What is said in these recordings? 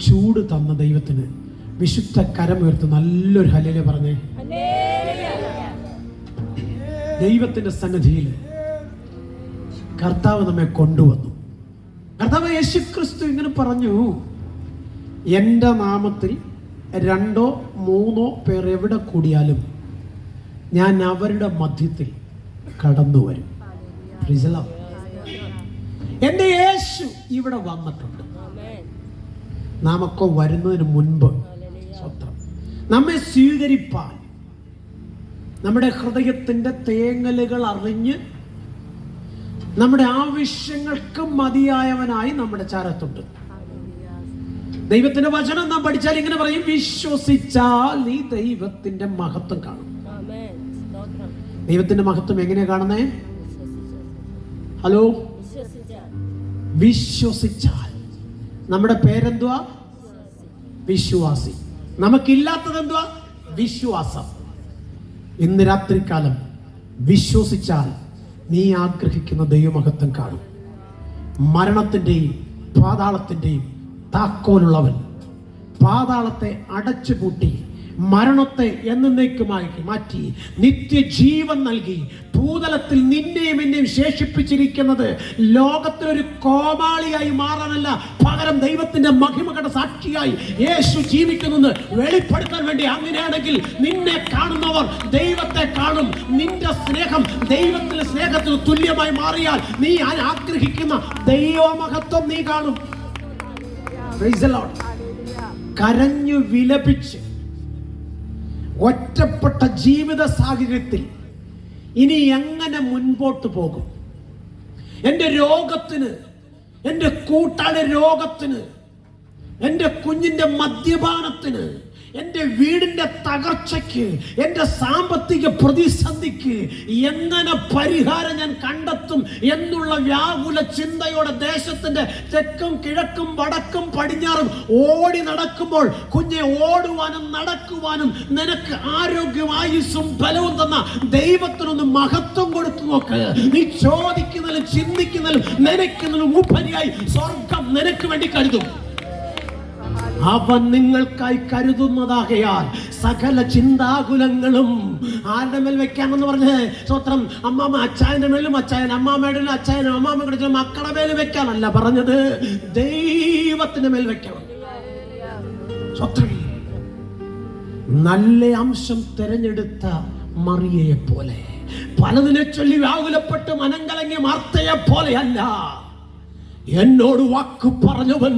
ചൂട് തന്ന ദൈവത്തിന് വിശുദ്ധ കരമുയർത്ത് നല്ലൊരു ഹല്ലേലൂയ പറഞ്ഞേ. ദൈവത്തിന്റെ സന്നിധിയിൽ കർത്താവ് നമ്മെ കൊണ്ടുവന്നു. കർത്താവ് യേശുക്രിസ്തു ഇങ്ങനെ പറഞ്ഞു, എൻ്റെ നാമത്തിൽ 2 or 3 പേർ എവിടെ കൂടിയാലും ഞാൻ അവരുടെ മധ്യത്തിൽ കടന്നു വരും. എൻ്റെ യേശു ഇവിടെ വന്നിട്ടുണ്ട്. നാമൊക്കെ വരുന്നതിന് മുൻപ് നമ്മെ സ്വീകരിപ്പാൻ, നമ്മുടെ ഹൃദയത്തിൻ്റെ തേങ്ങലുകൾ അറിഞ്ഞ് നമ്മുടെ ആവശ്യങ്ങൾക്ക് മതിയായവനായി നമ്മുടെ ചാരത്തുണ്ട്. ദൈവത്തിന്റെ വചനം നാം പഠിച്ചാൽ ഇങ്ങനെ പറയും, വിശ്വസിച്ചാൽ നീ ദൈവത്തിന്റെ മഹത്വം കാണും. ദൈവത്തിന്റെ മഹത്വം എങ്ങനെയാ കാണുന്നേ? ഹലോ, വിശ്വസിച്ചാൽ. നമ്മുടെ പേരെന്തുവാ? വിശ്വാസി. നമുക്കില്ലാത്തത് എന്തുവാ? വിശ്വാസം. ഇന്ന് രാത്രികാലം വിശ്വസിച്ചാൽ നീ ആഗ്രഹിക്കുന്ന ദൈവമഹത്വം കാണും. മരണത്തിന്റെയും പാതാളത്തിന്റെയും താക്കോലുള്ളവൻ പാതാളത്തെ അടച്ചുപൂട്ടി മരണത്തെ എന്നേക്കുമായി മാറ്റി നിത്യജീവൻ നൽകി ഭൂതലത്തിൽ നിന്നെയും എന്നെയും ശേഷിപ്പിച്ചിരിക്കുന്നത് ലോകത്തിലൊരു കോമാളിയായി മാറാനല്ല, പകരം ദൈവത്തിന്റെ മഹിമകളുടെ സാക്ഷിയായി യേശു ജീവിക്കുന്നെന്ന് വെളിപ്പെടുത്താൻ വേണ്ടി. അങ്ങനെയാണെങ്കിൽ നിന്നെ കാണുന്നവർ ദൈവത്തെ കാണും. നിന്റെ സ്നേഹം ദൈവത്തിന്റെ സ്നേഹത്തിന് തുല്യമായി മാറിയാൽ നീ ആഗ്രഹിക്കുന്ന ദൈവമഹത്വം നീ കാണും. കരഞ്ഞു വിലപിച്ച് ഒറ്റപ്പെട്ട ജീവിത സാഹചര്യത്തിൽ ഇനി എങ്ങനെ മുൻപോട്ട് പോകും? എൻ്റെ രോഗത്തിന്, എൻ്റെ കൂട്ടാളി രോഗത്തിന്, എൻ്റെ കുഞ്ഞിൻ്റെ മദ്യപാനത്തിന്, എൻ്റെ വീടിൻ്റെ തകർച്ചയ്ക്ക്, എൻ്റെ സാമ്പത്തിക പ്രതിസന്ധിക്ക് എങ്ങനെ പരിഹാരം ഞാൻ കണ്ടെത്തും എന്നുള്ള വ്യാകുല ചിന്തയോടെ ദേശത്തിൻ്റെ തെക്കും കിഴക്കും വടക്കും പടിഞ്ഞാറും ഓടി നടക്കുമ്പോൾ, കുഞ്ഞെ ഓടുവാനും നടക്കുവാനും നിനക്ക് ആരോഗ്യവും ആയുസ്സും ബലവും തന്ന ദൈവത്തിനൊന്ന് മഹത്വം കൊടുത്തു നോക്ക്. നീ ചോദിക്കുന്നതിലും ചിന്തിക്കുന്നതിലും നനയ്ക്കുന്നതിലും ഉപരിയായി സ്വർഗം നിനക്ക് വേണ്ടി കരുതും. അവൻ നിങ്ങൾക്കായി കരുതുന്നതാകയാൽ സകല ചിന്താകുലങ്ങളും ആരുടെ മേൽ വെക്കാമെന്ന് പറഞ്ഞ് സ്വത്രം അമ്മാമ്മ അച്ചായന്റെ മേലും അച്ചായൻ അമ്മാമ്മയുടെ അച്ചായനും അമ്മാമ്മയുടെ മക്കളുടെ മേലും വെക്കാനല്ല പറഞ്ഞത്, ദൈവത്തിന്റെ മേൽ വെക്കണം. സ്വത്രം നല്ല അംശം തിരഞ്ഞെടുത്ത മറിയയെ പോലെ, പലതിനെ ചൊല്ലി വ്യാകുലപ്പെട്ട് മനം കലങ്ങിയ മാർത്തയെ പോലെയല്ല. എന്നോട് വാക്ക് പറഞ്ഞവൻ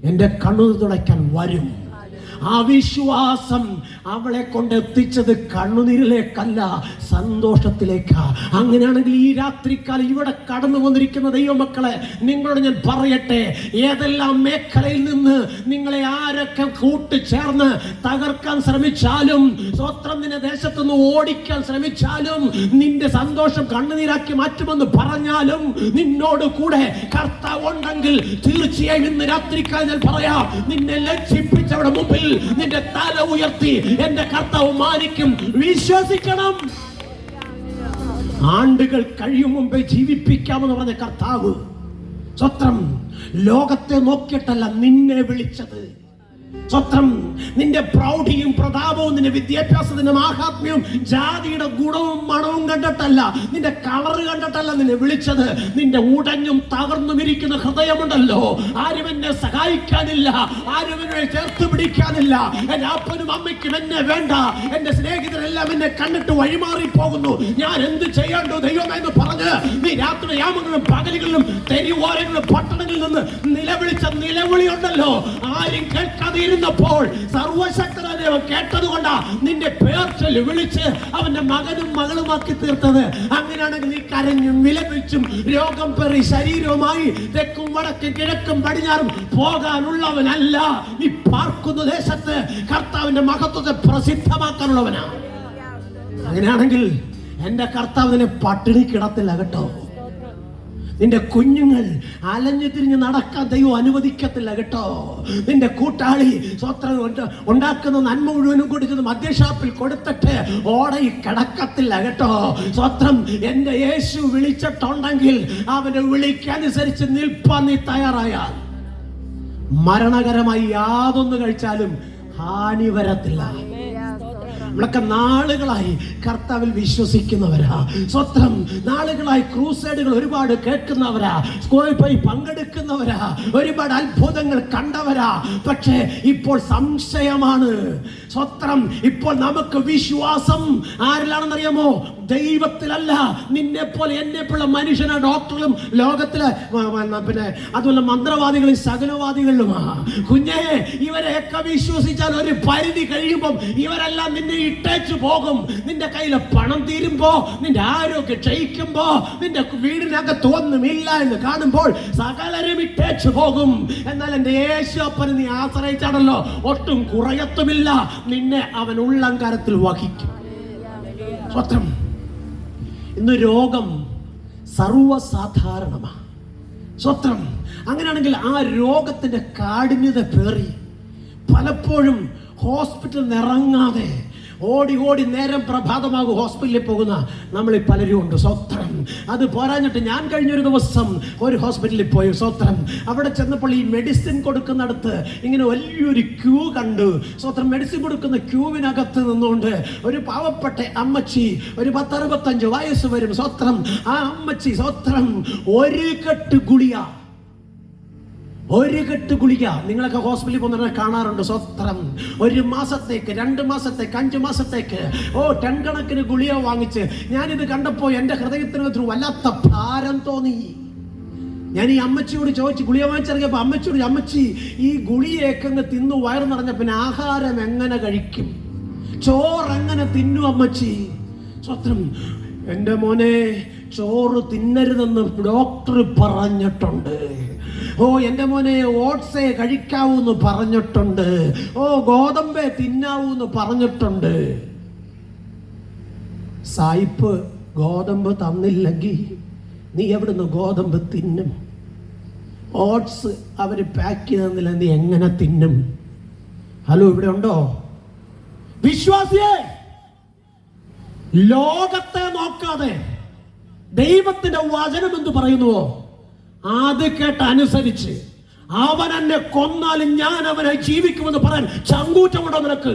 എന്റെ കണ്ണു തുടയ്ക്കാൻ വരും. ആ വിശ്വാസം അവളെ കൊണ്ട് എത്തിച്ചത് കണ്ണുനീരിലേക്കല്ല, സന്തോഷത്തിലേക്കാ. അങ്ങനെയാണെങ്കിൽ ഈ രാത്രിക്കാലം ഇവിടെ കടന്നു വന്നിരിക്കുന്ന ദൈവമക്കളെ, നിങ്ങളോട് ഞാൻ പറയട്ടെ, ഏതെല്ലാം മേഖലയിൽ നിന്ന് നിങ്ങളെ ആരൊക്കെ കൂട്ടുചേർന്ന് തകർക്കാൻ ശ്രമിച്ചാലും, സ്വത്രം നിന്നെ ദേശത്തുനിന്ന് ഓടിക്കാൻ ശ്രമിച്ചാലും, നിന്റെ സന്തോഷം കണ്ണുനീരാക്കി മാറ്റുമെന്ന് പറഞ്ഞാലും, നിന്നോട് കൂടെ കർത്താവ് ഉണ്ടെങ്കിൽ തീർച്ചയായും ഇന്ന് രാത്രിക്കാലം ഞാൻ പറയാം, നിന്നെ ലജ്ജിപ്പിച്ചവരുടെ മുമ്പിൽ നിന്റെ തല ഉയർത്തി എന്റെ കർത്താവ് മാനിക്കും. വിശ്വസിക്കണം. ആണ്ടുകൾ കഴിയും മുമ്പേ ജീവിപ്പിക്കാമെന്ന് പറഞ്ഞ കർത്താവ് സ്വത്രം ലോകത്തെ നോക്കിയിട്ടല്ല നിന്നെ വിളിച്ചത്. സ്വത്രം നിന്റെ പ്രൗഢിയും പ്രതാപവും നിന്റെ വിദ്യാഭ്യാസത്തിന്റെ മാഹാത്മ്യവും ജാതിയുടെ ഗുണവും മണവും കണ്ടിട്ടല്ല, നിന്റെ കളറ് കണ്ടിട്ടല്ല നിന്നെ വിളിച്ചത്. നിന്റെ ഉടഞ്ഞും തകർന്നും ഇരിക്കുന്ന ഹൃദയമുണ്ടല്ലോ, ആരും എന്നെ സഹായിക്കാനില്ല, ആരും എന്നെ ചേർത്ത് പിടിക്കാനില്ല, എന്റെ അപ്പനും അമ്മയ്ക്കും എന്നെ വേണ്ട, എന്റെ സ്നേഹിതരെല്ലാം എന്നെ കണ്ടിട്ട് വഴിമാറി പോകുന്നു, ഞാൻ എന്ത് ചെയ്യണ്ടോ ദൈവമെന്ന് പറഞ്ഞ് നീ രാത്രി യാമങ്ങളിലും പകലുകളിലും തെരുവോരങ്ങളിലും പട്ടണങ്ങളിൽ നിന്ന് നിലവിളിച്ച നിലവിളിയുണ്ടല്ലോ, ആരും കേൾക്കാതെ ഇരുന്നപ്പോൾ സർവശക്തനായ ദൈവം കേട്ടതുകൊണ്ടാ നിന്റെ പേർ ചൊല്ലി വിളിച്ച് അവന്റെ മകനും മകളുമാക്കി തീർത്തത്. അങ്ങനെയാണെങ്കിൽ നീ കരഞ്ഞും വിലപിച്ചും രോഗം പെറി ശരീരവുമായി തെക്കും വടക്കും കിഴക്കും പടിഞ്ഞാറും പോകാനുള്ളവനല്ല. നീ പാർക്കുന്ന ദേശത്ത് കർത്താവിന്റെ മഹത്വത്തെ പ്രസിദ്ധമാക്കാനുള്ളവനാ. അങ്ങനെയാണെങ്കിൽ എന്റെ കർത്താവ് നിന്നെ പട്ടിണി കിടത്തില്ല കേട്ടോ. നിന്റെ കുഞ്ഞുങ്ങൾ അലഞ്ഞു തിരിഞ്ഞ് നടക്കാൻ ദൈവം അനുവദിക്കത്തില്ല കേട്ടോ. നിന്റെ കൂട്ടാളി സ്വത്രം ഉണ്ടാക്കുന്ന നന്മ മുഴുവനും കൊടുക്കുന്നത് മദ്യഷാപ്പിൽ കൊടുത്തിട്ട് ഓടയിൽ കിടക്കത്തില്ല കേട്ടോ. സ്വത്രം എന്റെ യേശു വിളിച്ചിട്ടുണ്ടെങ്കിൽ അവന്റെ വിളിക്കനുസരിച്ച് നിൽപ്പാൻ നീ തയ്യാറായാൽ മരണകരമായി യാതൊന്ന് കഴിച്ചാലും ഹാനി വരത്തില്ല. നമ്മളൊക്കെ നാളുകളായി കർത്താവിൽ വിശ്വസിക്കുന്നവരാ. സ്വത്രം. നാളുകളായി ക്രൂസൈഡുകൾ ഒരുപാട് കേൾക്കുന്നവരാ, സ്കൂളിൽ പോയി പങ്കെടുക്കുന്നവരാ, ഒരുപാട് അത്ഭുതങ്ങൾ കണ്ടവരാ. പക്ഷേ ഇപ്പോൾ സംശയമാണ്. സ്വത്രം. ഇപ്പോൾ നമുക്ക് വിശ്വാസം ആരിലാണെന്നറിയാമോ? ദൈവത്തിലല്ല. നിന്നെ പോലെ എന്നെ പോലെ മനുഷ്യനാ ഡോക്ടറിലും ലോകത്തിലെ പിന്നെ അതുപോലെ മന്ത്രവാദികളും സകലവാദികളിലുമാ. കുഞ്ഞേ, ഇവരെയൊക്കെ വിശ്വസിച്ചാൽ ഒരു പരിധി കഴിയുമ്പം ഇവരെല്ലാം നിന്നെ ഇട്ടേച്ചു പോകും. നിന്റെ കയ്യിലെ പണം തീരുമ്പോ, നിന്റെ ആരോഗ്യം ക്ഷയിക്കുമ്പോ, നിന്റെ വീടിനകത്ത് ഒന്നുമില്ല എന്ന് കാണുമ്പോൾ സകലരും ഇട്ടേച്ചു പോകും. എന്നാൽ എന്റെ യേശുപ്പനെ നീ ആശ്രയിച്ചാണല്ലോ, ഒട്ടും കുറയത്തുമില്ല. നിന്നെ അവൻ ഉള്ളംകരത്തിൽ വഹിക്കും. സ്വത്രം. ഇന്ന് രോഗം സർവ്വസാധാരണമാണ്. സ്വത്രം. അങ്ങനെയാണെങ്കിൽ ആ രോഗത്തിന്റെ കാഠിന്യത പേറി പലപ്പോഴും ഹോസ്പിറ്റലിൽ ഇറങ്ങാതെ ഓടി ഓടി നേരം പ്രഭാതമാകും ഹോസ്പിറ്റലിൽ പോകുന്ന നമ്മളിൽ പലരും ഉണ്ട്. സ്വത്രം. അത് പോരാഞ്ഞിട്ട് ഞാൻ കഴിഞ്ഞൊരു ദിവസം ഒരു ഹോസ്പിറ്റലിൽ പോയി. സ്വത്രം. അവിടെ ചെന്നപ്പോൾ ഈ മെഡിസിൻ കൊടുക്കുന്നിടത്ത് ഇങ്ങനെ വലിയൊരു ക്യൂ കണ്ടു. സ്വത്രം. മെഡിസിൻ കൊടുക്കുന്ന ക്യൂവിനകത്ത് നിന്നുകൊണ്ട് ഒരു പാവപ്പെട്ട അമ്മച്ചി, ഒരു 10-65 വയസ്സ് വരും. സ്വത്രം. ആ അമ്മച്ചി സ്വത്രം ഒരു കെട്ട് ഗുളിക നിങ്ങളൊക്കെ ഹോസ്പിറ്റലിൽ പോകുന്ന കാണാറുണ്ട്. സ്വത്രം. 1 മാസത്തേക്ക്, 2 മാസത്തേക്ക്, 5 മാസത്തേക്ക് 10 കണക്കിന് ഗുളിക വാങ്ങിച്ച് ഞാനിത് കണ്ടപ്പോൾ എൻ്റെ ഹൃദയത്തിന് വല്ലാത്ത ഭാരം തോന്നി. ഞാൻ ഈ അമ്മച്ചിയോട് ചോദിച്ചു, ഗുളിക വാങ്ങിച്ചിറങ്ങിയപ്പോൾ അമ്മച്ചിയോട്, അമ്മച്ചി ഈ ഗുളിയൊക്കെ അങ്ങ് തിന്നു വയറ് നിറഞ്ഞ പിന്നെ ആഹാരം എങ്ങനെ കഴിക്കും? ചോറ് എങ്ങനെ തിന്നു അമ്മച്ചി? സ്വത്രം. എൻ്റെ മോനെ, ചോറ് തിന്നരുതെന്ന് ഡോക്ടർ പറഞ്ഞിട്ടുണ്ട്. എൻ്റെ മോനെ, ഓട്സേ കഴിക്കാവൂന്ന് പറഞ്ഞിട്ടുണ്ട്. ഗോതമ്പേ തിന്നാവൂന്ന് പറഞ്ഞിട്ടുണ്ട്. സായിപ്പ് ഗോതമ്പ് തന്നില്ലെങ്കിൽ നീ എവിടുന്ന് ഗോതമ്പ് തിന്നും? ഓട്സ് അവര് പാക്ക് ചെയ്ത് തന്നില്ല, നീ എങ്ങനെ തിന്നും? ഹലോ, ഇവിടെ ഉണ്ടോ വിശ്വാസിയെ? ലോകത്തെ നോക്കാതെ ദൈവത്തിന്റെ വചനം എന്ത് പറയുന്നുവോ അത് കേട്ട് അനുസരിച്ച് അവൻ എന്നെ കൊന്നാലും ഞാൻ അവനെ ജീവിക്കുമെന്ന് പറയാൻ ചങ്കൂറ്റമുണ്ടോ നിനക്ക്?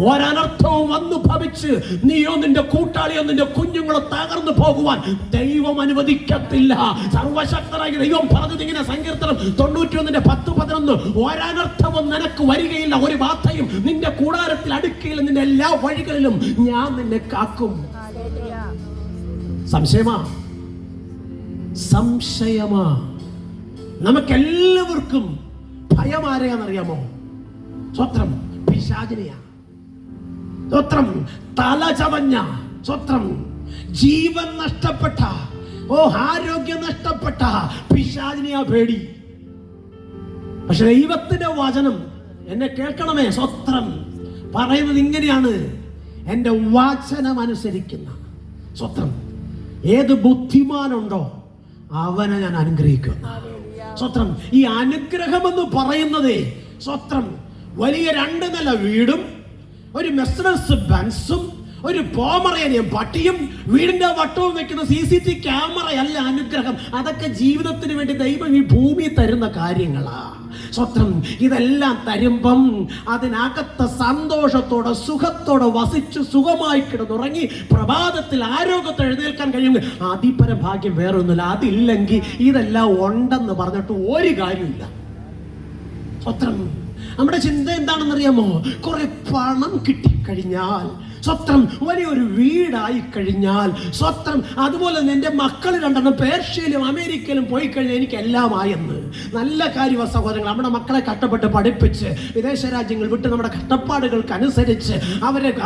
ഒരനർത്ഥവും വന്നു ഭവിച്ച് നീയോ നിന്റെ കൂട്ടാളിയോ നിന്റെ കുഞ്ഞുങ്ങളോ തകർന്നു പോകുവാൻ ദൈവം അനുവദിക്കത്തില്ല. സർവശക്തനായ ദൈവം പറഞ്ഞത് ഇങ്ങനെ, സങ്കീർത്തനം 91:10-11, ഒരനർത്ഥവും നിനക്ക് വരികയില്ല, ഒരു ബാധയും നിന്റെ കൂടാരത്തിൽ അടുക്കയില്ല, നിന്റെ എല്ലാ വഴികളിലും ഞാൻ നിന്നെ കാക്കും. സംശയമാ. നമുക്കെല്ലാവർക്കും ഭയം ആരെയാണെന്നറിയാമോ? സ്വത്രം. പിശാചിനെയാ. സ്വത്രം. തല ചവഞ്ഞ, സ്വത്രം ജീവൻ നഷ്ടപ്പെട്ട, ആരോഗ്യം നഷ്ടപ്പെട്ട പിശാചിനെയാ പേടി. പക്ഷെ ദൈവത്തിന്റെ വചനം എന്നെ കേൾക്കണമേ. സ്വത്രം പറയുന്നത് ഇങ്ങനെയാണ്, എന്റെ വചനം അനുസരിക്കുന്ന. സ്വത്രം. ഏത് ബുദ്ധിമാനുണ്ടോ അവനെ ഞാൻ അനുഗ്രഹിക്കുന്നു. സ്വത്രം. ഈ അനുഗ്രഹം എന്ന് പറയുന്നത് സ്വത്രം വലിയ 2 നില വീടും ഒരു മെർസിഡസ് ബെൻസും ഒരു പോമറേനിയം പട്ടിയും വീടിന്റെ വട്ടവും വെക്കുന്ന CCTV ക്യാമറയല്ല അനുഗ്രഹം. അതൊക്കെ ജീവിതത്തിന് വേണ്ടി ദൈവം ഈ ഭൂമി തരുന്ന കാര്യങ്ങളാ. സ്വത്രം. ഇതെല്ലാം തരുമ്പം അതിനകത്ത് സന്തോഷത്തോടെ സുഖത്തോടെ വസിച്ച് സുഖമായി കിടന്നുറങ്ങി പ്രഭാതത്തിൽ ആരോഗ്യത്തെ എഴുന്നേൽക്കാൻ കഴിയുമെങ്കിൽ അതിപര ഭാഗ്യം വേറൊന്നുമില്ല. അതില്ലെങ്കിൽ ഇതെല്ലാം ഉണ്ടെന്ന് പറഞ്ഞിട്ട് ഒരു കാര്യമില്ല. സ്വത്രം. നമ്മുടെ ചിന്ത എന്താണെന്നറിയാമോ? കുറെ പണം കിട്ടിക്കഴിഞ്ഞാൽ, സ്വത്രം വലിയൊരു വീടായി കഴിഞ്ഞാൽ, സ്വത്രം അതുപോലെ തന്നെ എൻ്റെ മക്കൾ 2 പേർഷ്യയിലും അമേരിക്കയിലും പോയി കഴിഞ്ഞാൽ എനിക്ക് എല്ലാം ആയെന്ന്. നല്ല കാര്യമാണ് സഹോദരങ്ങൾ. നമ്മുടെ മക്കളെ കഷ്ടപ്പെട്ട് പഠിപ്പിച്ച് വിദേശ രാജ്യങ്ങൾ വിട്ട് നമ്മുടെ കഷ്ടപ്പാടുകൾക്ക് അനുസരിച്ച്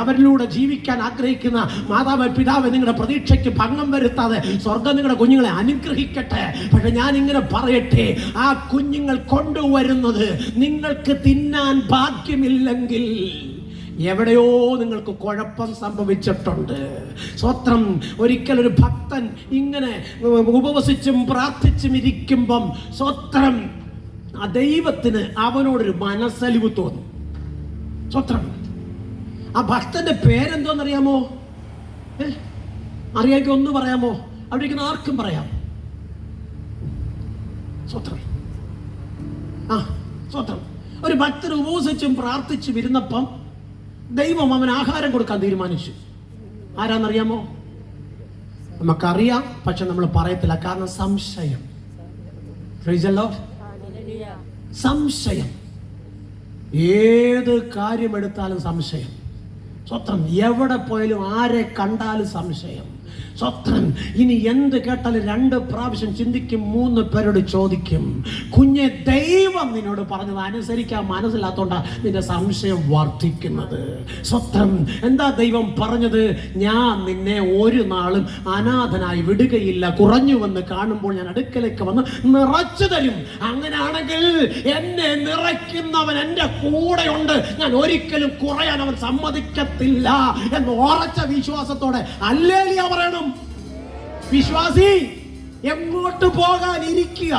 അവരിലൂടെ ജീവിക്കാൻ ആഗ്രഹിക്കുന്ന മാതാവ് പിതാവ് നിങ്ങളുടെ പ്രതീക്ഷയ്ക്ക് ഭംഗം വരുത്താതെ സ്വർഗം നിങ്ങളുടെ കുഞ്ഞുങ്ങളെ അനുഗ്രഹിക്കട്ടെ. പക്ഷെ ഞാൻ ഇങ്ങനെ പറയട്ടെ, ആ കുഞ്ഞുങ്ങൾ കൊണ്ടുവരുന്നത് നിങ്ങൾക്ക് തിന്നാൻ ഭാഗ്യമില്ലെങ്കിൽ എവിടെയോ നിങ്ങൾക്ക് കുഴപ്പം സംഭവിച്ചിട്ടുണ്ട്. സ്വത്രം. ഒരിക്കൽ ഒരു ഭക്തൻ ഇങ്ങനെ ഉപവസിച്ചും പ്രാർത്ഥിച്ചും ഇരിക്കുമ്പം സ്വത്രം ആ ദൈവത്തിന് അവനോടൊരു മനസ്സലിവ് തോന്നി. സ്വത്രം. ആ ഭക്തന്റെ പേരെന്തോന്നറിയാമോ? അറിയാമെങ്കിൽ ഒന്ന് പറയാമോ? അവിടെ ഇരിക്കുന്ന ആർക്കും പറയാം. സ്വത്രം. സ്വത്രം. ഒരു ഭക്തർ ഉപവസിച്ചും പ്രാർത്ഥിച്ചും ഇരുന്നപ്പം ദൈവം അവന് ആഹാരം കൊടുക്കാൻ തീരുമാനിച്ചു. ആരാന്നറിയാമോ? നമുക്കറിയാം, പക്ഷെ നമ്മൾ പറയത്തില്ല. കാരണം സംശയം. സംശയം. ഏത് കാര്യമെടുത്താലും സംശയം. സ്വത്രം. എവിടെ പോയാലും ആരെ കണ്ടാലും സംശയം. സ്വത്രം. ഇനി എന്ത് കേട്ടാലും 2 പ്രാവശ്യം ചിന്തിക്കും, 3 പേരോട് ചോദിക്കും. കുഞ്ഞെ, ദൈവം നിന്നോട് പറഞ്ഞത് അനുസരിക്കാൻ മനസ്സിലാത്തോണ്ടാ നിന്റെ സംശയം വർദ്ധിക്കുന്നത്. സ്വത്രം. എന്താ ദൈവം പറഞ്ഞത്? ഞാൻ നിന്നെ ഒരു നാളും അനാഥനായി വിടുകയില്ല, കുറഞ്ഞുവെന്ന് കാണുമ്പോൾ ഞാൻ അടുക്കലേക്ക് വന്ന് നിറച്ചു തരും. അങ്ങനെയാണെങ്കിൽ എന്നെ നിറയ്ക്കുന്നവൻ എൻ്റെ കൂടെയുണ്ട്, ഞാൻ ഒരിക്കലും കുറയാൻ അവൻ സമ്മതിക്കത്തില്ല എന്ന് ഉറച്ച വിശ്വാസത്തോടെ ഹല്ലേലൂയ പറയണം. വിശ്വാസി, എങ്ങോട്ട് പോകാനിരിക്കുക?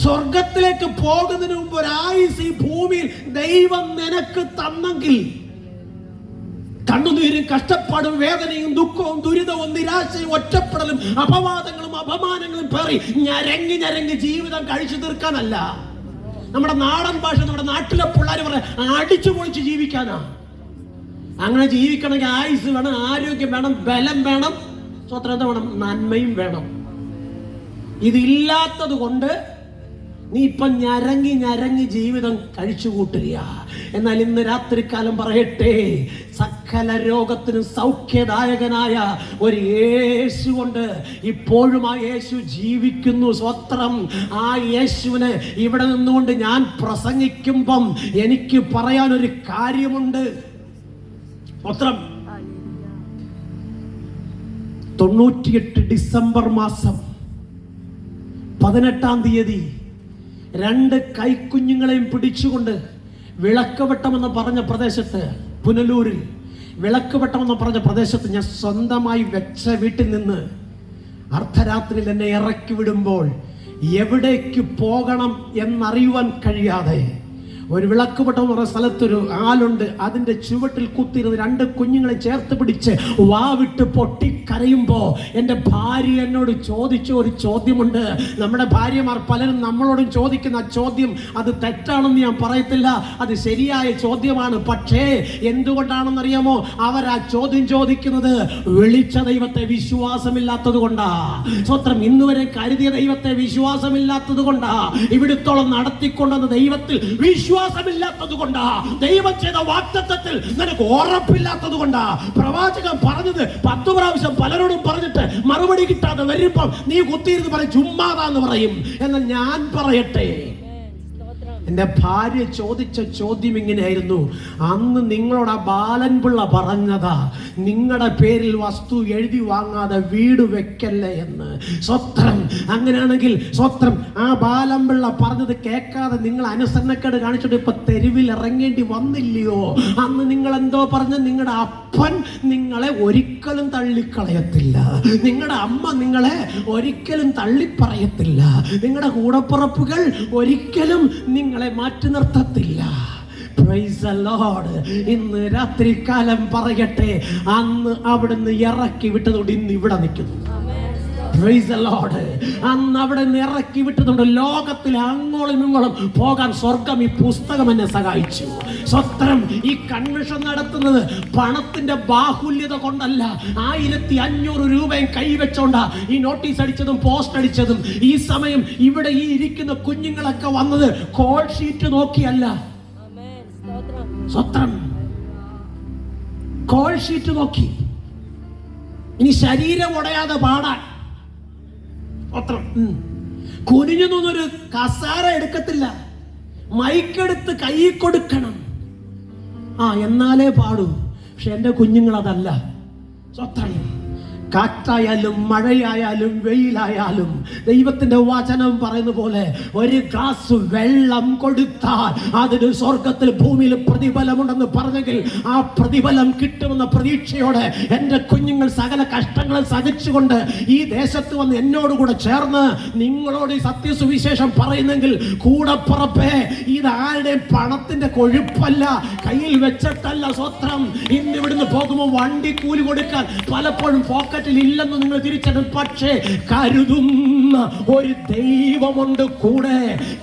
സ്വർഗത്തിലേക്ക് പോകുന്നതിന് മുമ്പ് ഒരായുസ് ഈ ഭൂമിയിൽ ദൈവം നിനക്ക് തന്നെങ്കിൽ കണ്ണുനീരും കഷ്ടപ്പാടും വേദനയും ദുഃഖവും ദുരിതവും നിരാശയും ഒറ്റപ്പെടലും അപവാദങ്ങളും അപമാനങ്ങളും പേറി ഞരങ്ങി ഞരങ്ങി ജീവിതം കഴിച്ചു തീർക്കാനല്ല. നമ്മുടെ നാടൻ ഭാഷ, നമ്മുടെ നാട്ടിലെ പിള്ളേർ പറയാം, അടിച്ചു പൊളിച്ച് ജീവിക്കാനാ. അങ്ങനെ ജീവിക്കണമെങ്കിൽ ആയുസ് വേണം, ആരോഗ്യം വേണം, ബലം വേണം, സ്വതന്ത്രത വേണം, നന്മയും വേണം. ഇതില്ലാത്തത് കൊണ്ട് നീ ഇപ്പം ഞരങ്ങി ഞരങ്ങി ജീവിതം കഴിച്ചു കൂട്ടുക. എന്നാൽ ഇന്ന് രാത്രികാലം പറയട്ടെ, സകല രോഗത്തിനും സൗഖ്യദായകനായ ഒരു യേശു കൊണ്ട് ഇപ്പോഴും ആ യേശു ജീവിക്കുന്നു. സ്വത്രം. ആ യേശുവിനെ ഇവിടെ നിന്നുകൊണ്ട് ഞാൻ പ്രസംഗിക്കുമ്പം എനിക്ക് പറയാനൊരു കാര്യമുണ്ട്. സ്വത്രം. 98 ഡിസംബർ മാസം 18-ാം തീയതി 2 കൈക്കുഞ്ഞുങ്ങളെയും പിടിച്ചുകൊണ്ട് വിളക്കുവട്ടമെന്ന് പറഞ്ഞ പ്രദേശത്ത്, പുനലൂരിൽ വിളക്കുവട്ടമെന്ന് പറഞ്ഞ പ്രദേശത്ത് ഞാൻ സ്വന്തമായി വെച്ച വീട്ടിൽ നിന്ന് അർദ്ധരാത്രിയിൽ എന്നെ ഇറക്കി വിടുമ്പോൾ എവിടേക്ക് പോകണം എന്നറിയുവാൻ കഴിയാതെ ഒരു വിളക്കുവട്ടം എന്ന് പറഞ്ഞ സ്ഥലത്തൊരു ആലുണ്ട്. അതിന്റെ ചുവട്ടിൽ കുത്തിയിരുന്ന് 2 കുഞ്ഞുങ്ങളെ ചേർത്ത് പിടിച്ച് വാവിട്ട് പൊട്ടിക്കരയുമ്പോ എൻ്റെ ഭാര്യ എന്നോട് ചോദിച്ച ഒരു ചോദ്യമുണ്ട്. നമ്മുടെ ഭാര്യമാർ പലരും നമ്മളോടും ചോദിക്കുന്ന ചോദ്യം അത് തെറ്റാണെന്ന് ഞാൻ പറയത്തില്ല, അത് ശരിയായ ചോദ്യമാണ്. പക്ഷേ എന്തുകൊണ്ടാണെന്നറിയാമോ? അവർ ആ ചോദ്യം ചോദിക്കുന്നത് വിളിച്ച ദൈവത്തെ വിശ്വാസമില്ലാത്തത് കൊണ്ടാ. സ്വത്രം. ഇന്നുവരെ കരുതിയ ദൈവത്തെ വിശ്വാസമില്ലാത്തത് കൊണ്ടാ. ഇവിടുത്തോളം നടത്തിക്കൊണ്ടെന്ന ദൈവത്തിൽ വിശ്വാസമില്ലാത്തത് കൊണ്ടാ. ദൈവം ചെയ്ത വാഗ്ദത്തത്തിൽ നിനക്ക് ഉറപ്പില്ലാത്തത് കൊണ്ടാ. പ്രവാചകൻ പറഞ്ഞത് 10 പ്രാവശ്യം പലരോടും പറഞ്ഞിട്ട് മറുപടി കിട്ടാതെ വരുമ്പം നീ കുത്തിയിരുന്ന് പറയും ചുമ്മാതാന്ന് പറയും. എന്നാൽ ഞാൻ പറയട്ടെ, എൻ്റെ ഭാര്യ ചോദിച്ച ചോദ്യം ഇങ്ങനെയായിരുന്നു. അന്ന് നിങ്ങളോട് ആ ബാലൻപിള്ള പറഞ്ഞതാ, നിങ്ങളുടെ പേരിൽ വസ്തു എഴുതി വാങ്ങാതെ വീട് വെക്കല്ലേ എന്ന്. സ്വത്രം. അങ്ങനെയാണെങ്കിൽ സ്വത്രം, ആ ബാലൻപിള്ള പറഞ്ഞത് കേൾക്കാതെ നിങ്ങൾ അനുസരണക്കേട് കാണിച്ചിട്ട് ഇപ്പൊ തെരുവിൽ ഇറങ്ങേണ്ടി വന്നില്ലയോ? അന്ന് നിങ്ങൾ എന്തോ പറഞ്ഞ? നിങ്ങളുടെ അപ്പൻ നിങ്ങളെ ഒരിക്കലും തള്ളിക്കളയത്തില്ല, നിങ്ങളുടെ അമ്മ നിങ്ങളെ ഒരിക്കലും തള്ളിപ്പറയത്തില്ല, നിങ്ങളുടെ കൂടപ്പുറപ്പുകൾ ഒരിക്കലും നിങ്ങളെ മാറ്റി നിർത്തത്തില്ല. Praise the Lord. ഇന്ന് രാത്രികാലം പറയട്ടെ, അന്ന് അവിടുന്ന് ഇറക്കി വിട്ടതുകൊണ്ട് ഇന്ന് ഇവിടെ നിൽക്കുന്നു. Praise the Lord. അന്ന് അവിടെ നിന്ന് ഇറക്കി വിട്ടതുകൊണ്ട് ലോകത്തിൽ അങ്ങോളം ഇങ്ങോളം പോകാൻ സ്വർഗം ഈ പുസ്തകം എന്നെ സഹായിച്ചു. സ്വത്രം. ഈ കൺവെൻഷൻ നടത്തുന്നത് പണത്തിന്റെ ബാഹുല്യത കൊണ്ടല്ല, 1500 രൂപയും കൈവച്ചോണ്ടാ ഈ നോട്ടീസ് അടിച്ചതും പോസ്റ്റ് അടിച്ചതും. ഈ സമയം ഇവിടെ ഈ ഇരിക്കുന്ന കുഞ്ഞുങ്ങളൊക്കെ വന്നത് കോൾ ഷീറ്റ് നോക്കിയല്ല. സ്വത്രം. കോൾ ഷീറ്റ് നോക്കി. ഇനി ശരീരം ഉടയാതെ പാടാൻ സ്വത്രം. കുനിഞ്ഞു നിന്നൊരു കസാര എടുക്കത്തില്ല, മൈക്കെടുത്ത് കൈ കൊടുക്കണം. എന്നാലേ പാടൂ. പക്ഷെ എൻ്റെ കുഞ്ഞുങ്ങൾ അതല്ല. സ്വത്രം. കാറ്റായാലും മഴയായാലും വെയിലായാലും ദൈവത്തിന്റെ വചനം പറയുന്ന പോലെ ഒരു ഗ്ലാസ് വെള്ളം കൊടുത്താൽ അതിന് സ്വർഗത്തിൽ ഭൂമിയിൽ പ്രതിഫലമുണ്ടെന്ന് പറഞ്ഞെങ്കിൽ ആ പ്രതിഫലം കിട്ടുമെന്ന പ്രതീക്ഷയോടെ എൻ്റെ കുഞ്ഞുങ്ങൾ സകല കഷ്ടങ്ങളും സഹിച്ചുകൊണ്ട് ഈ ദേശത്ത് വന്ന് എന്നോടുകൂടെ ചേർന്ന് നിങ്ങളോട് ഈ സത്യസുവിശേഷം പറയുന്നെങ്കിൽ കൂടപ്പുറപ്പേ, ഇത് ആരുടെയും പണത്തിന്റെ കൊഴുപ്പല്ല, കയ്യിൽ വെച്ചിട്ടല്ല. സ്വത്രം. ഇന്ന് ഇവിടുന്ന് പോകുമ്പോൾ വണ്ടി കൂലി കൊടുക്കാൻ പലപ്പോഴും പോക്കറ്റ് മാർക്കറ്റിൽ ഇല്ലെന്ന് നിങ്ങൾ തിരിച്ചറിയും. പക്ഷേ കരുതുന്ന ഒരു ദൈവമുണ്ട് കൂടെ,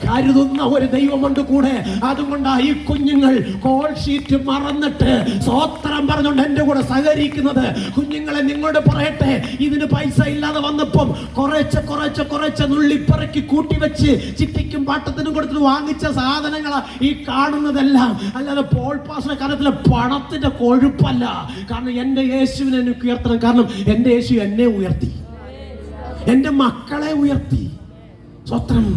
കരുതുന്ന ഒരു ദൈവമുണ്ട് കൂടെ. അതുകൊണ്ടാണ് ഈ കുഞ്ഞുങ്ങൾ കോൾ ഷീറ്റ് മറന്നിട്ട് സ്വോത്രം പറഞ്ഞുകൊണ്ട് എന്റെ കൂടെ സഹകരിക്കുന്നത്. കുഞ്ഞുങ്ങളെ നിങ്ങളോട് പറയട്ടെ, ഇതിന് പൈസ ഇല്ലാതെ വന്നപ്പം കുറച്ച് കുറച്ച് കുറച്ച് നുള്ളിപ്പറക്കി കൂട്ടിവെച്ച് ചിട്ടിക്കും പാട്ടത്തിനും കൊടുത്തിട്ട് വാങ്ങിച്ച സാധനങ്ങളാ ഈ കാണുന്നതെല്ലാം. അല്ലാതെ പോൾ പാസ്റ്ററുടെ കാര്യത്തിലെ പണത്തിന്റെ കൊഴുപ്പല്ല. കാരണം എന്റെ യേശുവിനെ എനിക്ക് ഉയർത്തണം. കാരണം എന്റെ യേശു എന്നെ ഉയർത്തി, എന്റെ മക്കളെ ഉയർത്തി. സ്വത്രം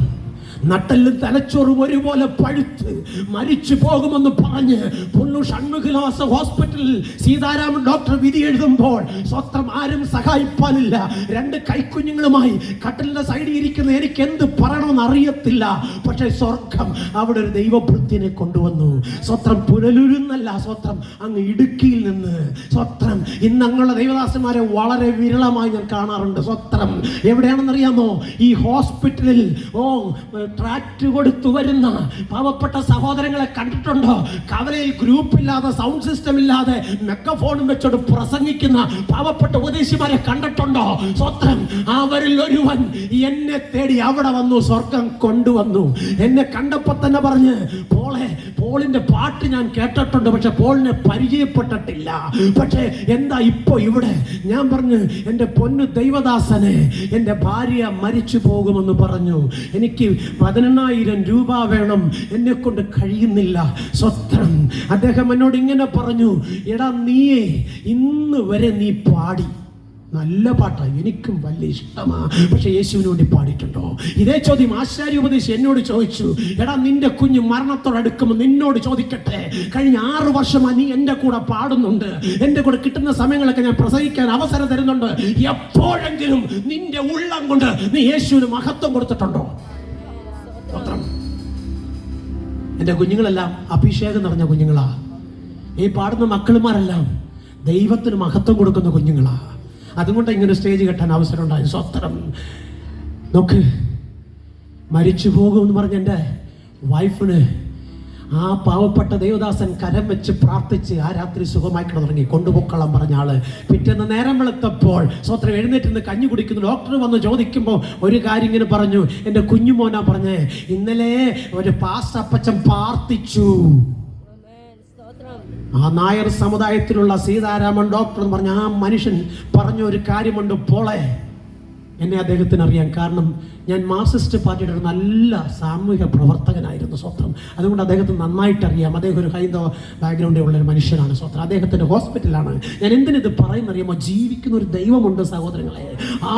നട്ടെല്ലും തലച്ചോറും ഒരുപോലെ പഴുത്ത് മരിച്ചു പോകുമെന്ന് പറഞ്ഞ് പുല്ലൂർ ഷൺമുഖിലാസ ഹോസ്പിറ്റലിൽ സീതാരാമൻ ഡോക്ടർ വിധി എഴുതുമ്പോൾ സ്വത്രം ആരും സഹായിപ്പാനില്ല. 2 കൈക്കുഞ്ഞുങ്ങളുമായി കട്ടിലിന്റെ സൈഡിൽ ഇരിക്കുന്ന എനിക്ക് എന്ത് പറയണമെന്ന് അറിയത്തില്ല. പക്ഷേ സ്വർഗം അവിടെ ഒരു ദൈവഭൃത്യനെ കൊണ്ടുവന്നു. സ്വത്രം പുനലൂരുന്നല്ല, സ്വത്രം അങ്ങ് ഇടുക്കിയിൽ നിന്ന്. സ്വത്രം ഇന്ന് അങ്ങുള്ള ദൈവദാസന്മാരെ വളരെ വിരളമായി ഞാൻ കാണാറുണ്ട്. സ്വത്രം എവിടെയാണെന്നറിയാമോ? ഈ ഹോസ്പിറ്റലിൽ ട്രാക്ട് കൊടുത്തു വരുന്ന പാവപ്പെട്ട സഹോദരങ്ങളെ കണ്ടിട്ടുണ്ടോ? കവലയിൽ ഗ്രൂപ്പില്ലാതെ, സൗണ്ട് സിസ്റ്റം ഇല്ലാതെ മെഗാഫോണും വെച്ചോട് പ്രസംഗിക്കുന്ന പാവപ്പെട്ട ഉപദേശിമാരെ കണ്ടിട്ടുണ്ടോ? സ്വത്രം അവരിൽ ഒരുവൻ എന്നെ തേടി അവിടെ വന്നു, സ്വർഗം കൊണ്ടുവന്നു. എന്നെ കണ്ടപ്പോ തന്നെ പറഞ്ഞ്, പോളിന്റെ പാട്ട് ഞാൻ കേട്ടിട്ടുണ്ട്, പക്ഷെ പോളിനെ പരിചയപ്പെട്ടിട്ടില്ല. പക്ഷെ എന്താ ഇപ്പൊ ഇവിടെ? ഞാൻ പറഞ്ഞു, എന്റെ പൊന്നു ദൈവദാസനെ, എന്റെ ഭാര്യ മരിച്ചു പോകുമെന്ന് പറഞ്ഞു. എനിക്ക് 18,000 രൂപ വേണം, എന്നെ കൊണ്ട് കഴിയുന്നില്ല. സ്വത്രം അദ്ദേഹം എന്നോട് ഇങ്ങനെ പറഞ്ഞു, എടാ നീയേ ഇന്ന് വരെ നീ പാടി നല്ല പാട്ടാണ്, എനിക്കും വലിയ ഇഷ്ടമാണ്, പക്ഷെ യേശുവിന് വേണ്ടി പാടിയിട്ടുണ്ടോ? ഇതേ ചോദ്യം ആശാരി ഉപദേശി എന്നോട് ചോദിച്ചു. എടാ നിന്റെ കുഞ്ഞ് മരണത്തോടടുക്കുമ്പോൾ നിന്നോട് ചോദിക്കട്ടെ, കഴിഞ്ഞ 6 വർഷമായി നീ എൻ്റെ കൂടെ പാടുന്നുണ്ട്, എൻ്റെ കൂടെ കിട്ടുന്ന സമയങ്ങളൊക്കെ ഞാൻ പ്രസംഗിക്കാൻ അവസരം തരുന്നുണ്ട്. എപ്പോഴെങ്കിലും നിന്റെ ഉള്ളം കൊണ്ട് നീ യേശുവിന് മഹത്വം കൊടുത്തിട്ടുണ്ടോ? എൻ്റെ കുഞ്ഞുങ്ങളെല്ലാം അഭിഷേകം നിറഞ്ഞ കുഞ്ഞുങ്ങളാ. ഈ പാടുന്ന മക്കളുമാരെല്ലാം ദൈവത്തിന് മഹത്വം കൊടുക്കുന്ന കുഞ്ഞുങ്ങളാ. അതുകൊണ്ട് ഇങ്ങനെ സ്റ്റേജ് കെട്ടാൻ അവസരം ഉണ്ടായി. സ്വത്രം നോക്ക്, മരിച്ചു പോകുമെന്ന് പറഞ്ഞ എൻ്റെ വൈഫിന് ആ പാവപ്പെട്ട ദേവദാസൻ കരം വെച്ച് പ്രാർത്ഥിച്ച് ആ രാത്രി സുഖമായി കിടന്നുറങ്ങി. കൊണ്ടുപോക്കളം പറഞ്ഞ ആള് പിറ്റേന്ന് നേരം വെളുത്തപ്പോൾ സ്വത്രം എഴുന്നേറ്റ് കഞ്ഞി കുടിക്കുന്നു. ഡോക്ടർ വന്ന് ചോദിക്കുമ്പോൾ ഒരു കാര്യം ഇങ്ങനെ പറഞ്ഞു, എൻ്റെ കുഞ്ഞുമോനാ പറഞ്ഞേ, ഇന്നലെ ഒരു പാസ്റ്റർ അപ്പച്ചൻ പ്രാർത്ഥിച്ചു. ആ നായർ സമുദായത്തിലുള്ള സീതാരാമൻ ഡോക്ടർ എന്ന് പറഞ്ഞ ആ മനുഷ്യൻ പറഞ്ഞ ഒരു കാര്യമുണ്ട്. പോളെ, എന്നെ അദ്ദേഹത്തിന് അറിയാം. കാരണം ഞാൻ മാർക്സിസ്റ്റ് പാർട്ടിയുടെ ഒരു നല്ല സാമൂഹിക പ്രവർത്തകനായിരുന്നു. സ്വത്രം അതുകൊണ്ട് അദ്ദേഹത്തിന് നന്നായിട്ട് അറിയാം. അദ്ദേഹം ഒരു ഹൈന്ദവ ബാക്ക്ഗ്രൗണ്ടിൽ ഉള്ളൊരു മനുഷ്യനാണ്. സ്വത്രം അദ്ദേഹത്തിൻ്റെ ഹോസ്പിറ്റലാണ്. ഞാൻ എന്തിനിത് പറയുന്നറിയാമോ? ജീവിക്കുന്ന ഒരു ദൈവമുണ്ട് സഹോദരങ്ങളെ.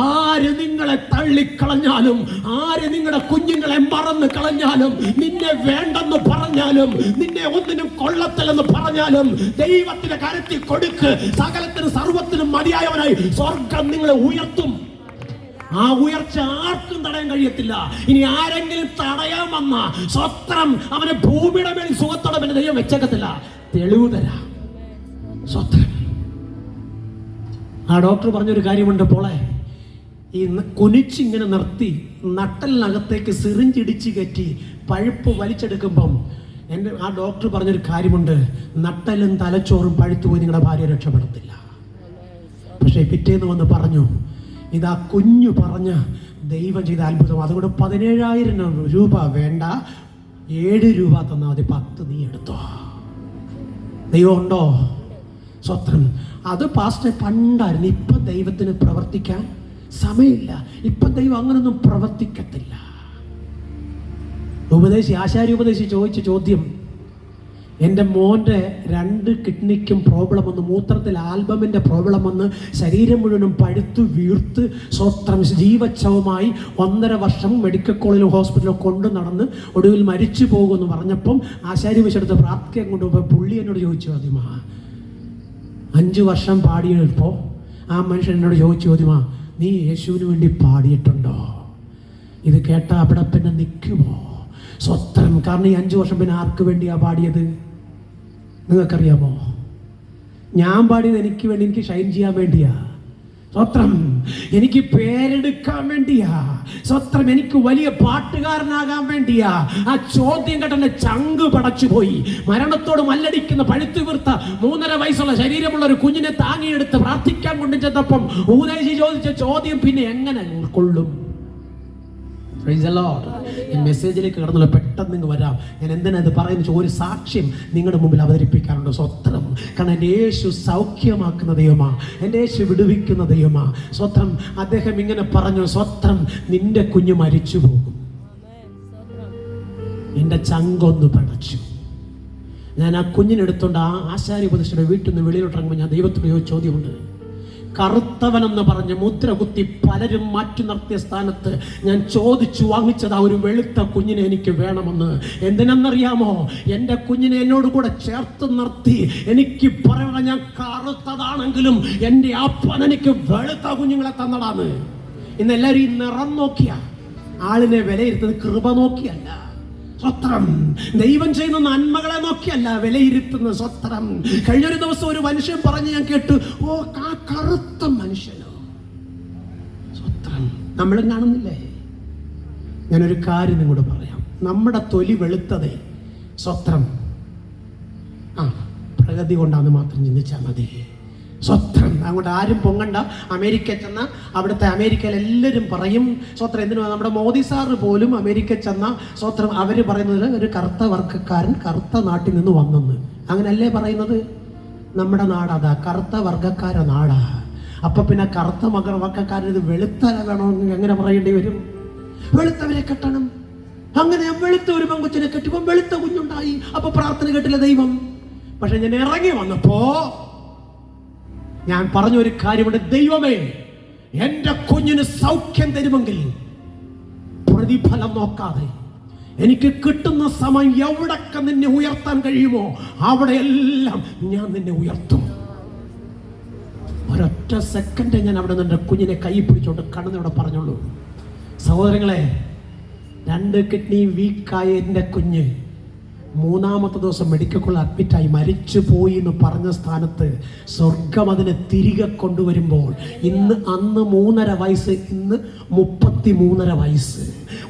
ആര് നിങ്ങളെ തള്ളിക്കളഞ്ഞാലും, ആര് നിങ്ങളുടെ കുഞ്ഞുങ്ങളെ മറന്ന് കളഞ്ഞാലും, നിന്നെ വേണ്ടെന്ന് പറഞ്ഞാലും, നിന്നെ ഒന്നിനും കൊള്ളത്തില്ലെന്ന് പറഞ്ഞാലും, ദൈവത്തിന്റെ കരുത്തിൽ കൊടുക്ക്. സകലത്തിനും സർവത്തിനും മതിയായവനായി സ്വർഗം നിങ്ങളെ ഉയർത്തും. ആ ഉയർച്ച ആർക്കും തടയാൻ കഴിയത്തില്ല. ഇനി ആരെങ്കിലും തടയാൻ വന്ന സ്വത്രം അവനെ ഭൂമിയുടെ മേൽ സുഖത്തോടെ പിന്നെ ദൈവം വെച്ചേക്കത്തില്ല. തെളിവ് തരാം. സ്വത്രം ആ ഡോക്ടർ പറഞ്ഞൊരു കാര്യമുണ്ട്. പോളെ, ഈ കുനിച്ചിങ്ങനെ നിർത്തി നട്ടലിനകത്തേക്ക് സിറിഞ്ചിടിച്ച് കയറ്റി പഴുപ്പ് വലിച്ചെടുക്കുമ്പം ആ ഡോക്ടർ പറഞ്ഞൊരു കാര്യമുണ്ട്, നട്ടലും തലച്ചോറും പഴുത്തു പോയി നിങ്ങളുടെ ഭാര്യ രക്ഷപ്പെടത്തില്ല. പക്ഷേ പിറ്റേന്ന് വന്ന് പറഞ്ഞു, ഇതാ കുഞ്ഞു പറഞ്ഞ ദൈവം ചെയ്ത അത്ഭുതം. അതുകൊണ്ട് 17,000 രൂപ വേണ്ട, 7 രൂപ തന്നാൽ മതി, 10 നീ എടുത്തോ. ദൈവം ഉണ്ടോ? സ്വത്രം അത് പാസ്റ്റർ പണ്ടായിരുന്നു. ഇപ്പം ദൈവത്തിന് പ്രവർത്തിക്കാൻ സമയമില്ല. ഇപ്പം ദൈവം അങ്ങനൊന്നും പ്രവർത്തിക്കത്തില്ല. ആശാരി ഉപദേശി ചോദിച്ച ചോദ്യം, എൻ്റെ മോൻ്റെ 2 കിഡ്നിക്കും പ്രോബ്ലം വന്ന്, മൂത്രത്തിൽ ആൽബമിൻ്റെ പ്രോബ്ലം വന്ന്, ശരീരം മുഴുവനും പഴുത്ത് വീർത്ത് സ്വത്രം ജീവച്ഛവമായി 1.5 വർഷം മെഡിക്കൽ കോളേജിലും ഹോസ്പിറ്റലിലും കൊണ്ട് നടന്ന് ഒടുവിൽ മരിച്ചു പോകുമെന്ന് പറഞ്ഞപ്പം ആശാരി വെച്ചെടുത്ത് പ്രാർത്ഥിക്കാൻ കൊണ്ടുപോയി പുള്ളി എന്നോട് ചോദിച്ചു ചോദ്യമാ, 5 വർഷം പാടിയപ്പോൾ ആ മനുഷ്യൻ എന്നോട് ചോദിച്ചു ചോദ്യമാ, നീ യേശുവിന് വേണ്ടി പാടിയിട്ടുണ്ടോ? ഇത് കേട്ടാൽ അവിടെ പിന്നെ നിൽക്കുമോ? സ്വത്രം കാരണം ഈ 5 വർഷം പിന്നെ ആർക്ക് വേണ്ടിയാ പാടിയത് നിങ്ങൾക്കറിയാമോ? ഞാൻ പാടിയത് എനിക്ക് വേണ്ടി, എനിക്ക് ഷൈൻ ചെയ്യാൻ വേണ്ടിയാ. സ്വത്രം എനിക്ക് പേരെടുക്കാൻ വേണ്ടിയാ, സ്വത്രം എനിക്ക് വലിയ പാട്ടുകാരനാകാൻ വേണ്ടിയാ. ആ ചോദ്യം കേട്ടെന്നെ ചങ്ക് പടച്ചു പോയി. മരണത്തോട് മല്ലടിക്കുന്ന പഴുത്തു വീർത്ത 3.5 വയസ്സുള്ള ശരീരമുള്ള ഒരു കുഞ്ഞിനെ താങ്ങിയെടുത്ത് പ്രാർത്ഥിക്കാൻ കൊണ്ടു ചെന്നപ്പം ഊദേശി ചോദിച്ച ചോദ്യം പിന്നെ എങ്ങനെ ഉൾക്കൊള്ളും? ഈ മെസ്സേജിലേക്ക് കടന്നുള്ള പെട്ടെന്ന് നിങ്ങൾ വരാം. ഞാൻ എന്തിനാ ഇത് പറയുന്നത്? ഒരു സാക്ഷ്യം നിങ്ങളുടെ മുമ്പിൽ അവതരിപ്പിക്കാറുണ്ട്. സ്വത്രം. കാരണം എൻ്റെ യേശു സൗഖ്യമാക്കുന്ന ദൈവമാ, എൻ്റെ യേശു വിടുവിക്കുന്ന ദൈവമാ. സ്വത്രം. അദ്ദേഹം ഇങ്ങനെ പറഞ്ഞു, സ്വത്രം, നിന്റെ കുഞ്ഞ് മരിച്ചു പോകും. എൻ്റെ ചങ്കൊന്ന് പടച്ചു. ഞാൻ ആ കുഞ്ഞിനെടുത്തോണ്ട് ആ ആശാരി ഉപദേശിയുടെ വീട്ടിൽ നിന്ന് വെളിയിലോട്ടിറങ്ങുമ്പോൾ ഞാൻ ദൈവത്തോട് ചോദ്യമുണ്ട്. കറുത്തവനെന്ന് പറഞ്ഞ് മുദ്ര കുത്തി പലരും മാറ്റി നിർത്തിയ സ്ഥാനത്ത് ഞാൻ ചോദിച്ചു വാങ്ങിച്ചത് ആ ഒരു വെളുത്ത കുഞ്ഞിനെ എനിക്ക് വേണമെന്ന്. എന്തിനെന്നറിയാമോ? എൻ്റെ കുഞ്ഞിനെ എന്നോട് കൂടെ ചേർത്ത് നിർത്തി എനിക്ക് പറയണം, ഞാൻ കറുത്തതാണെങ്കിലും എൻ്റെ അപ്പൻ എനിക്ക് വെളുത്ത കുഞ്ഞുങ്ങളെ തന്നടാന്ന്. ഇന്ന് എല്ലാവരും ഈ നിറം നോക്കിയ ആളിനെ വിലയിരുത്തുന്നത് കൃപ നോക്കിയല്ല. സ്വത്രം. ദൈവം ചെയ്യുന്ന നന്മകളെ നോക്കിയല്ല വിലയിരുത്തുന്ന. സ്വത്രം. കഴിഞ്ഞൊരു ദിവസം ഒരു മനുഷ്യൻ പറഞ്ഞ് ഞാൻ കേട്ടു, ഓ ആ കറുത്ത മനുഷ്യനോ. സ്വത്രം. നമ്മളും കാണുന്നില്ലേ? ഞാനൊരു കാര്യം നിങ്ങളോട് പറയാം. നമ്മുടെ തൊലി വെളുത്തതേ സ്വത്രം പ്രകൃതി കൊണ്ടാന്ന് മാത്രം ചിന്തിച്ചാൽ മതി. സ്വത്രം. അങ്ങോട്ട് ആരും പൊങ്ങണ്ട. അമേരിക്കയിൽ ചെന്ന അവിടുത്തെ അമേരിക്കയിൽ എല്ലാവരും പറയും സ്വത്രം. എന്തിനു? നമ്മുടെ മോദി സാറ് പോലും അമേരിക്കയിൽ ചെന്ന സ്വത്രം അവർ പറയുന്നത് ഒരു കറുത്ത വർഗ്ഗക്കാരൻ കറുത്ത നാട്ടിൽ നിന്ന് വന്നെന്ന്. അങ്ങനല്ലേ പറയുന്നത്? നമ്മുടെ നാടതാ, കറുത്ത വർഗ്ഗക്കാര നാടാ. അപ്പൊ പിന്നെ കറുത്ത വർഗ്ഗക്കാരൻ ഇത് വെളുത്ത വേണമെന്ന് എങ്ങനെ പറയേണ്ടി വരും? വെളുത്തവരെ കെട്ടണം. അങ്ങനെ വെളുത്ത ഒരു പെങ്കൊച്ചിനെ കെട്ടിപ്പോ വെളുത്ത കുഞ്ഞുണ്ടായി. അപ്പൊ പ്രാർത്ഥന കേട്ടില്ല ദൈവം. പക്ഷെ ഞാൻ ഇറങ്ങി വന്നപ്പോ ഞാൻ പറഞ്ഞൊരു കാര്യമുണ്ട്. ദൈവമേ, എൻ്റെ കുഞ്ഞിന് സൗഖ്യം തരുമെങ്കിൽ പ്രതിഫലം നോക്കാതെ എനിക്ക് കിട്ടുന്ന സമയം എവിടൊക്കെ നിന്നെ ഉയർത്താൻ കഴിയുമോ അവിടെയെല്ലാം ഞാൻ നിന്നെ ഉയർത്തും. ഒരൊറ്റ സെക്കൻഡ് ഞാൻ അവിടെ നിന്ന് എൻ്റെ കുഞ്ഞിനെ കൈ പിടിച്ചോണ്ട് കടന്നവിടെ പറഞ്ഞോളൂ. സഹോദരങ്ങളെ, 2 കിഡ്നി വീക്കായ എൻ്റെ കുഞ്ഞ് 3-ാമത്തെ ദിവസം മെഡിക്കൽ കോളേജിൽ അഡ്മിറ്റായി മരിച്ചു പോയി എന്ന് പറഞ്ഞ സ്ഥാനത്ത് സ്വർഗം അതിനെ തിരികെ കൊണ്ടുവരുമ്പോൾ അന്ന് 3.5 വയസ്സ്, ഇന്ന് 33.5 വയസ്സ്.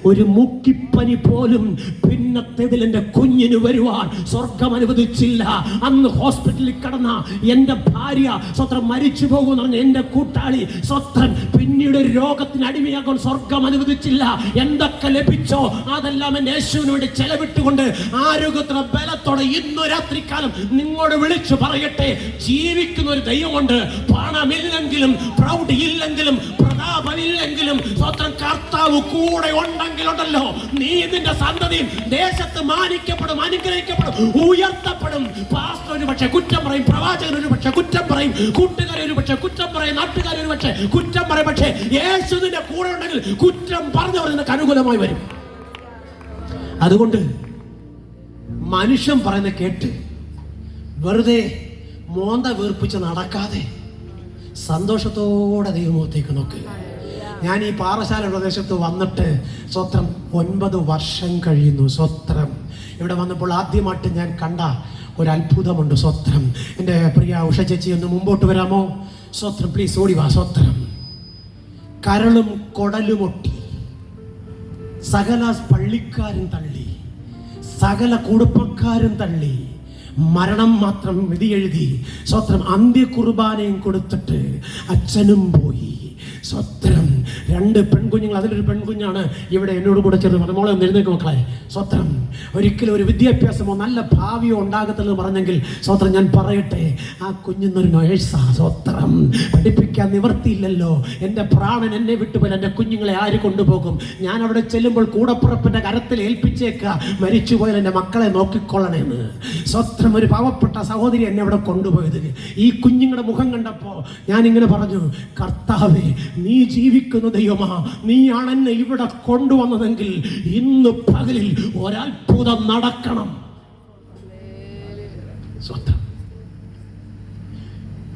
ഒരു മുക്കിപ്പനി പോലും പിന്നത്തേതിൽ എൻ്റെ കുഞ്ഞിന് വരുവാൻ സ്വർഗം അനുവദിച്ചില്ല. അന്ന് ഹോസ്പിറ്റലിൽ കിടന്ന എൻ്റെ ഭാര്യ സ്വത്രം മരിച്ചു പോകുമെന്ന് പറഞ്ഞ എൻ്റെ കൂട്ടാളി സ്വത്രം പിന്നീട് രോഗത്തിന് അടിമയാക്കാൻ സ്വർഗം അനുവദിച്ചില്ല. എന്തൊക്കെ ലഭിച്ചോ അതെല്ലാം എൻ്റെ യേശുവിന് വേണ്ടി ചെലവിട്ടുകൊണ്ട് ആരോഗ്യത്തിന് ബലത്തോടെ ഇന്നു രാത്രിക്കാലം നിങ്ങളോട് വിളിച്ചു പറയട്ടെ, ജീവിക്കുന്ന ഒരു ദൈവമുണ്ട്. പണമില്ലെങ്കിലും പ്രൗഢിയില്ലെങ്കിലും പ്രതാപമില്ലെങ്കിലും സ്വത്രം കർത്താവ് കൂടെ ഉണ്ടെങ്കിലുണ്ടല്ലോ, നീ നിന്റെ സന്തതിയും ദേശത്ത് മാനിക്കപ്പെടും, അനുഗ്രഹിക്കപ്പെടും, ഉയർത്തപ്പെടും. പാസ്റ്റർ ഒരു പക്ഷെ കുറ്റം പറയും, പ്രവാചകൻ ഒരു പക്ഷെ കുറ്റം പറയും, കൂട്ടുകാർ ഒരു പക്ഷെ കുറ്റം പറയും, നാട്ടുകാർ ഒരു പക്ഷെ കുറ്റം പറയും. പക്ഷെ യേശു നിന്റെ കൂടെ ഉണ്ടെങ്കിൽ കുറ്റം പറഞ്ഞവർ നിനക്ക് അനുകൂലമായി വരും. അതുകൊണ്ട് മനുഷ്യൻ പറയുന്ന കേട്ട് വെറുതെ മോന്ത വീർപ്പിച്ച് നടക്കാതെ സന്തോഷത്തോടെ ദൈവമുഖത്തേക്ക് നോക്ക്. ഞാൻ ഈ പാറശാല പ്രദേശത്ത് വന്നിട്ട് സ്വത്രം 9 വർഷം കഴിയുന്നു. സ്വത്രം. ഇവിടെ വന്നപ്പോൾ ആദ്യമായിട്ട് ഞാൻ കണ്ട ഒരു അത്ഭുതമുണ്ട്. സ്വത്രം. എൻ്റെ പ്രിയ ഉഷ ചേച്ചി ഒന്ന് മുമ്പോട്ട് വരാമോ? സ്വത്രം പ്ലീസ്, ഓടി വാ. സ്വത്രം. കരളും കൊടലുമൊട്ടി സകല പള്ളിക്കാരും തള്ളി, സകല കുടുംബക്കാരും തള്ളി, മരണം മാത്രം വിധി എഴുതി. സ്വത്രം. അന്ത്യകുർബാനയും കൊടുത്തിട്ട് അച്ഛനും പോയി. സ്വത്രം. 2 പെൺകുഞ്ഞുങ്ങൾ, അതിലൊരു പെൺകുഞ്ഞാണ് ഇവിടെ എന്നോട് കൂടെ ചേർന്ന് പറഞ്ഞു, മോളെ ഒന്ന് എഴുന്നേക്ക് മക്കളെ. സ്വത്രം. ഒരിക്കലും ഒരു വിദ്യാഭ്യാസമോ നല്ല ഭാവിയോ ഉണ്ടാകത്തില്ലെന്ന് പറഞ്ഞെങ്കിൽ സ്വത്രം ഞാൻ പറയട്ടെ, ആ കുഞ്ഞിന്നൊരു നേഴ്സാ. സ്വത്രം. പഠിപ്പിക്കാൻ നിവർത്തിയില്ലല്ലോ. എൻ്റെ പ്രാണൻ എന്നെ വിട്ടുപോയി, എൻ്റെ കുഞ്ഞുങ്ങളെ ആര് കൊണ്ടുപോകും? ഞാൻ അവിടെ ചെല്ലുമ്പോൾ കൂടപ്പുറപ്പിൻ്റെ കരത്തിൽ ഏൽപ്പിച്ചേക്കുക, മരിച്ചുപോയാൽ എൻ്റെ മക്കളെ നോക്കിക്കൊള്ളണേന്ന്. സ്വത്രം. ഒരു പാവപ്പെട്ട സഹോദരി എന്നെ അവിടെ കൊണ്ടുപോയത്. ഈ കുഞ്ഞുങ്ങളുടെ മുഖം കണ്ടപ്പോൾ ഞാനിങ്ങനെ പറഞ്ഞു, കർത്താവേ, നീ ജീവിക്കുന്ന ദൈവമാ, നീയാണ് എന്നെ ഇവിടെ കൊണ്ടുവന്നതെങ്കിൽ ഇന്ന് പകലിൽ ഒരത്ഭുതം നടക്കണം. സ്വത്രം.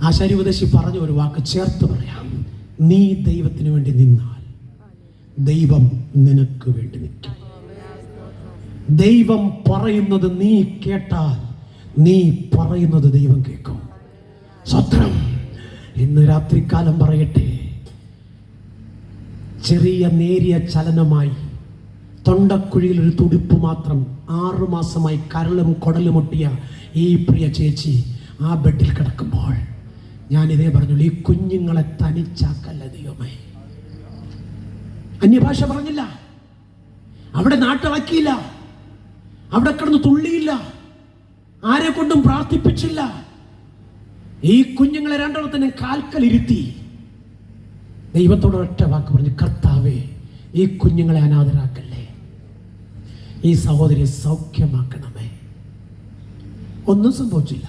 ആശാരി ഉപദേശി പറഞ്ഞ ഒരു വാക്ക് ചേർത്ത് പറയാം. നീ ദൈവത്തിന് വേണ്ടി നിന്നാൽ ദൈവം നിനക്ക് വേണ്ടി നിൽക്കും. ദൈവം പറയുന്നത് നീ കേട്ടാൽ നീ പറയുന്നത് ദൈവം കേൾക്കും. സ്വത്രം. ഇന്ന് രാത്രികാലം പറയട്ടെ, ചെറിയ നേരിയ ചലനമായി തൊണ്ടക്കുഴിയിൽ ഒരു തുടിപ്പ് മാത്രം 6 മാസമായി കരളും കുടലുമൊട്ടിയ ഈ പ്രിയ ചേച്ചി ആ ബെഡിൽ കിടക്കുമ്പോൾ ഞാനിതേ പറഞ്ഞുള്ളൂ, ഈ കുഞ്ഞുങ്ങളെ തനിച്ചാക്കല്ല ദൈവമേ. അന്യഭാഷ പറഞ്ഞില്ല, അവിടെ നാട്ടിളക്കിയില്ല, അവിടെ കിടന്ന് തുള്ളിയില്ല, ആരെ കൊണ്ടും പ്രാർത്ഥിപ്പിച്ചില്ല. ഈ കുഞ്ഞുങ്ങളെ രണ്ടെണ്ണത്തിനെ കാൽക്കലിരുത്തി ദൈവത്തോട് ഒറ്റ വാക്ക് പറഞ്ഞു, കർത്താവേ ഈ കുഞ്ഞുങ്ങളെ അനാഥരാക്കല്ലേ, ഈ സഹോദരിയെ സൗഖ്യമാക്കണമേ. ഒന്നും സംഭവിച്ചില്ല.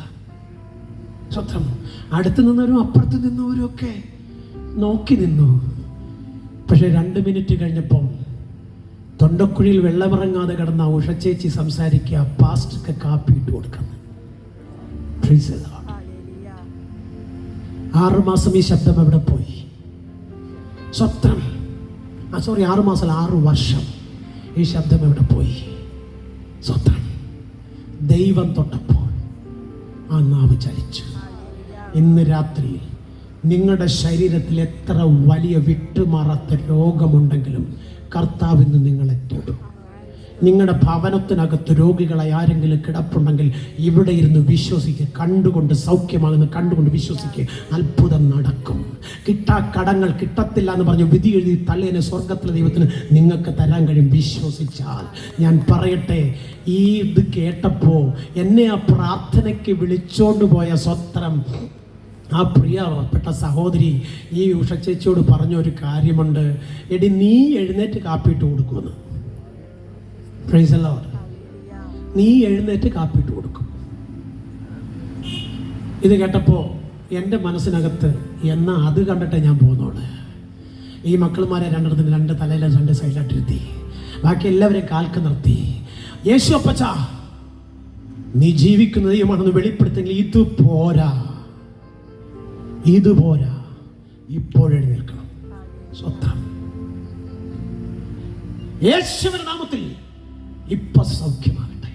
സ്വന്തം അടുത്ത് നിന്നവരും അപ്പുറത്ത് നിന്നവരും ഒക്കെ നോക്കി നിന്നു. പക്ഷെ 2 മിനിറ്റ് കഴിഞ്ഞപ്പം തൊണ്ടക്കുഴിയിൽ വെള്ളമിറങ്ങാതെ കിടന്ന ഉഷച്ചേച്ചി സംസാരിക്കുക, പാസ്റ്റർക്ക് കാപ്പി ഇട്ട് കൊടുക്കുന്നു. 6 മാസം ഈ ശബ്ദം എവിടെ പോയി? സ്വത്രം 6 മാസം 6 വർഷം ഈ ശബ്ദം എവിടെ പോയി? സ്വത്രം ദൈവം തൊട്ടപ്പോൾ ആ നാവ് ചലിച്ചു. ഇന്ന് രാത്രി നിങ്ങളുടെ ശരീരത്തിൽ എത്ര വലിയ വിട്ടുമാറാത്ത രോഗമുണ്ടെങ്കിലും കർത്താവ് ഇന്ന് നിങ്ങളെ തൊടും. നിങ്ങളുടെ ഭവനത്തിനകത്ത് രോഗികളായി ആരെങ്കിലും കിടപ്പുണ്ടെങ്കിൽ ഇവിടെ ഇരുന്ന് വിശ്വസിക്കുക, കണ്ടുകൊണ്ട് സൗഖ്യമാകുന്ന കണ്ടുകൊണ്ട് വിശ്വസിക്കുക, അത്ഭുതം നടക്കും. കടങ്ങൾ കിട്ടത്തില്ല എന്ന് പറഞ്ഞ് വിധി എഴുതി തലേനെ സ്വർഗത്തിലെ ദൈവത്തിന് നിങ്ങൾക്ക് തരാൻ കഴിയും വിശ്വസിച്ചാൽ. ഞാൻ പറയട്ടെ, ഈ ഇത് കേട്ടപ്പോൾ എന്നെ ആ പ്രാർത്ഥനയ്ക്ക് വിളിച്ചോണ്ട് പോയ സ്വത്രം ആ പ്രിയപ്പെട്ട സഹോദരി ഈ ഉഷച്ചേച്ചിയോട് പറഞ്ഞൊരു കാര്യമുണ്ട്, എടി നീ എഴുന്നേറ്റ് കാപ്പിയിട്ട് കൊടുക്കുമെന്ന്. Praise the Lord. നീ എഴുന്നേറ്റ് കാപ്പിയിട്ട് കൊടുക്കും. ഇത് കേട്ടപ്പോൾ എൻ്റെ മനസ്സിനകത്ത് എന്നാ അത് കണ്ടിട്ടേ ഞാൻ പോകുന്നുള്ളൂ. ഈ മക്കളുമാരെ രണ്ടിടത്തിന് 2 തലയിലും 2 സൈഡിലായിട്ടിരുത്തി, ബാക്കി എല്ലാവരെയും കാൽക്ക് നിർത്തി, യേശു അപ്പച്ച നീ ജീവിക്കുന്ന ദൈവമാണെന്ന് വെളിപ്പെടുത്തെങ്കിൽ ഇത് പോരാ, ഇപ്പോഴെഴുന്നേൽക്കണം. സ്വത്രം യേശുവിന്റെ നാമത്തിൽ ഇപ്പൊ സൗഖ്യമാകട്ടെ.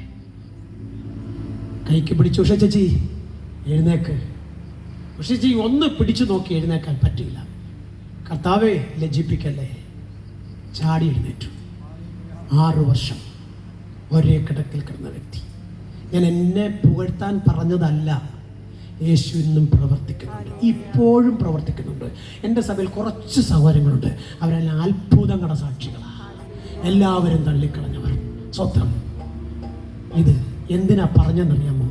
കൈക്ക് പിടിച്ചു, ഉഷ ചേച്ചി എഴുന്നേക്ക്. ഉഷ ചേച്ചി ഒന്ന് പിടിച്ചു നോക്കി എഴുന്നേക്കാൻ പറ്റില്ല. കർത്താവേ ലജ്ജിപ്പിക്കല്ലേ. ചാടി എഴുന്നേറ്റു. 6 വർഷം ഒരേ കിടക്കിൽ കിടന്ന വ്യക്തി. ഞാൻ എന്നെ പുകഴ്ത്താൻ പറഞ്ഞതല്ല, യേശു ഇന്നും പ്രവർത്തിക്കുന്നുണ്ട്, ഇപ്പോഴും പ്രവർത്തിക്കുന്നുണ്ട്. എൻ്റെ സഭയിൽ കുറച്ച് സഹോദരങ്ങളുണ്ട്, അവരെല്ലാം അത്ഭുതങ്ങളുടെ സാക്ഷികളാണ്. എല്ലാവരും തള്ളിക്കളഞ്ഞവർ. സ്വത്രം ഇത് എന്തിനാ പറഞ്ഞെന്നറിയാമോ?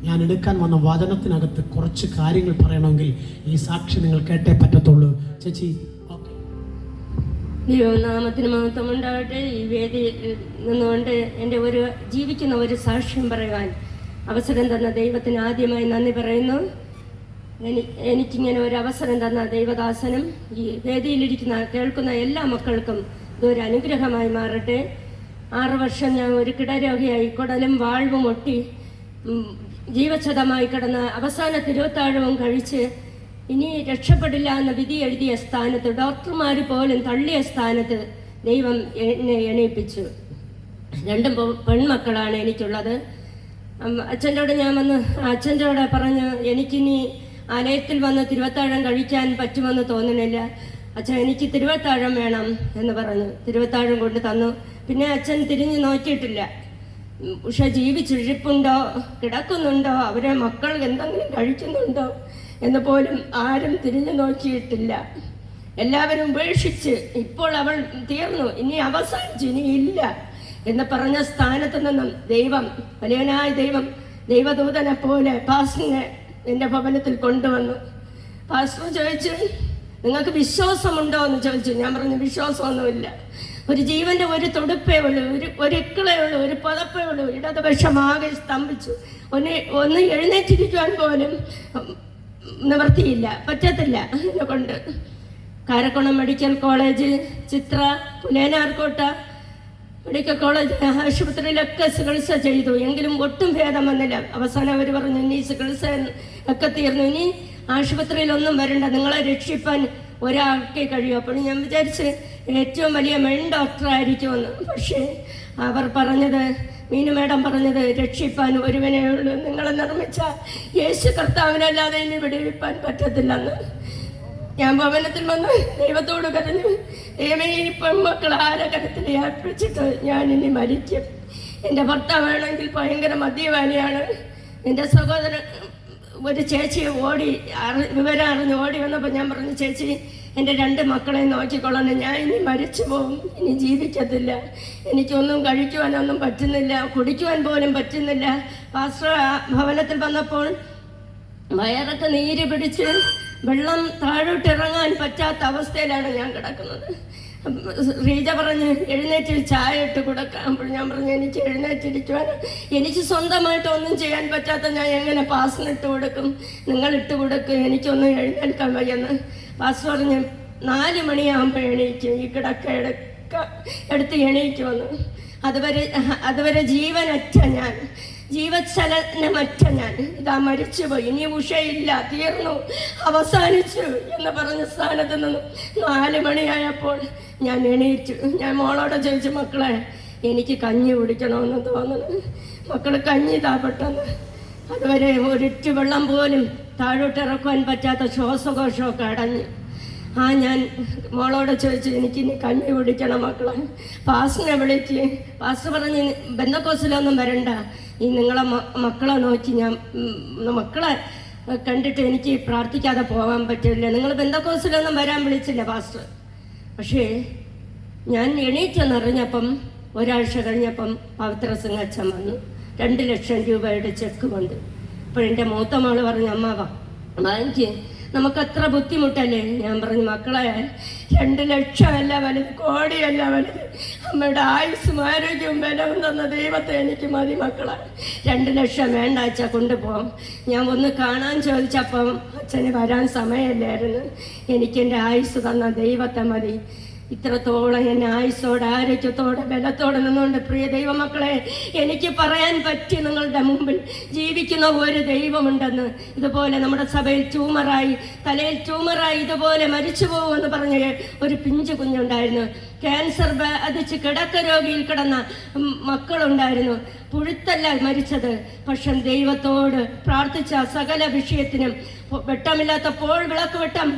ഞാൻ എടുക്കാൻ വന്ന വചനത്തിനകത്ത് കുറച്ച് കാര്യങ്ങൾ പറയണമെങ്കിൽ ഈ സാക്ഷി നിങ്ങൾ കേട്ടേ പറ്റത്തുള്ളൂ. ചേച്ചി ദൈവനാമത്തിന് മഹത്വം ഉണ്ടാകട്ടെ. ഈ വേദിയിൽ നിന്നുകൊണ്ട് എൻ്റെ ജീവിക്കുന്ന ഒരു സാക്ഷ്യം പറയുവാൻ അവസരം തന്ന ദൈവത്തിന് ആദ്യമായി നന്ദി പറയുന്നു. എനിക്കിങ്ങനെ ഒരു അവസരം തന്ന ദൈവദാസനും ഈ വേദിയിലിരിക്കുന്ന കേൾക്കുന്ന എല്ലാ മക്കൾക്കും ഇതൊരു അനുഗ്രഹമായി മാറട്ടെ. 6 വർഷം ഞാൻ ഒരു കിടരോഗിയായി കുടലും വാൾവും ഒട്ടി ജീവച്ഛതമായി കിടന്ന അവസാന തിരുവത്താഴവും കഴിച്ച് ഇനി രക്ഷപ്പെടില്ല എന്ന വിധി എഴുതിയ സ്ഥാനത്ത്, ഡോക്ടർമാർ പോലും തള്ളിയ സ്ഥാനത്ത് ദൈവം എന്നെ എണീപ്പിച്ചു. 2 പെൺമക്കളാണ് എനിക്കുള്ളത്. അച്ഛൻ്റെ ഞാൻ വന്ന് അച്ഛൻ്റെ പറഞ്ഞ് എനിക്കിനി ആലയത്തിൽ വന്ന് തിരുവത്താഴം കഴിക്കാൻ പറ്റുമെന്ന് തോന്നണില്ല, അച്ഛൻ എനിക്ക് തിരുവത്താഴം വേണം എന്ന് പറഞ്ഞു. തിരുവത്താഴം കൊണ്ട് തന്നു. പിന്നെ അച്ഛൻ തിരിഞ്ഞു നോക്കിയിട്ടില്ല. ഉഷ ജീവിച്ചിരിപ്പുണ്ടോ, കിടക്കുന്നുണ്ടോ, അവരെ മക്കൾ എന്തെങ്കിലും കഴിക്കുന്നുണ്ടോ എന്ന് പോലും ആരും തിരിഞ്ഞു നോക്കിയിട്ടില്ല. എല്ലാവരും ഉപേക്ഷിച്ച് ഇപ്പോൾ അവൾ തീർന്നു, ഇനി അവസാനിച്ചു, ഇനി ഇല്ല എന്ന് പറഞ്ഞ സ്ഥാനത്ത് നിന്നും ദൈവം, വലിയവനായ ദൈവം, ദൈവദൂതനെ പോലെ പാസ്റ്ററിനെ എൻ്റെ ഭവനത്തിൽ കൊണ്ടുവന്നു. പാസ്റ്റർ ചോദിച്ചു, നിങ്ങൾക്ക് വിശ്വാസമുണ്ടോ എന്ന് ചോദിച്ചു. ഞാൻ പറഞ്ഞു, വിശ്വാസമൊന്നുമില്ല. ഒരു ജീവന്റെ ഒരു തുടുപ്പേ ഉള്ളൂ, ഒരു ഇക്കിളേ ഉള്ളൂ, ഒരു പതപ്പേ ഉള്ളൂ. ഇടതുപക്ഷമാകെ സ്തംഭിച്ചു. ഒന്ന് എഴുന്നേറ്റിരിക്കുവാൻ പോലും നിവർത്തിയില്ല, പറ്റത്തില്ല. എന്നെ കൊണ്ട് കാരക്കുളം മെഡിക്കൽ കോളേജ്, ചിത്ര, പുലേനാർക്കോട്ട മെഡിക്കൽ കോളേജ് ആശുപത്രിയിലൊക്കെ ചികിത്സ ചെയ്തു. എങ്കിലും ഒട്ടും ഭേദം വന്നില്ല. അവസാനം അവർ പറഞ്ഞു, ഇനി ചികിത്സ ഒക്കെ തീർന്നു, ഇനി ആശുപത്രിയിലൊന്നും വരണ്ട, നിങ്ങളെ രക്ഷിപ്പാൻ ഒരാൾക്കേ കഴിയും. അപ്പോൾ ഞാൻ വിചാരിച്ച് ഏറ്റവും വലിയ മെയിൻ ഡോക്ടറായിരിക്കുമെന്ന്. പക്ഷേ അവർ പറഞ്ഞത്, മീനു മേഡം പറഞ്ഞത്, രക്ഷിപ്പാൻ ഒരുവനേ ഉള്ളൂ, നിങ്ങളെ നിർമ്മിച്ച യേശു കർത്താവിനല്ലാതെ ഇനി വിടുവിപ്പാൻ പറ്റത്തില്ലെന്ന്. ഞാൻ ഭവനത്തിൽ വന്ന് ദൈവത്തോട് കരഞ്ഞു, ദൈവമേ, ഈ പെൺമക്കൾ ആരെ കരത്തിൽ ഏൽപ്പിച്ചിട്ട് ഞാൻ ഇനി മരിക്കും. എൻ്റെ ഭർത്താവാണെങ്കിൽ ഭയങ്കര മദ്യപാനിയാണ്. എൻ്റെ സഹോദരൻ ഒരു ചേച്ചി വിവരം അറിഞ്ഞ് ഓടി വന്നപ്പോൾ ഞാൻ പറഞ്ഞു, ചേച്ചി, എൻ്റെ 2 മക്കളെ നോക്കിക്കൊള്ളണം, ഞാൻ ഇനി മരിച്ചു പോകും, ഇനി ജീവിക്കത്തില്ല, എനിക്കൊന്നും കഴിക്കുവാനൊന്നും പറ്റുന്നില്ല, കുടിക്കുവാൻ പോലും പറ്റുന്നില്ല. പാസ്റ്റർ ഭവനത്തിൽ വന്നപ്പോൾ വയറൊക്കെ നീര് പിടിച്ച് വെള്ളം താഴോട്ടിറങ്ങാൻ പറ്റാത്ത അവസ്ഥയിലാണ് ഞാൻ കിടക്കുന്നത്. റീജ പറഞ്ഞ് എഴുന്നേറ്റ് ചായ ഇട്ട് കൊടുക്കാം. അപ്പോൾ ഞാൻ പറഞ്ഞു, എനിക്ക് എഴുന്നേറ്റിരിക്കുവാൻ, എനിക്ക് സ്വന്തമായിട്ട് ഒന്നും ചെയ്യാൻ പറ്റാത്ത ഞാൻ എങ്ങനെ പാസ്റ്റിനിട്ട് കൊടുക്കും? നിങ്ങൾ ഇട്ട് കൊടുക്കും, എനിക്കൊന്നും എഴുന്നേൽക്കാൻ വയ്യെന്ന്. പാസ്റ്റർ പറഞ്ഞ് 4 മണിയാകുമ്പോൾ എണീക്കും, ഈ കിടക്ക എടുത്ത് എണീക്കുമെന്ന്. അതുവരെ ജീവനറ്റ ഞാൻ, ജീവചലനമറ്റ ഞാൻ ഇതാ മരിച്ചുപോയി, ഇനി ഉഷയില്ല, തീർന്നു, അവസാനിച്ചു എന്ന് പറഞ്ഞ സ്ഥാനത്ത് നിന്നും 4 മണിയായപ്പോൾ ഞാൻ എണീറ്റു. ഞാൻ മോളോടെ ചോദിച്ചു, മക്കളെ, എനിക്ക് കഞ്ഞി കുടിക്കണമെന്ന് തോന്നുന്നു. മക്കൾ കഞ്ഞി പെട്ടെന്ന്. അതുവരെ ഒരിറ്റു വെള്ളം പോലും താഴോട്ട് ഇറക്കുവാൻ പറ്റാത്ത ശ്വാസകോശമൊക്കെ അടഞ്ഞു. ഞാൻ മോളോട് ചോദിച്ചു, എനിക്കിനി കഞ്ഞി കുടിക്കണം മക്കളെ. പാസ്റ്ററിനെ വിളിച്ച് പാസ്റ്റർ പറഞ്ഞ്, ബന്ധക്കോസിലൊന്നും വരണ്ട, ഈ നിങ്ങളെ മക്കളെ നോക്കി ഞാൻ മക്കളെ കണ്ടിട്ട് എനിക്ക് പ്രാർത്ഥിക്കാതെ പോകാൻ പറ്റില്ല, നിങ്ങൾ ബന്ധക്കോസിലൊന്നും വരാൻ വിളിച്ചില്ല പാസ്റ്റർ. പക്ഷേ ഞാൻ എണീറ്റെന്നറിഞ്ഞപ്പം 1 ആഴ്ച കഴിഞ്ഞപ്പം പവിത്ര സിംഗ് അച്ഛൻ വന്നു, 2 ലക്ഷം രൂപയുടെ ചെക്ക് കൊണ്ട്. അപ്പോൾ എൻ്റെ മൂത്ത മകള് പറഞ്ഞു, അമ്മ വാങ്ങിക്ക്, നമുക്കത്ര ബുദ്ധിമുട്ടല്ലേ? ഞാൻ പറഞ്ഞു, മക്കളെ, 2 ലക്ഷമല്ല വലുത്, കോടിയല്ല വലുത്, അമ്മയുടെ ആയുസ്സും ആരോഗ്യവും ബലവും തന്ന ദൈവത്തെ എനിക്ക് മതി മക്കളെ. 2 ലക്ഷം വേണ്ട അച്ഛ, കൊണ്ടുപോകാം. ഞാൻ ഒന്ന് കാണാൻ ചോദിച്ചപ്പം അച്ഛന് വരാൻ സമയമില്ലായിരുന്നു. എനിക്കെൻ്റെ ആയുസ് തന്ന ദൈവത്തെ മതി. ഇത്രത്തോളം എന്നെ ആയുസ്സോടെ ആരോഗ്യത്തോടെ ബലത്തോടെ നിന്നുകൊണ്ട് പ്രിയ ദൈവമക്കളെ, എനിക്ക് പറയാൻ പറ്റി നിങ്ങളുടെ മുമ്പിൽ ജീവിക്കുന്ന ഒരു ദൈവമുണ്ടെന്ന്. ഇതുപോലെ നമ്മുടെ സഭയിൽ ട്യൂമറായി, തലയിൽ ട്യൂമറായി ഇതുപോലെ മരിച്ചു പോകുമെന്ന് പറഞ്ഞ ഒരു പിഞ്ചു കുഞ്ഞുണ്ടായിരുന്നു. ക്യാൻസർ ബാധിച്ച് കിടക്ക രോഗിയിൽ കിടന്ന മക്കളുണ്ടായിരുന്നു. പുഴുത്തല്ല മരിച്ചത്, പക്ഷെ ദൈവത്തോട് പ്രാർത്ഥിച്ച സകല വിഷയത്തിനും വെട്ടമില്ലാത്തപ്പോൾ വിളക്ക് വെട്ടം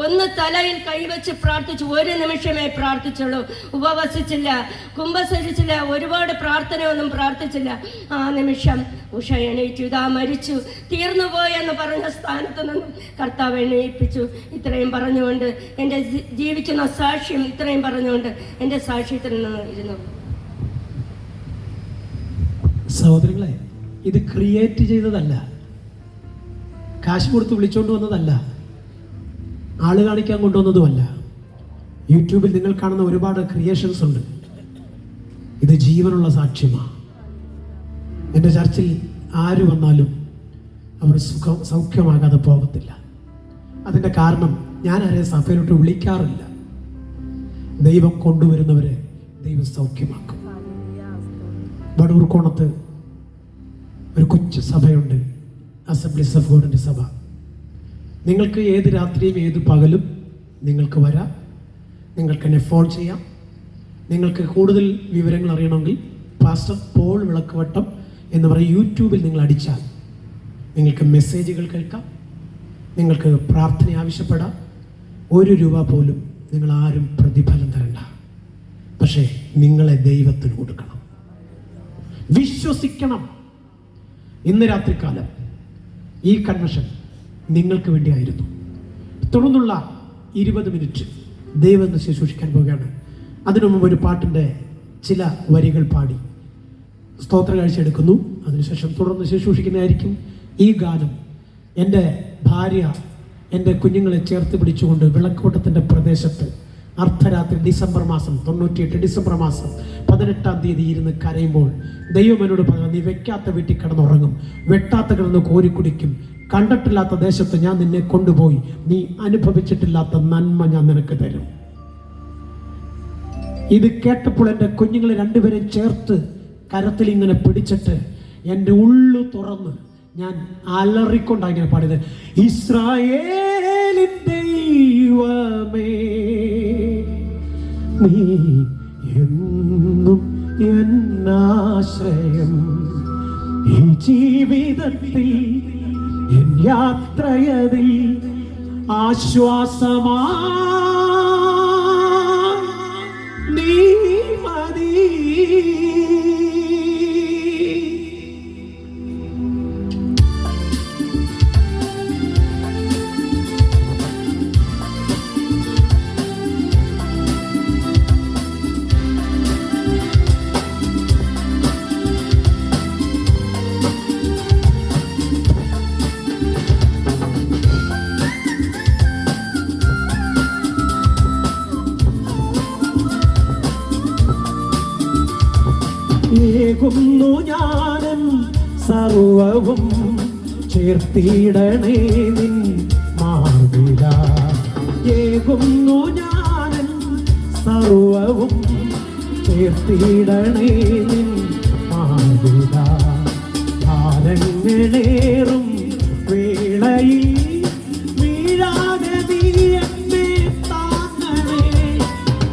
ഒന്ന് തലയിൽ കൈവച്ച് പ്രാർത്ഥിച്ചു. 1 നിമിഷമേ പ്രാർത്ഥിച്ചുള്ളൂ, ഉപവസിച്ചില്ല, കുമ്പസരിച്ചില്ല, ഒരുപാട് പ്രാർത്ഥനയൊന്നും പ്രാർത്ഥിച്ചില്ല. ആ നിമിഷം ഉഷ എണീറ്റു, ഇതാ മരിച്ചു, തീർന്നുപോയെന്ന് പറഞ്ഞ സ്ഥാനത്ത് നിന്നും കർത്താവ് എണീപ്പിച്ചു. ഇത്രയും പറഞ്ഞുകൊണ്ട് എൻ്റെ ജീവിക്കുന്ന സാക്ഷ്യം ഇത്രയും പറഞ്ഞുകൊണ്ട് എൻ്റെ സാക്ഷ്യത്തിൽ നിന്ന് ഇരുന്നു. സഹോദരങ്ങളെ, ഇത് ക്രിയേറ്റ് ചെയ്തതല്ല, കാശ് കൊടുത്ത് വിളിച്ചോണ്ട് വന്നതല്ല, ആള് കാണിക്കാൻ കൊണ്ടുവന്നതുമല്ല. യൂട്യൂബിൽ നിങ്ങൾ കാണുന്ന ഒരുപാട് ക്രിയേഷൻസ് ഉണ്ട്. ഇത് ജീവനുള്ള സാക്ഷ്യമാണ്. എൻ്റെ ചർച്ചിൽ ആര് വന്നാലും അവർ സൗഖ്യമാകാതെ പോകത്തില്ല. അതിൻ്റെ കാരണം ഞാൻ ആരെ സഭയിലോട്ട് വിളിക്കാറില്ല. ദൈവം കൊണ്ടുവരുന്നവരെ ദൈവം സൗഖ്യമാക്കും. വടൂർക്കോണത്ത് ഒരു കൊച്ചു സഭയുണ്ട്, അസംബ്ലീസ് ഓഫ് ഗോഡിൻ്റെ സഭ. നിങ്ങൾക്ക് ഏത് രാത്രിയും ഏത് പകലും നിങ്ങൾക്ക് വരാം, നിങ്ങൾക്ക് എന്നെ ഫോൺ ചെയ്യാം. നിങ്ങൾക്ക് കൂടുതൽ വിവരങ്ങൾ അറിയണമെങ്കിൽ പാസ്റ്റർ പോൾ വിളക്കുവട്ടം എന്ന് പറയും യൂട്യൂബിൽ നിങ്ങൾ അടിച്ചാൽ നിങ്ങൾക്ക് മെസ്സേജുകൾ കേൾക്കാം, നിങ്ങൾക്ക് പ്രാർത്ഥന ആവശ്യപ്പെടാം. 1 രൂപ പോലും നിങ്ങൾ ആരും പ്രതിഫലം തരണ്ട. പക്ഷേ നിങ്ങളെ ദൈവത്തിന് കൊടുക്കണം, വിശ്വസിക്കണം. ഇന്ന് രാത്രികാലം ഈ കൺവെൻഷൻ നിങ്ങൾക്ക് വേണ്ടിയായിരുന്നു. തുടർന്നുള്ള 20 മിനിറ്റ് ദൈവത്തെ ശുശ്രൂഷിക്കാൻ പോവുകയാണ്. അതിനു മുമ്പ് ഒരു പാട്ടിൻ്റെ ചില വരികൾ പാടി സ്തോത്ര കാഴ്ച എടുക്കുന്നു. അതിനുശേഷം തുടർന്ന് ശുശ്രൂഷിക്കുന്നതായിരിക്കും. ഈ ഗാനം എൻ്റെ ഭാര്യ എൻ്റെ കുഞ്ഞുങ്ങളെ ചേർത്ത് പിടിച്ചുകൊണ്ട് വിളക്കോട്ടത്തിൻ്റെ പ്രദേശത്ത് അർദ്ധരാത്രി ഡിസംബർ മാസം 98 ഡിസംബർ മാസം 18-ാം തീയതി ഇരുന്ന് കരയുമ്പോൾ ദൈവം എന്നോട് പറഞ്ഞു, നീ വെക്കാത്ത വീട്ടിൽ കിടന്നുറങ്ങും, വെട്ടാത്ത കിടന്ന് കോരി കുടിക്കും, കണ്ടിട്ടില്ലാത്ത ദേശത്ത് ഞാൻ നിന്നെ കൊണ്ടുപോയി, നീ അനുഭവിച്ചിട്ടില്ലാത്ത നന്മ ഞാൻ നിനക്ക് തരും. ഇത് കേട്ടപ്പോൾ എൻ്റെ കുഞ്ഞുങ്ങളെ 2 പേരെ ചേർത്ത് കരത്തിൽ ഇങ്ങനെ പിടിച്ചിട്ട് എൻ്റെ ഉള്ളു തുറന്ന് ഞാൻ അലറിക്കൊണ്ടാണ് ഇങ്ങനെ പാടിയത്. ഇസ്രായേലിൻ ദൈവമേ, നീ എന്നും എന്നാശ്രയം, ഈ ജീവിതത്തിൽ എൻ യാത്രയതിൽ ആശ്വാസമാ നീ മതി. ഏകുന്നു ഞാനും സർവവും ചേർത്തിടണേ നിൻ മാർവില. ഏകുന്നു ഞാനും സർവവും ചേർത്തിടണേ നിൻ മാർവില. ഭാരങ്ങളേറും വേളയിൽ വീഴാതെ നീ എന്നെ താങ്ങണേ.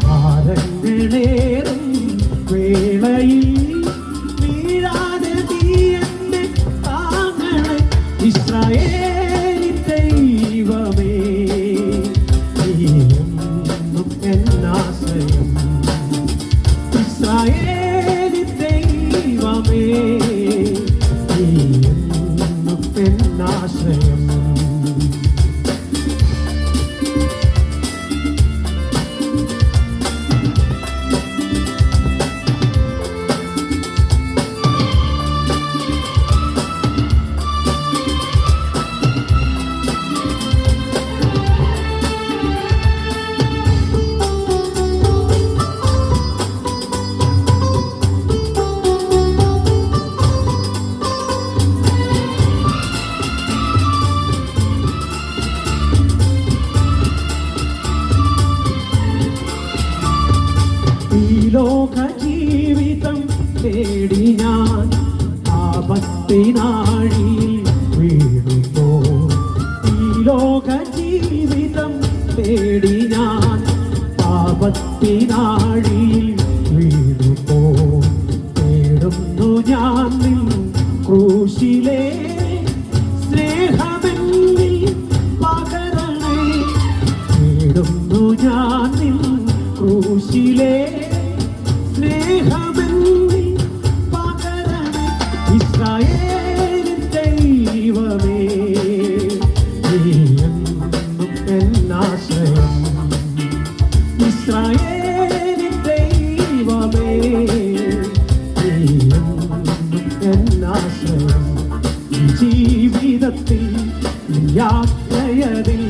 ഭാരങ്ങളേറും വേളയിൽ ഇസ്രായേലിൻ ദൈവമേ നീയെന്നും എന്നാശ്രയം. ഇസ്രായേലിൻ ദൈവമേ നീയെന്നും എന്നാശ്രയം. ലോക ജീവിതം തേടി ഞാൻ ആപത്തിനാഴിയിൽ വീഴുന്നു. ഈ ലോക ജീവിതം തേടി ഞാൻ ആപത്തിനാഴിയിൽ വീഴുന്നു. തേടുന്നു ഞാൻ നിൻ ക്രൂശിലെ സ്നേഹമെന്നിൽ പകരണേ. തേടുന്നു ഞാൻ നിൻ ക്രൂശിലെ സ്നേഹമെന്നിൽ പകരണേ. ഇസ്രായേലിൻ ദൈവമേ നീയെന്നും എന്നാശ്രയം. ഇസ്രായേലിൻ ദൈവമേ നീയെന്നും എന്നാശ്രയം. ജീവിതത്തിൽ യാത്രയതിൽ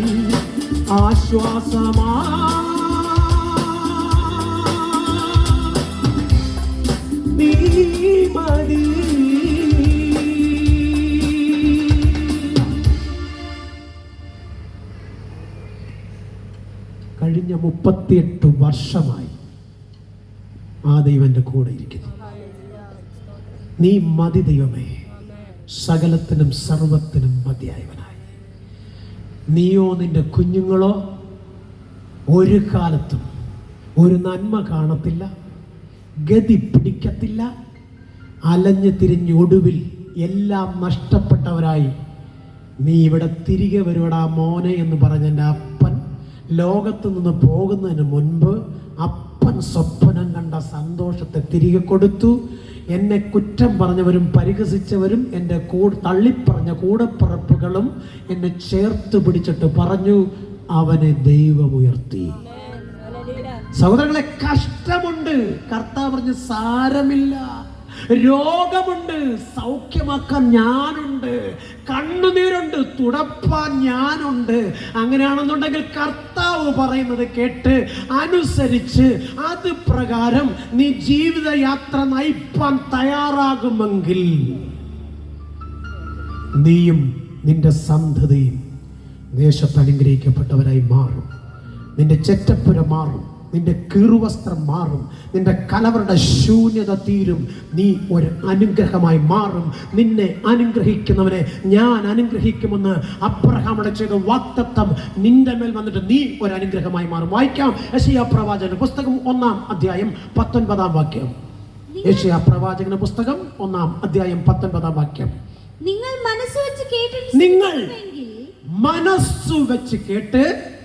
ആശ്വാസമാ നീ മതി. കഴിഞ്ഞ 38 വർഷമായി ആ ദൈവന്റെ കൂടെ ഇരിക്കുന്നു. നീ മതി ദൈവമേ, സകലത്തിനും സർവത്തിനും മതിയായവനായി. നീയോ നിന്റെ കുഞ്ഞുങ്ങളോ ഒരു കാലത്തും ഒരു നന്മ കാണത്തില്ല, ഗതി പിടിക്കത്തില്ല. അലഞ്ഞു തിരിഞ്ഞ് ഒടുവിൽ എല്ലാം നഷ്ടപ്പെട്ടവരായി നീ ഇവിടെ തിരികെ വരുവടാ മോനെ എന്ന് പറഞ്ഞ എൻ്റെ അപ്പൻ ലോകത്ത് നിന്ന് പോകുന്നതിന് മുൻപ് അപ്പൻ സ്വപ്നം കണ്ട സന്തോഷത്തെ തിരികെ കൊടുത്തു. എന്നെ കുറ്റം പറഞ്ഞവരും പരിഹസിച്ചവരും എൻ്റെ തള്ളിപ്പറഞ്ഞ കൂടപ്പിറപ്പുകളും എന്നെ ചേർത്ത് പിടിച്ചിട്ട് പറഞ്ഞു, അവനെ ദൈവം ഉയർത്തി. സഹോദരങ്ങളെ, കഷ്ടമുണ്ട്, കർത്താവ് പറഞ്ഞ് സാരമില്ല. രോഗമുണ്ട്, സൗഖ്യമാക്കാൻ ഞാനുണ്ട്. കണ്ണുനീരുണ്ട്, തുടപ്പാൻ ഞാനുണ്ട്. അങ്ങനെയാണെന്നുണ്ടെങ്കിൽ കർത്താവ് പറയുന്നത് കേട്ട് അനുസരിച്ച് അത് പ്രകാരം നീ ജീവിതയാത്ര നയിപ്പാൻ തയ്യാറാകുമെങ്കിൽ നീയും നിന്റെ സന്തതിയും ദേശത്ത് അനുഗ്രഹിക്കപ്പെട്ടവരായി മാറും. നിന്റെ ചെറ്റപ്പുര മാറും, നിന്റെ കീറുവസ്ത്രം മാറും, നിന്റെ കലവറുടെ ശൂന്യത തീരും. നീ ഒരു അനുഗ്രഹമായി മാറും. നിന്നെ അനുഗ്രഹിക്കുന്നവനെ ഞാൻ അനുഗ്രഹിക്കുമെന്ന് അബ്രഹാമിനെ ചെയ്ത വാഗ്ദത്തം നിന്റെ മേൽ വന്നിട്ട് നീ ഒരു അനുഗ്രഹമായി മാറും. വായിക്കാം യെശയ്യാ പ്രവാചകന്റെ പുസ്തകം 1-ാം അധ്യായം 19-ാം വാക്യം. യെശയ്യാ പ്രവാചകന്റെ പുസ്തകം 1-ാം അധ്യായം 19-ാം വാക്യം. നിങ്ങൾ മനസ്സു വെച്ച് കേട്ട്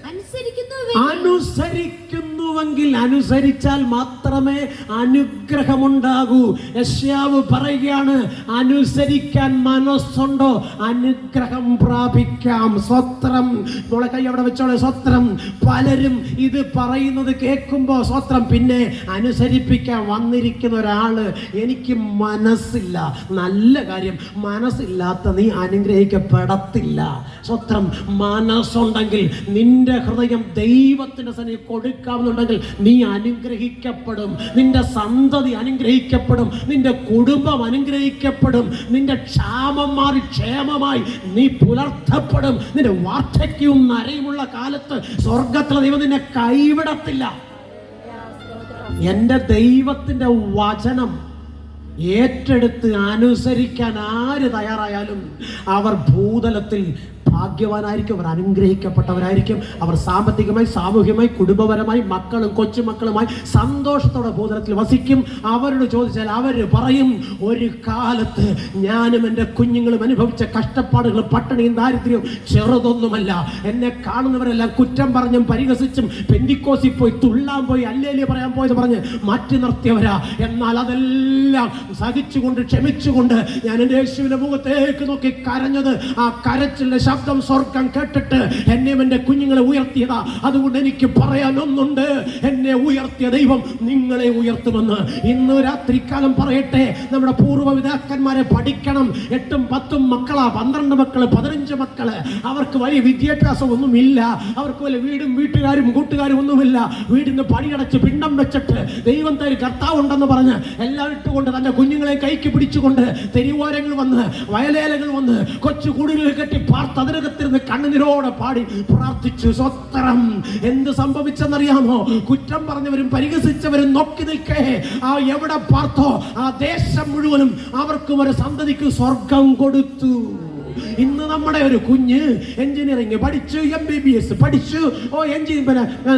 അനുസരിക്കുന്നുവെങ്കിൽ, അനുസരിച്ചാൽ മാത്രമേ അനുഗ്രഹമുണ്ടാകൂ. യെശയ്യാവ് പറയുകയാണ്, അനുസരിക്കാൻ മനസ്സുണ്ടോ അനുഗ്രഹം പ്രാപിക്കാം. സ്വത്രം. മോളെ കൈ അവിടെ വെച്ചോളെ. സ്വത്രം. പലരും ഇത് പറയുന്നത് കേൾക്കുമ്പോ സ്വത്രം, പിന്നെ അനുസരിപ്പിക്കാൻ വന്നിരിക്കുന്ന ഒരാള്, എനിക്ക് മനസ്സില്ല. നല്ല കാര്യം, മനസ്സില്ലാത്ത നീ അനുഗ്രഹിക്കപ്പെടത്തില്ല. സ്വത്രം. മനസ്സുണ്ടെങ്കിൽ, നിന്റെ ഹൃദയം ദൈവത്തിന്റെ സന്നിധിയിൽ കൊടുക്കാമെന്നുണ്ടെങ്കിൽ നീ അനുഗ്രഹിക്കപ്പെടും. നിന്റെ സന്തതി അനുഗ്രഹിക്കപ്പെടും. നിന്റെ കുടുംബം അനുഗ്രഹിക്കപ്പെടും. നിന്റെ ക്ഷാമം മാറി ക്ഷേമമായി നീ പുലർത്തപ്പെടും. നിന്റെ വാർദ്ധക്യവും നരയുമുള്ള കാലത്ത് സ്വർഗത്തിലെ ദൈവം നിന്നെ കൈവിടത്തില്ല. എന്റെ ദൈവത്തിന്റെ വചനം ഏറ്റെടുത്ത് അനുസരിക്കാൻ ആര് തയ്യാറായാലും അവർ ഭൂതലത്തിൽ ഭാഗ്യവാനായിരിക്കും. അവർ അനുഗ്രഹിക്കപ്പെട്ടവരായിരിക്കും. അവർ സാമ്പത്തികമായി, സാമൂഹ്യമായി, കുടുംബപരമായി, മക്കളും കൊച്ചുമക്കളുമായി സന്തോഷത്തോടെ ഭൂതലത്തിൽ വസിക്കും. അവരോട് ചോദിച്ചാൽ അവർ പറയും, ഒരു കാലത്ത് ഞാനും എൻ്റെ കുഞ്ഞുങ്ങളും അനുഭവിച്ച കഷ്ടപ്പാടുകളും പട്ടിണിയും ദാരിദ്ര്യവും ചെറുതൊന്നുമല്ല. എന്നെ കാണുന്നവരെല്ലാം കുറ്റം പറഞ്ഞും പരിഹസിച്ചും പെന്തിക്കോസിൽ പോയി തുള്ളാൻ പോയി അല്ലേലേ പറയാൻ പോയത് പറഞ്ഞ് മാറ്റി നിർത്തിയവരാ. എന്നാൽ അതെല്ലാം സഹിച്ചുകൊണ്ട് ക്ഷമിച്ചുകൊണ്ട് ഞാൻ എൻ്റെ യേശുവിന്റെ മുഖത്തേക്ക് നോക്കി കരഞ്ഞത്, ആ കരച്ചിലിന്റെ ശബ്ദം സ്വർഗം കേട്ടിട്ട് എന്നെയും എൻ്റെ കുഞ്ഞുങ്ങളെ ഉയർത്തിയതാ. അതുകൊണ്ട് എനിക്ക് പറയാൻ ഒന്നുണ്ട്, എന്നെ ഉയർത്തിയ ദൈവം നിങ്ങളെ ഉയർത്തുമെന്ന്. ഇന്ന് രാത്രികാലം പറയട്ടെ, നമ്മുടെ പൂർവ്വപിതാക്കന്മാരെ പഠിക്കണം. 8ഉം 10ഉം മക്കളാ, 12 മക്കള്, 15 മക്കള്. അവർക്ക് വലിയ വിദ്യാഭ്യാസം ഒന്നുമില്ല. അവർക്ക് വലിയ വീടും വീട്ടുകാരും കൂട്ടുകാരും ഒന്നുമില്ല. വീടിന് പണിയടച്ച് പിണ്ടം വെച്ചിട്ട് ദൈവം തരും കർത്താവ് ഉണ്ടെന്ന് പറഞ്ഞ് എല്ലാം ഇട്ടുകൊണ്ട് തന്റെ കുഞ്ഞുങ്ങളെ കൈക്ക് പിടിച്ചുകൊണ്ട് തെരുവോരങ്ങൾ വന്ന്, വയലേലകൾ വന്ന്, കൊച്ചു കുടിലുകൾ കെട്ടി പാർത്ത് അതിനകത്തിരുന്ന് കണ്ണുനീരോടെ പാടി പ്രാർത്ഥിച്ചു. സ്വത്രം. എന്ത് സംഭവിച്ചെന്നറിയാമോ? കുറ്റം പറഞ്ഞവരും പരിഹസിച്ചവരും നോക്കി നിൽക്കേ ആ എവിടെ പാർത്തോ ആ ദേശം മുഴുവനും അവർക്കും ഒരു സന്തതിക്ക് സ്വർഗം കൊടുത്തു. ഇന്ന് നമ്മുടെ ഒരു കുഞ്ഞ് എഞ്ചിനീയറിംഗ് പഠിച്ചു, MBBS പഠിച്ചു,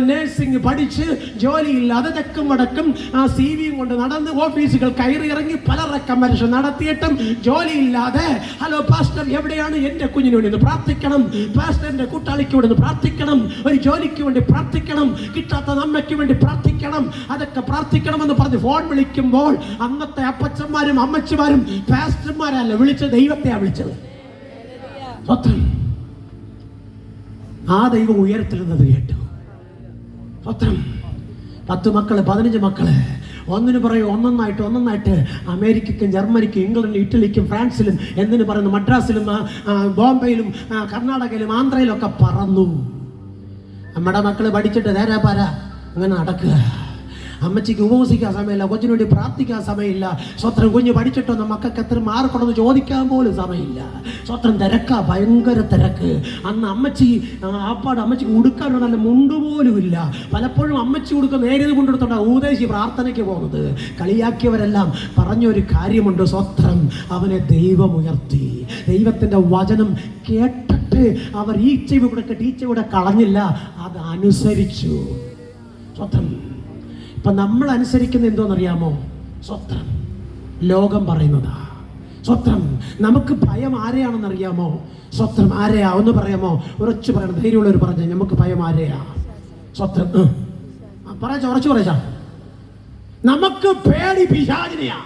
നഴ്സിംഗ് പഠിച്ച് ജോലിയില്ലാതെ തെക്കും വടക്കും CV കൊണ്ട് നടന്ന് ഓഫീസുകൾ കയറി ഇറങ്ങി പല റെക്കമെൻഡേഷൻ നടത്തിയിട്ടും ജോലിയില്ലാതെ, ഹലോ പാസ്റ്റർ എവിടെയാണ്? എൻ്റെ കുഞ്ഞിന് വേണ്ടി പ്രാർത്ഥിക്കണം, പാസ്റ്ററിന്റെ കൂട്ടാളിക്ക് വേണ്ടി പ്രാർത്ഥിക്കണം, ഒരു ജോലിക്ക് വേണ്ടി പ്രാർത്ഥിക്കണം, കിട്ടാത്ത അമ്മയ്ക്ക് വേണ്ടി പ്രാർത്ഥിക്കണം, അതൊക്കെ പ്രാർത്ഥിക്കണമെന്ന് പറഞ്ഞ് ഫോൺ വിളിക്കുമ്പോൾ അന്നത്തെ അപ്പച്ചന്മാരും അമ്മച്ചിമാരും പാസ്റ്റർമാരല്ല വിളിച്ചത്, ദൈവത്തെയാണ് വിളിച്ചത്. ആ ദൈവം ഉയർത്തിരുന്നത് കേട്ടു. സ്വത്രം. 10 മക്കള്, 15 മക്കള്, ഒന്നിന് പറയും ഒന്നൊന്നായിട്ട് അമേരിക്കയ്ക്കും ജർമ്മനിക്കും ഇംഗ്ലണ്ടിലും ഇറ്റലിക്കും ഫ്രാൻസിലും എന്തിനു പറയുന്നു മദ്രാസിലും ബോംബെയിലും കർണാടകയിലും ആന്ധ്രയിലും ഒക്കെ പറന്നു. നമ്മുടെ മക്കള് പഠിച്ചിട്ട് നേരെ പാര അങ്ങനെ നടക്കുക. അമ്മച്ചിക്ക് ഉപവസിക്കാൻ സമയമില്ല, കൊച്ചിന് വേണ്ടി പ്രാർത്ഥിക്കാൻ സമയമില്ല. സ്വത്രം. കുഞ്ഞ് പഠിച്ചിട്ടൊന്നും മക്കൾക്ക് എത്ര മാർക്കുണ്ടെന്ന് ചോദിക്കാൻ പോലും സമയമില്ല. സ്വത്രം. തിരക്കാ, ഭയങ്കര തിരക്ക്. അന്ന് അമ്മച്ചിക്ക് ഉടുക്കാനോ നല്ല മുണ്ടുപോലും ഇല്ല. പലപ്പോഴും അമ്മച്ചി ഉടുക്ക നേരിയത് കൊണ്ടെടുത്തോണ്ടാണ് ഊദേശി പ്രാർത്ഥനയ്ക്ക് പോകുന്നത്. കളിയാക്കിയവരെല്ലാം പറഞ്ഞൊരു കാര്യമുണ്ട്. സ്വത്രം. അവനെ ദൈവം ഉയർത്തി. ദൈവത്തിന്റെ വചനം കേട്ടിട്ട് അവർ ഈ ചെവി കൂടെ കേട്ട് ഈ ചെവി കൂടെ കളഞ്ഞില്ല, അത് അനുസരിച്ചു. സ്വത്രം. ഇപ്പൊ നമ്മൾ അനുസരിക്കുന്ന എന്തോന്നറിയാമോ? സ്വത്രം. ലോകം പറയുന്നതാ സ്വത്രം. നമുക്ക് ഭയം ആരെയാണെന്നറിയാമോ? സ്വത്രം. ആരെയാ ഒന്ന് പറയാമോ? ഉറച്ചു പറയണം, ധൈര്യമുള്ളവർ പറഞ്ഞു. നമുക്ക് ഭയം ആരെയാ? സ്വത്രം. ഉറച്ചു പറയാ. നമുക്ക് പേടി പിശാചിനെയാ,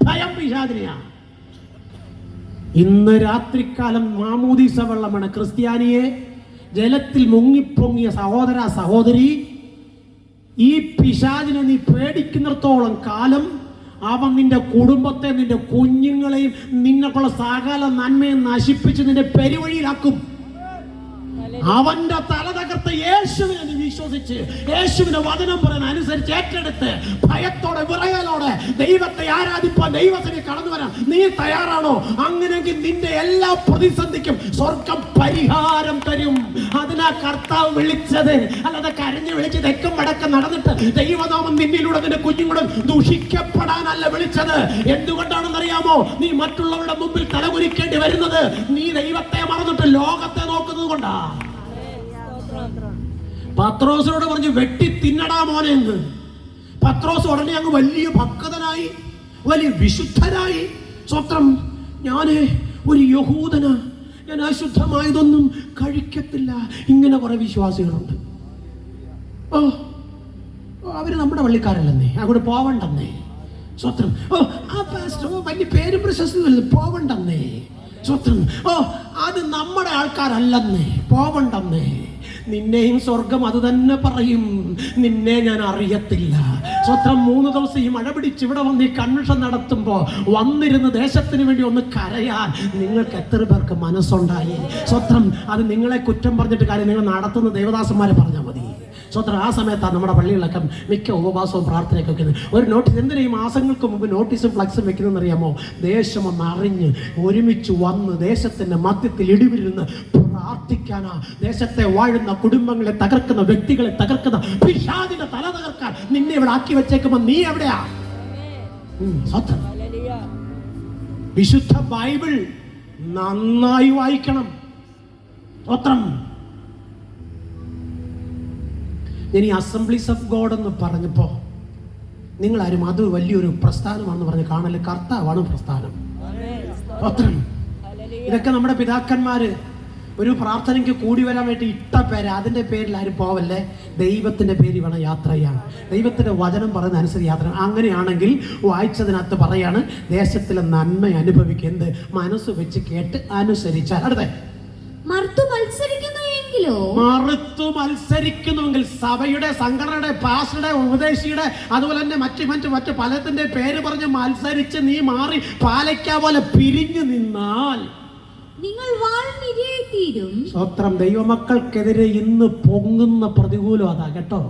ഭയം പിശാചിനെയാ. ഇന്ന് രാത്രികാലം മാമോദീസ വെള്ളമാണ് ക്രിസ്ത്യാനിയെ ജലത്തിൽ മുങ്ങിപ്പൊങ്ങിയ സഹോദര സഹോദരി. ഈ പിശാചിനെ നീ പേടിക്കുന്നിടത്തോളം കാലം അവൻ നിന്റെ കുടുംബത്തെ, നിന്റെ കുഞ്ഞുങ്ങളെയും നിന്നെക്കുള്ള സകല നന്മയും നശിപ്പിച്ച് നിന്റെ പെരുവഴിയിലാക്കും. അവന്റെ തല തകർത്ത് യേശുവിനെ നീ വിശ്വസിച്ച് യേശുവിന്റെ വചനം പറയാൻ അനുസരിച്ച് ഏറ്റെടുത്ത് ഭയത്തോടെ വിറയലോടെ ദൈവത്തെ ആരാധിപ്പാൻ ദൈവത്തിന് കടന്നു വരാൻ നീ തയ്യാറാണോ? അങ്ങനെയെങ്കിൽ നിന്റെ എല്ലാ പ്രതിസന്ധിക്കും സ്വർഗം പരിഹാരം തരും. അതിനാ കർത്താവ് വിളിച്ചത്. അല്ലാതെ കരഞ്ഞു വിളിച്ച് തെക്കും വടക്കം നടന്നിട്ട് ദൈവനാമം നിന്നിലൂടെ നിന്റെ കുഞ്ഞുങ്ങളും ദൂഷിക്കപ്പെടാനല്ല വിളിച്ചത്. എന്തുകൊണ്ടാണെന്നറിയാമോ? നീ മറ്റുള്ളവരുടെ മുമ്പിൽ തലകുനിക്കേണ്ടി വരുന്നത് നീ ദൈവത്തെ മറന്നിട്ട് ലോകത്തെ നോക്കുന്നത് കൊണ്ടാ. പത്രോസിനോട് പറഞ്ഞു വെട്ടി തിന്നടാ മോനെ എന്ന്. പത്രോസ് ഉടനെ അങ്ങ് വലിയ ഭക്തനായി, വലിയ വിശുദ്ധനായി. സ്വത്രം. ഞാന് ഒരു യഹൂദന്, ഞാൻ അശുദ്ധമായതൊന്നും കഴിക്കത്തില്ല. ഇങ്ങനെ കുറെ വിശ്വാസികളുണ്ട്. ഓ അവര് നമ്മുടെ പള്ളിക്കാരല്ലെന്നേ, അങ്ങോട്ട് പോവണ്ടെന്നേ. സ്വത്രം. ആ പാസ്റ്റർ വലിയ പേരും പ്രശസ്തി പോവണ്ടെന്നേ. സ്വത്രം. അത് നമ്മുടെ ആൾക്കാരല്ലെന്നേ, പോവണ്ടെന്നേ. നിന്നെയും സ്വർഗം അത് തന്നെ പറയും, നിന്നെ ഞാൻ അറിയത്തില്ല. സ്വത്രം. 3 ദിവസം ഈ മഴ പിടിച്ച് ഇവിടെ വന്ന് ഈ കൺവെൻഷൻ നടത്തുമ്പോ വന്നിരുന്ന് ദേശത്തിന് വേണ്ടി ഒന്ന് കരയാൻ നിങ്ങൾക്ക് എത്ര പേർക്ക് മനസ്സുണ്ടായി? സ്വത്രം. അത് നിങ്ങളെ കുറ്റം പറഞ്ഞിട്ട് കാര്യം, നിങ്ങൾ നടത്തുന്ന ദേവദാസന്മാരെ പറഞ്ഞാൽ മതി. സ്വത്രം. ആ സമയത്താണ് നമ്മുടെ പള്ളികളിലൊക്കെ മിക്ക ഉപവാസവും പ്രാർത്ഥനയൊക്കെ വെക്കുന്നത്. ഒരു നോട്ടീസ്, എന്തിനാ ഈ മാസങ്ങൾക്ക് മുമ്പ് നോട്ടീസും ഫ്ലക്സും വെക്കുന്നതെന്ന് അറിയാമോ? ദേശം ഒന്ന് അറിഞ്ഞ് ഒരുമിച്ച് വന്ന് ദേശത്തിന്റെ മധ്യത്തിൽ ഇടിവിരുന്ന് പ്രാർത്ഥിക്കാനാ. ദേശത്തെ വാഴുന്ന കുടുംബങ്ങളെ തകർക്കുന്ന, വ്യക്തികളെ തകർക്കുന്ന പിശാചിന്റെ തല തകർക്കാൻ നിന്നെ ഇവിടെ ആക്കി വെച്ചേക്കുമ്പോ നീ എവിടെയാ? സ്വത്രം. വിശുദ്ധ ബൈബിൾ നന്നായി വായിക്കണം. സ്വത്രം. ഞാൻ ഈ അസംബ്ലീസ് ഓഫ് ഗോഡ് എന്ന് പറഞ്ഞപ്പോൾ നിങ്ങളാരും അത് വലിയൊരു പ്രസ്ഥാനമാണെന്ന് പറഞ്ഞ് കാണല്. കർത്താവാണ് പ്രസ്ഥാനം. സ്വത്രം. ഇതൊക്കെ നമ്മുടെ പിതാക്കന്മാര് ഒരു പ്രാർത്ഥനയ്ക്ക് കൂടി വരാൻ വേണ്ടി ഇട്ട പേര്. അതിൻ്റെ പേരിൽ ആരും പോവല്ലേ. ദൈവത്തിൻ്റെ പേര് വേണം യാത്ര ചെയ്യാൻ. ദൈവത്തിൻ്റെ വചനം പറയുന്ന അനുസരിച്ച് യാത്ര. അങ്ങനെയാണെങ്കിൽ വായിച്ചതിനകത്ത് പറയാണ്, ദേശത്തിലെ നന്മ അനുഭവിക്കുക. എന്ത്? മനസ്സ് വെച്ച് കേട്ട് അനുസരിച്ചാൽ. അടുത്ത മറുത്തു മത്സരിക്കുന്നുവെങ്കിൽ സഭയുടെ, സംഘടനയുടെ, പാസ്റ്ററുടെ, ഉപദേശിയുടെ, അതുപോലെ തന്നെ മറ്റ് പലത്തിന്റെ പേര് പറഞ്ഞ് മത്സരിച്ച് നീ മാറി പാലയ്ക്ക പോലെ പിരിഞ്ഞു നിന്നാൽ നിങ്ങൾ വാൾനിരയായിത്തീരും. സ്വത്രം. ദൈവമക്കൾക്കെതിരെ ഇന്ന് പൊങ്ങുന്ന പ്രതികൂലം അതാ കേട്ടോ.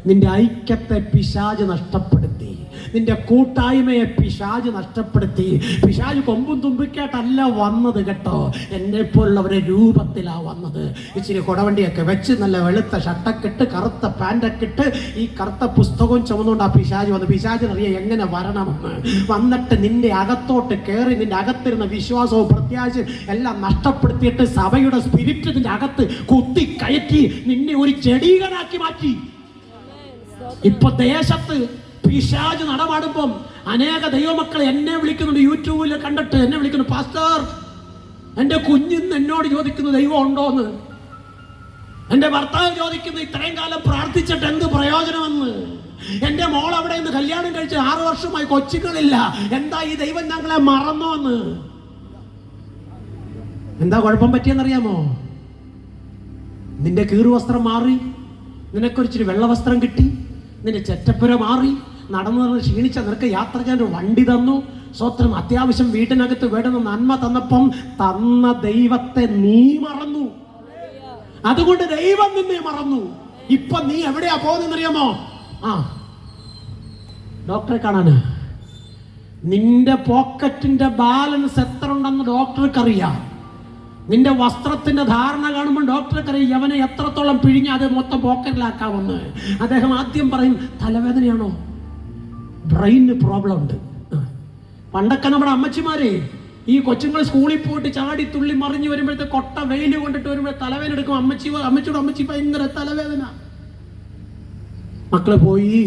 നിന്റെ ഐക്യത്തെ പിശാച് നഷ്ടപ്പെടുത്തി, നിന്റെ കൂട്ടായ്മയെ പിശാച് നഷ്ടപ്പെടുത്തി. പിശാച് കൊമ്പും തുമ്പിക്കായിട്ടല്ല വന്നത് കേട്ടോ, എന്നെ പോലുള്ളവരെ രൂപത്തിലാ വന്നത്. ഇച്ചിരി കൊടവണ്ടിയൊക്കെ വെച്ച് നല്ല വെളുത്ത ഷർട്ടൊക്കെ ഇട്ട് കറുത്ത പാൻറ്റൊക്കെ ഇട്ട് ഈ കറുത്ത പുസ്തകവും ചുമന്നുകൊണ്ട് ആ പിശാച് വന്ന്. പിശാചിനറിയാം എങ്ങനെ വരണമെന്ന്. വന്നിട്ട് നിന്റെ അകത്തോട്ട് കയറി നിന്റെ അകത്തിരുന്ന വിശ്വാസവും പ്രത്യാശയും എല്ലാം നഷ്ടപ്പെടുത്തിയിട്ട് സഭയുടെ സ്പിരിറ്റ് നിന്റെ അകത്ത് കുത്തി കയറ്റി നിന്നെ ഒരു ചെടീകനാക്കി മാറ്റി. ഇപ്പൊ ദേശത്ത് പിശാച് നടമാടുമ്പം അനേക ദൈവമക്കൾ എന്നെ വിളിക്കുന്നുണ്ട്. യൂട്യൂബിൽ കണ്ടിട്ട് എന്നെ വിളിക്കുന്നു, പാസ്റ്റർ എൻ്റെ കുഞ്ഞിന്ന് എന്നോട് ചോദിക്കുന്നു ദൈവം ഉണ്ടോന്ന്. എൻ്റെ ഭർത്താവ് ചോദിക്കുന്നു ഇത്രയും കാലം പ്രാർത്ഥിച്ചിട്ട് എന്ത് പ്രയോജനമെന്ന്. എൻ്റെ മോൾ അവിടെ നിന്ന് കല്യാണം കഴിച്ച് 6 വർഷമായി, കൊച്ചുകളില്ല. എന്താ ഈ ദൈവം ഞങ്ങളെ മറന്നോന്ന്? എന്താ കുഴപ്പം പറ്റിയെന്നറിയാമോ? നിന്റെ കീറുവസ്ത്രം മാറി, നിനക്കൊരിച്ചിരി വെള്ളവസ്ത്രം കിട്ടി, നിന്റെ ചെറ്റപ്പുര മാറി, നടന്നു ക്ഷീണിച്ച നിനക്ക് യാത്ര ചെയ്യാൻ ഒരു വണ്ടി തന്നു. സ്വത്രം. അത്യാവശ്യം വീട്ടിനകത്ത് വേണ്ടുന്ന നന്മ തന്നപ്പം തന്ന ദൈവത്തെ നീ മറന്നു. അതുകൊണ്ട് ദൈവം നിന്നെ മറന്നു. ഇപ്പൊ നീ എവിടെയാ പോകുന്നറിയാമോ? ഡോക്ടറെ കാണാന്. നിന്റെ പോക്കറ്റിന്റെ ബാലൻസ് എത്ര ഉണ്ടെന്ന് ഡോക്ടർക്ക് അറിയാം. നിന്റെ വസ്ത്രത്തിന്റെ ധാരണ കാണുമ്പോൾ ഡോക്ടർക്കറിയാം യവനെ എത്രത്തോളം പിഴിഞ്ഞ് അത് മൊത്തം പോക്കറ്റിലാക്കാമെന്ന്. അദ്ദേഹം ആദ്യം പറയും തലവേദനയാണോ, ബ്രെയിന് പ്രോബ്ലം ഉണ്ട്. പണ്ടൊക്കെ നമ്മുടെ അമ്മച്ചിമാരെ ഈ കൊച്ചുങ്ങൾ സ്കൂളിൽ പോയിട്ട് ചാടി തുള്ളി മറിഞ്ഞ് വരുമ്പോഴത്തെ കൊട്ട വെയിൽ കൊണ്ടിട്ട് വരുമ്പോൾ തലവേദന എടുക്കും. അമ്മച്ചി ഭയങ്കര തലവേദന. മക്കളെ പോയി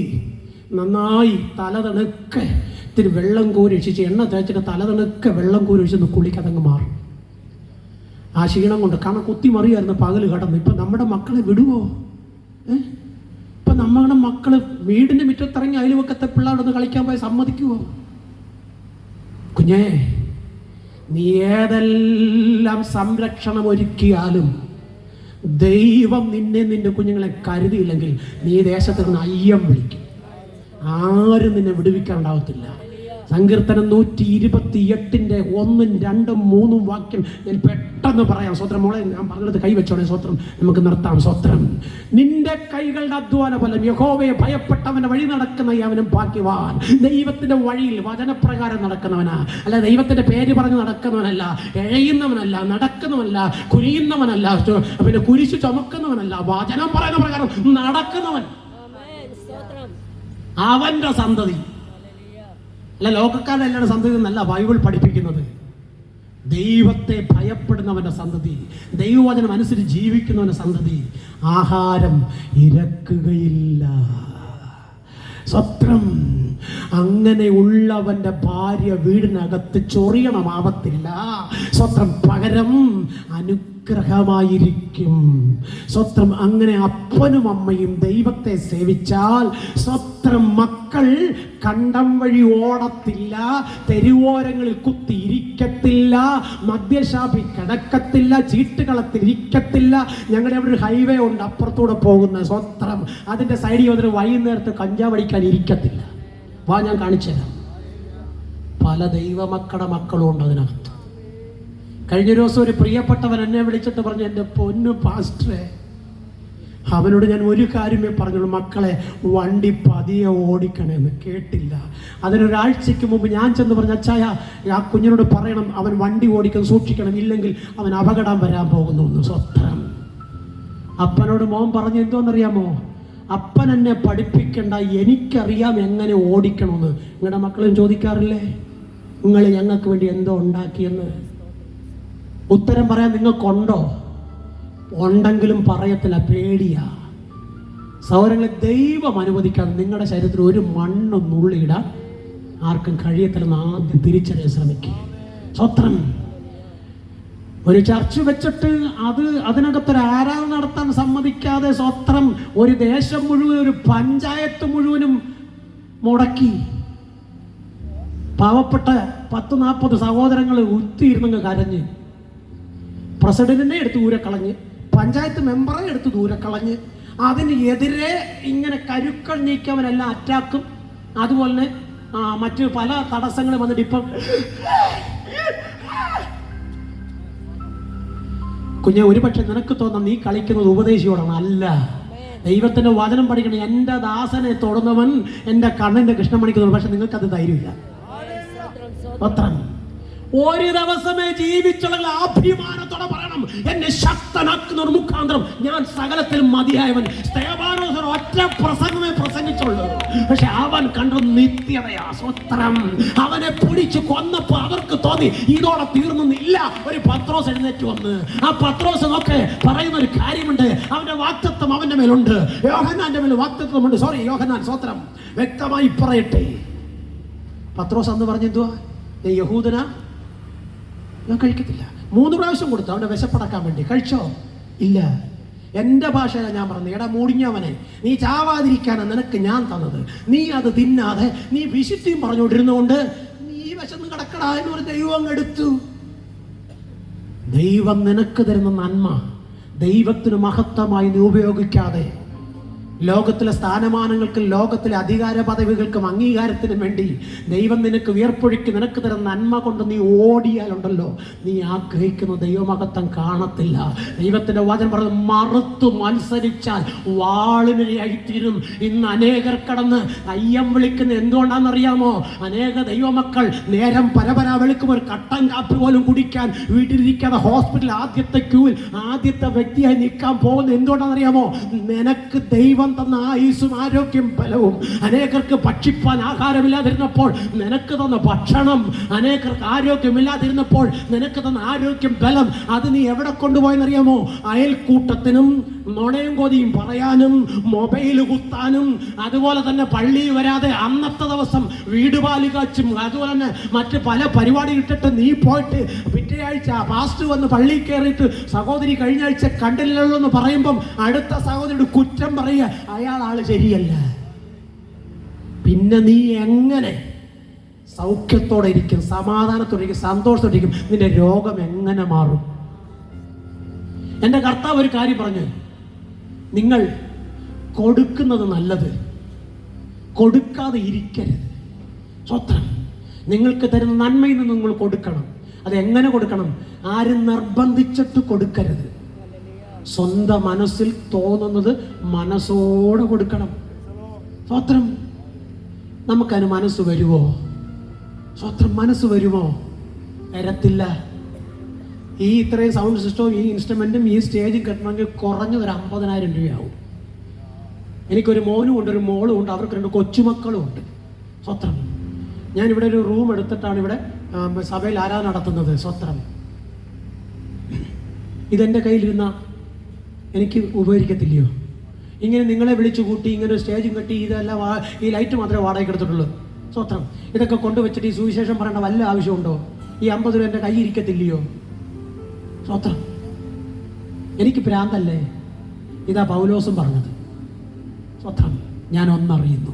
നന്നായി തലതണുക്കെ ഇത്തിരി വെള്ളം കോരിച്ചിട്ട് എണ്ണ തേച്ചിട്ട് തലതണുക്കെ വെള്ളം കോരിച്ചൊന്ന് കുളിക്കതങ്ങ് മാറും. ആ ക്ഷീണം കൊണ്ട്. കാരണം കുത്തി മറിയായിരുന്നു പകല് കടന്ന്. ഇപ്പൊ നമ്മുടെ മക്കളെ വിടുവോ? ഇപ്പൊ നമ്മുടെ മക്കള് വീടിന്റെ മുറ്റത്തിറങ്ങി അയൽവക്കത്തെ പിള്ളേരോടൊന്ന് കളിക്കാൻ പോയി സമ്മതിക്കുവോ? കുഞ്ഞേ, നീ ഏതെല്ലാം സംരക്ഷണം ഒരുക്കിയാലും ദൈവം നിന്റെ കുഞ്ഞുങ്ങളെ കരുതിയില്ലെങ്കിൽ നീ ദേശത്ത് നിന്ന് അയ്യം വിളിക്കും. ആരും നിന്നെ വിടുവിക്കാൻ ഉണ്ടാവത്തില്ല. സങ്കീർത്തനം 128 1, 2, 3 വാക്യം ഞാൻ പെട്ടെന്ന് പറയാം. സ്വത്രം. മോളെ ഞാൻ പറഞ്ഞത് കൈവച്ചോണേ. സ്വത്രം. നമുക്ക് നിർത്താം. സ്വത്രം. നിന്റെ കൈകളുടെ അധ്വാന ഫലം യഹോവയെ ഭയപ്പെട്ടവന്റെ വഴി നടക്കുന്ന അവനും ഭാഗ്യവാൻ. ദൈവത്തിന്റെ വഴിയിൽ വചനപ്രകാരം നടക്കുന്നവനാ, അല്ല ദൈവത്തിന്റെ പേര് പറഞ്ഞ് നടക്കുന്നവനല്ല, എഴയുന്നവനല്ല, നടക്കുന്നവനല്ല, കുനിയുന്നവനല്ല, പിന്നെ കുരിശു ചുമക്കുന്നവനല്ല, വചനം പറയുന്ന പ്രകാരം നടക്കുന്നവൻ അവന്റെ സന്തതി. അല്ല ലോകക്കാരുടെ എല്ലാവരുടെ സന്തതി എന്നല്ല ബൈബിൾ പഠിപ്പിക്കുന്നത്. ദൈവത്തെ ഭയപ്പെടുന്നവന്റെ സന്തതി, ദൈവവചനം അനുസരിച്ച് ജീവിക്കുന്നവന്റെ സന്തതി ആഹാരം ഇരക്കുകയില്ല. സ്വത്രം. അങ്ങനെയുള്ളവന്റെ ഭാര്യ വീടിനകത്ത് ചൊറിയണമാവത്തില്ല. സ്വത്രം. പകരം അനുഗ്രഹമായിരിക്കും. സ്വത്രം. അങ്ങനെ അപ്പനും അമ്മയും ദൈവത്തെ സേവിച്ചാൽ സ്വത്രം മക്കൾ കണ്ടം വഴി ഓടത്തില്ല, തെരുവോരങ്ങളിൽ കുത്തിയിരിക്കത്തില്ല, മദ്യശാപി കിടക്കത്തില്ല, ചീട്ടുകളത്തിൽ ഇരിക്കത്തില്ല. ഞങ്ങളുടെ അവിടെ ഒരു ഹൈവേ ഉണ്ട് അപ്പുറത്തൂടെ പോകുന്ന. സ്വത്രം. അതിന്റെ സൈഡിൽ വന്നിട്ട് വൈകുന്നേരത്ത് കഞ്ചാവ് അടിക്കാൻ ഇരിക്കത്തില്ല. വാ, ഞാൻ കാണിച്ചു തരാം. പല ദൈവമക്കളുടെ മക്കളും ഉണ്ട് അതിനകത്ത്. കഴിഞ്ഞ ദിവസം ഒരു പ്രിയപ്പെട്ടവൻ എന്നെ വിളിച്ചിട്ട് പറഞ്ഞു, എൻ്റെ പൊന്നു പാസ്റ്ററെ, അവനോട് ഞാൻ ഒരു കാര്യമേ പറഞ്ഞുള്ളൂ, മക്കളെ വണ്ടി പതിയെ ഓടിക്കണമെന്ന്. കേട്ടില്ല. അതിനൊരാഴ്ചയ്ക്ക് മുമ്പ് ഞാൻ ചെന്ന് പറഞ്ഞു, അച്ചായ ആ കുഞ്ഞിനോട് പറയണം അവൻ വണ്ടി ഓടിക്കാൻ സൂക്ഷിക്കണം, ഇല്ലെങ്കിൽ അവൻ അപകടം വരാൻ പോകുന്നു. സ്വത്രം. അപ്പനോട് മോൻ പറഞ്ഞു എന്തോന്നറിയാമോ? അപ്പൻ എന്നെ പഠിപ്പിക്കണ്ട, എനിക്കറിയാം എങ്ങനെ ഓടിക്കണമെന്ന്. നിങ്ങളുടെ മക്കളും ചോദിക്കാറില്ലേ, നിങ്ങൾ ഞങ്ങൾക്ക് വേണ്ടി എന്തോ ഉണ്ടാക്കിയെന്ന്? ഉത്തരം പറയാൻ നിങ്ങൾക്കുണ്ടോ? ഉണ്ടെങ്കിലും പറയത്തില്ല, പേടിയാ. സൗരങ്ങളെ, ദൈവം അനുവദിക്കാതെ നിങ്ങളുടെ ശരീരത്തിൽ ഒരു മണ്ണും നുള്ളിയിടാൻ ആർക്കും കഴിയത്തില്ലെന്ന് ആദ്യം തിരിച്ചറിയാൻ ശ്രമിക്കുക. സ്വത്രം. ഒരു ചർച്ച് വെച്ചിട്ട് അതിനകത്തൊരു ആരാധന നടത്താൻ സമ്മതിക്കാതെ സ്വത്രം ഒരു ദേശം മുഴുവൻ, ഒരു പഞ്ചായത്ത് മുഴുവനും മുടക്കി. പാവപ്പെട്ട 10-40 സഹോദരങ്ങൾ ഉത്തിയിരുന്നങ്ങ് കരഞ്ഞ്, പ്രസിഡന്റിനെ എടുത്ത് ദൂരെ കളഞ്ഞ്, പഞ്ചായത്ത് മെമ്പറെ എടുത്ത് ദൂരെ കളഞ്ഞ്, അതിന് എതിരെ ഇങ്ങനെ കരുക്കൾ നീക്കിയവരെല്ലാം അറ്റാക്കും. അതുപോലെ മറ്റ് പല തടസ്സങ്ങളും വന്നിട്ട് ഇപ്പം കുഞ്ഞെ, ഒരുപക്ഷെ നിനക്ക് തോന്നാം നീ കളിക്കുന്നത് ഉപദേശിയോടാണ്. അല്ല, ദൈവത്തിന്റെ വചനം പഠിക്കണം. എൻ്റെ ദാസനെ തൊടുന്നവൻ എൻ്റെ കണ്ണിന്റെ കൃഷ്ണമണിക്ക് തൊടും. പക്ഷെ നിങ്ങൾക്കത് ധൈര്യമില്ല. അത്ര ഒരു ദിവസമേ ജീവിച്ചുള്ള അഭിമാനത്തോടെ പറയണം, എന്നെ ശക്തനാക്കുന്ന ഒരു മുഖാന്തരം ഞാൻ സകലത്തിലും മതിയായവൻ. സ്തേഫാനോസ് ഒറ്റ പ്രസംഗമേ പ്രസംഗിച്ചുള്ളൂ, പക്ഷെ അവൻ കണ്ടു നിത്യതയാ. സ്വത്രം. അവനെ പിടിച്ചു കൊന്നപ്പോ അവർക്ക് തോന്നി ഇതോടെ തീർന്നില്ല. ഒരു പത്രോസ് എഴുന്നേറ്റ് വന്ന്, ആ പത്രോസ് ഒക്കെ പറയുന്ന ഒരു കാര്യമുണ്ട്, അവന്റെ വാക്തത്വം അവന്റെ മേലുണ്ട്, യോഹന്നാന്റെ മേൽ വാക്തത്വമുണ്ട്. യോഹന്നാൻ. സ്വത്രം. വ്യക്തമായി പറയട്ടെ, പത്രോസ് അന്ന് പറഞ്ഞെന്തുവാ? യഹൂദനാ, ഞാൻ കഴിക്കത്തില്ല. 3 പ്രാവശ്യം കൊടുത്തു അവന്റെ വിശപ്പടക്കാൻ വേണ്ടി. കഴിച്ചോ? ഇല്ല. എൻ്റെ ഭാഷയാണ് ഞാൻ പറഞ്ഞത്, എടാ മൂടിഞ്ഞവനെ, നീ ചാവാതിരിക്കാനാണ് നിനക്ക് ഞാൻ തന്നത്. നീ അത് തിന്നാതെ നീ വിശുദ്ധിയും പറഞ്ഞുകൊണ്ടിരുന്നുകൊണ്ട് നീ വിശന്ന് കിടക്കടാ എന്ന് പറഞ്ഞ് ദൈവം എടുത്തു. ദൈവം നിനക്ക് തരുന്ന നന്മ ദൈവത്തിന് മഹത്വമായി നീ ഉപയോഗിക്കാതെ ലോകത്തിലെ സ്ഥാനമാനങ്ങൾക്കും ലോകത്തിലെ അധികാര പദവികൾക്കും അംഗീകാരത്തിനും വേണ്ടി ദൈവം നിനക്ക് വിയർപ്പൊഴുക്കി നിനക്ക് തരുന്ന നന്മ കൊണ്ട് നീ ഓടിയാലുണ്ടല്ലോ, നീ ആഗ്രഹിക്കുന്ന ദൈവമഹത്വം കാണത്തില്ല. ദൈവത്തിന്റെ വചനം പറഞ്ഞ് മറുത്തു മത്സരിച്ചാൽ വാളിനിരയായിത്തീരും. ഇന്ന് അനേകർ കടന്ന് അയ്യം വിളിക്കുന്ന എന്തുകൊണ്ടാണെന്നറിയാമോ? അനേക ദൈവമക്കൾ നേരം പരപരാ വെളുക്കും ഒരു കട്ടൻ കാപ്പി പോലും കുടിക്കാൻ വീട്ടിലിരിക്കാതെ ഹോസ്പിറ്റൽ ആദ്യത്തെ ക്യൂവിൽ ആദ്യത്തെ വ്യക്തിയായി നിൽക്കാൻ പോകുന്നത് എന്തുകൊണ്ടാണെന്നറിയാമോ? നിനക്ക് ദൈവം തന്ന ആയുസ്സും ആരോഗ്യം ബലവും, അനേകർക്ക് ഭക്ഷിപ്പാൻ ആഹാരമില്ലാതിരുന്നപ്പോൾ നിനക്ക് തന്ന ഭക്ഷണം, അനേകർക്ക് ആരോഗ്യമില്ലാതിരുന്നപ്പോൾ നിനക്ക് തന്ന ആരോഗ്യം ബലം, അത് നീ എവിടെ കൊണ്ടുപോയെന്നറിയാമോ? അയൽക്കൂട്ടത്തിനും നുണയും കൊതിയും പറയാനും മൊബൈൽ കുത്താനും, അതുപോലെ തന്നെ പള്ളിയിൽ വരാതെ അന്നത്തെ ദിവസം വീട് പാല് കാച്ചും, അതുപോലെ തന്നെ മറ്റ് പല പരിപാടി ഇട്ടിട്ട് നീ പോയിട്ട് പിറ്റേ ആഴ്ച പാസ്റ്റർ വന്ന് പള്ളിയിൽ കയറിയിട്ട് സഹോദരി കഴിഞ്ഞ ആഴ്ച കണ്ടില്ലല്ലോ എന്ന് പറയുമ്പം അടുത്ത സഹോദരിയുടെ കുറ്റം പറയുക, അയാൾ ആള് ശരിയല്ല. പിന്നെ നീ എങ്ങനെ സൗഖ്യത്തോടെ ഇരിക്കും, സമാധാനത്തോടെ ഇരിക്കും, സന്തോഷത്തോടെ ഇരിക്കും? നിന്റെ രോഗം എങ്ങനെ മാറും? എൻ്റെ കർത്താവ് ഒരു കാര്യം പറഞ്ഞു, നിങ്ങൾ കൊടുക്കുന്നത് നല്ലത്, കൊടുക്കാതെ ഇരിക്കരുത്. സ്വത്രം. നിങ്ങൾക്ക് തരുന്ന നന്മയിൽ നിന്ന് നിങ്ങൾ കൊടുക്കണം. അത് എങ്ങനെ കൊടുക്കണം? ആരും നിർബന്ധിച്ചിട്ട് കൊടുക്കരുത്. സ്വന്തം മനസ്സിൽ തോന്നുന്നത് മനസ്സോടെ കൊടുക്കണം. സ്വത്രം. നമുക്കതിന് മനസ്സ് വരുമോ? സ്വത്രം. മനസ്സ് വരുമോ? വരത്തില്ല. ഈ ഇത്രയും സൗണ്ട് സിസ്റ്റവും ഈ ഇൻസ്ട്രുമെൻറ്റും ഈ സ്റ്റേജും കെട്ടണമെങ്കിൽ കുറഞ്ഞത് ഒരു 50,000 രൂപയാവും. എനിക്കൊരു മോനും ഉണ്ട്, ഒരു മോളും ഉണ്ട്, അവർക്ക് 2 കൊച്ചുമക്കളും ഉണ്ട്. സ്വത്രം. ഞാനിവിടെ ഒരു റൂം എടുത്തിട്ടാണ് ഇവിടെ സഭയിൽ ആരാധന നടത്തുന്നത്. സ്വത്രം. ഇതെൻ്റെ കയ്യിലിരുന്ന എനിക്ക് ഉപകരിക്കത്തില്ലയോ? ഇങ്ങനെ നിങ്ങളെ വിളിച്ചു കൂട്ടി ഇങ്ങനെ ഒരു സ്റ്റേജും കെട്ടി ഇതെല്ലാം ഈ ലൈറ്റ് മാത്രമേ വാടകയ്ക്ക് എടുത്തിട്ടുള്ളൂ. സ്വത്രം ഇതൊക്കെ കൊണ്ടുവച്ചിട്ട് ഈ സുവിശേഷം പറയേണ്ട വല്ല ആവശ്യമുണ്ടോ? ഈ 50 രൂപ എൻ്റെ കയ്യിൽ ഇരിക്കത്തില്ലയോ? സ്വത്രം എനിക്ക് ഭ്രാന്തല്ലേ? ഇതാ പൗലോസും പറഞ്ഞത്. സ്വത്രം ഞാൻ ഒന്നറിയുന്നു,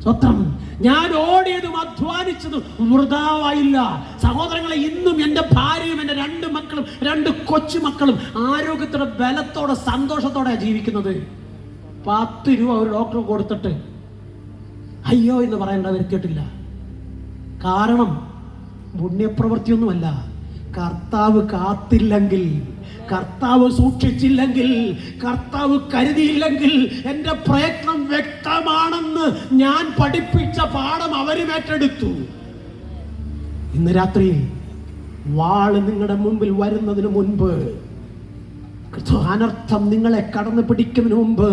സ്വത്രം ഞാൻ ഓടിയതും അധ്വാനിച്ചതും വൃഥാവായില്ല. സഹോദരങ്ങളെ, ഇന്നും എൻ്റെ ഭാര്യയും എൻ്റെ 2 മക്കളും 2 കൊച്ചുമക്കളും ആരോഗ്യത്തോടെ ബലത്തോടെ സന്തോഷത്തോടെ ജീവിക്കുന്നത്. 10 രൂപ ഒരു ഡോക്ടർ കൊടുത്തിട്ട് അയ്യോ എന്ന് പറയേണ്ട വരുത്തിയിട്ടില്ല. കാരണം പുണ്യപ്രവൃത്തിയൊന്നുമല്ല. കർത്താവ് കാത്തില്ലെങ്കിൽ, കർത്താവ് സൂക്ഷിച്ചില്ലെങ്കിൽ, കർത്താവ് കരുതിയില്ലെങ്കിൽ എൻ്റെ പ്രയത്നം വ്യക്തമാണെന്ന് ഞാൻ പഠിപ്പിച്ച പാഠം അവരും ഏറ്റെടുത്തു. ഇന്ന് രാത്രി വാള് നിങ്ങളുടെ മുമ്പിൽ വരുന്നതിന് മുൻപ്, അനർത്ഥം നിങ്ങളെ കടന്നു പിടിക്കുന്നതിന് മുമ്പ്,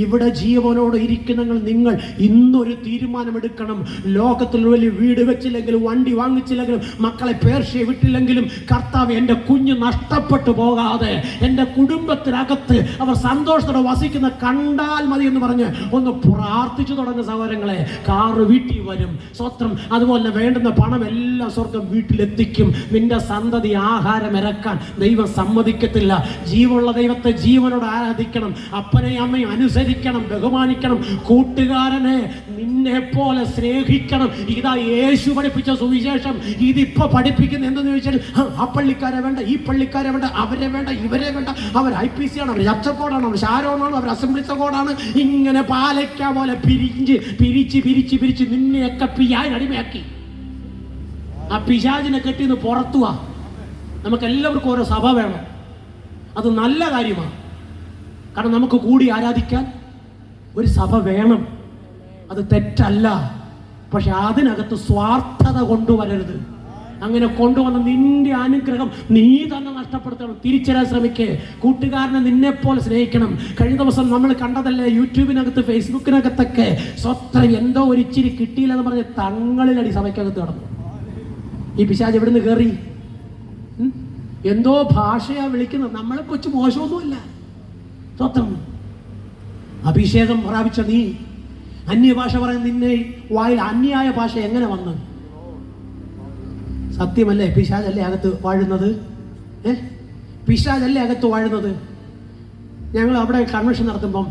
ഇവിടെ ജീവനോട് ഇരിക്കുന്ന നിങ്ങൾ ഇന്നൊരു തീരുമാനമെടുക്കണം. ലോകത്തിൽ വലിയ വീട് വെച്ചില്ലെങ്കിലും, വണ്ടി വാങ്ങിച്ചില്ലെങ്കിലും, മക്കളെ പേർഷ്യ വിട്ടില്ലെങ്കിലും, കർത്താവ് എൻ്റെ കുഞ്ഞ് നഷ്ടപ്പെട്ടു പോകാതെ എൻ്റെ കുടുംബത്തിനകത്ത് അവർ സന്തോഷത്തോടെ വസിക്കുന്ന കണ്ടാൽ മതി എന്ന് പറഞ്ഞ് ഒന്ന് പ്രാർത്ഥിച്ചു തുടങ്ങുന്ന സഹോദരങ്ങളെ, കാറ് വീട്ടിൽ വരും. സ്വത്രം അതുപോലെ വേണ്ടുന്ന പണം എല്ലാം സ്വർഗം വീട്ടിലെത്തിക്കും. നിന്റെ സന്തതി ആഹാരം ഇറക്കാൻ ദൈവം സമ്മതിക്കത്തില്ല. ജീവനുള്ള ദൈവത്തെ ജീവനോട് ആരാധിക്കണം, അപ്പനെയും അമ്മയും അനുസരിക്കണം, ബഹുമാനിക്കണം, കൂട്ടുകാരനെ നിന്നെ പോലെ സ്നേഹിക്കണം. ഇതാ യേശു പഠിപ്പിച്ച സുവിശേഷം. ഇതിപ്പോ പഠിപ്പിക്കുന്ന എന്തെന്ന് ചോദിച്ചാൽ, ആ പള്ളിക്കാരെ വേണ്ട, ഈ പള്ളിക്കാരെ വേണ്ട, അവരെ വേണ്ട, ഇവരെ വേണ്ട, അവർ IPC ആണ്, അവർ ചർച്ചക്കോടാണ്, അവർ ഷാരോണാണ്, അവർ അസംബ്ലിത്തെ കോടാണ്. ഇങ്ങനെ പാലയ്ക്ക പോലെ പിരിച്ച് നിന്നെയൊക്കെ പിയാൻ അടിമയാക്കി. ആ പിശാചിനെ കെട്ടിന്ന് പുറത്തുവാ. നമുക്ക് എല്ലാവർക്കും ഓരോ സഭ വേണം. അത് നല്ല കാര്യമാണ്. കാരണം നമുക്ക് കൂടി ആരാധിക്കാൻ ഒരു സഭ വേണം. അത് തെറ്റല്ല. പക്ഷെ അതിനകത്ത് സ്വാർത്ഥത കൊണ്ടുവരരുത്. അങ്ങനെ കൊണ്ടുവന്ന നിന്റെ അനുഗ്രഹം നീ തന്നെ നഷ്ടപ്പെടുത്തണം. തിരിച്ചറിയാൻ ശ്രമിക്കേ. കൂട്ടുകാരനെ നിന്നെപ്പോലെ സ്നേഹിക്കണം. കഴിഞ്ഞ ദിവസം നമ്മൾ കണ്ടതല്ലേ, യൂട്യൂബിനകത്ത് ഫേസ്ബുക്കിനകത്തൊക്കെ സ്വത്രം എന്തോ ഒരു ഇച്ചിരി കിട്ടിയില്ലെന്ന് പറഞ്ഞ് തങ്ങളിലടി സഭയ്ക്കകത്ത് കടന്നു. ഈ പിശാച് എവിടുന്ന് കയറി? എന്തോ ഭാഷയാ വിളിക്കുന്നത്. നമ്മളെ കൊച്ചു മോശമൊന്നുമല്ല. സ്വത്രം അഭിഷേകം പ്രാപിച്ച നീ അന്യഭാഷ പറയുന്ന നിന്നെ വായിൽ അന്യായ ഭാഷ എങ്ങനെ വന്നു? സത്യമല്ലേ? പിശാചല്ലേ അകത്ത് വാഴുന്നത്? പിശാചല്ലേ അകത്ത് വാഴുന്നത്? ഞങ്ങൾ അവിടെ കൺവെൻഷൻ നടത്തുമ്പം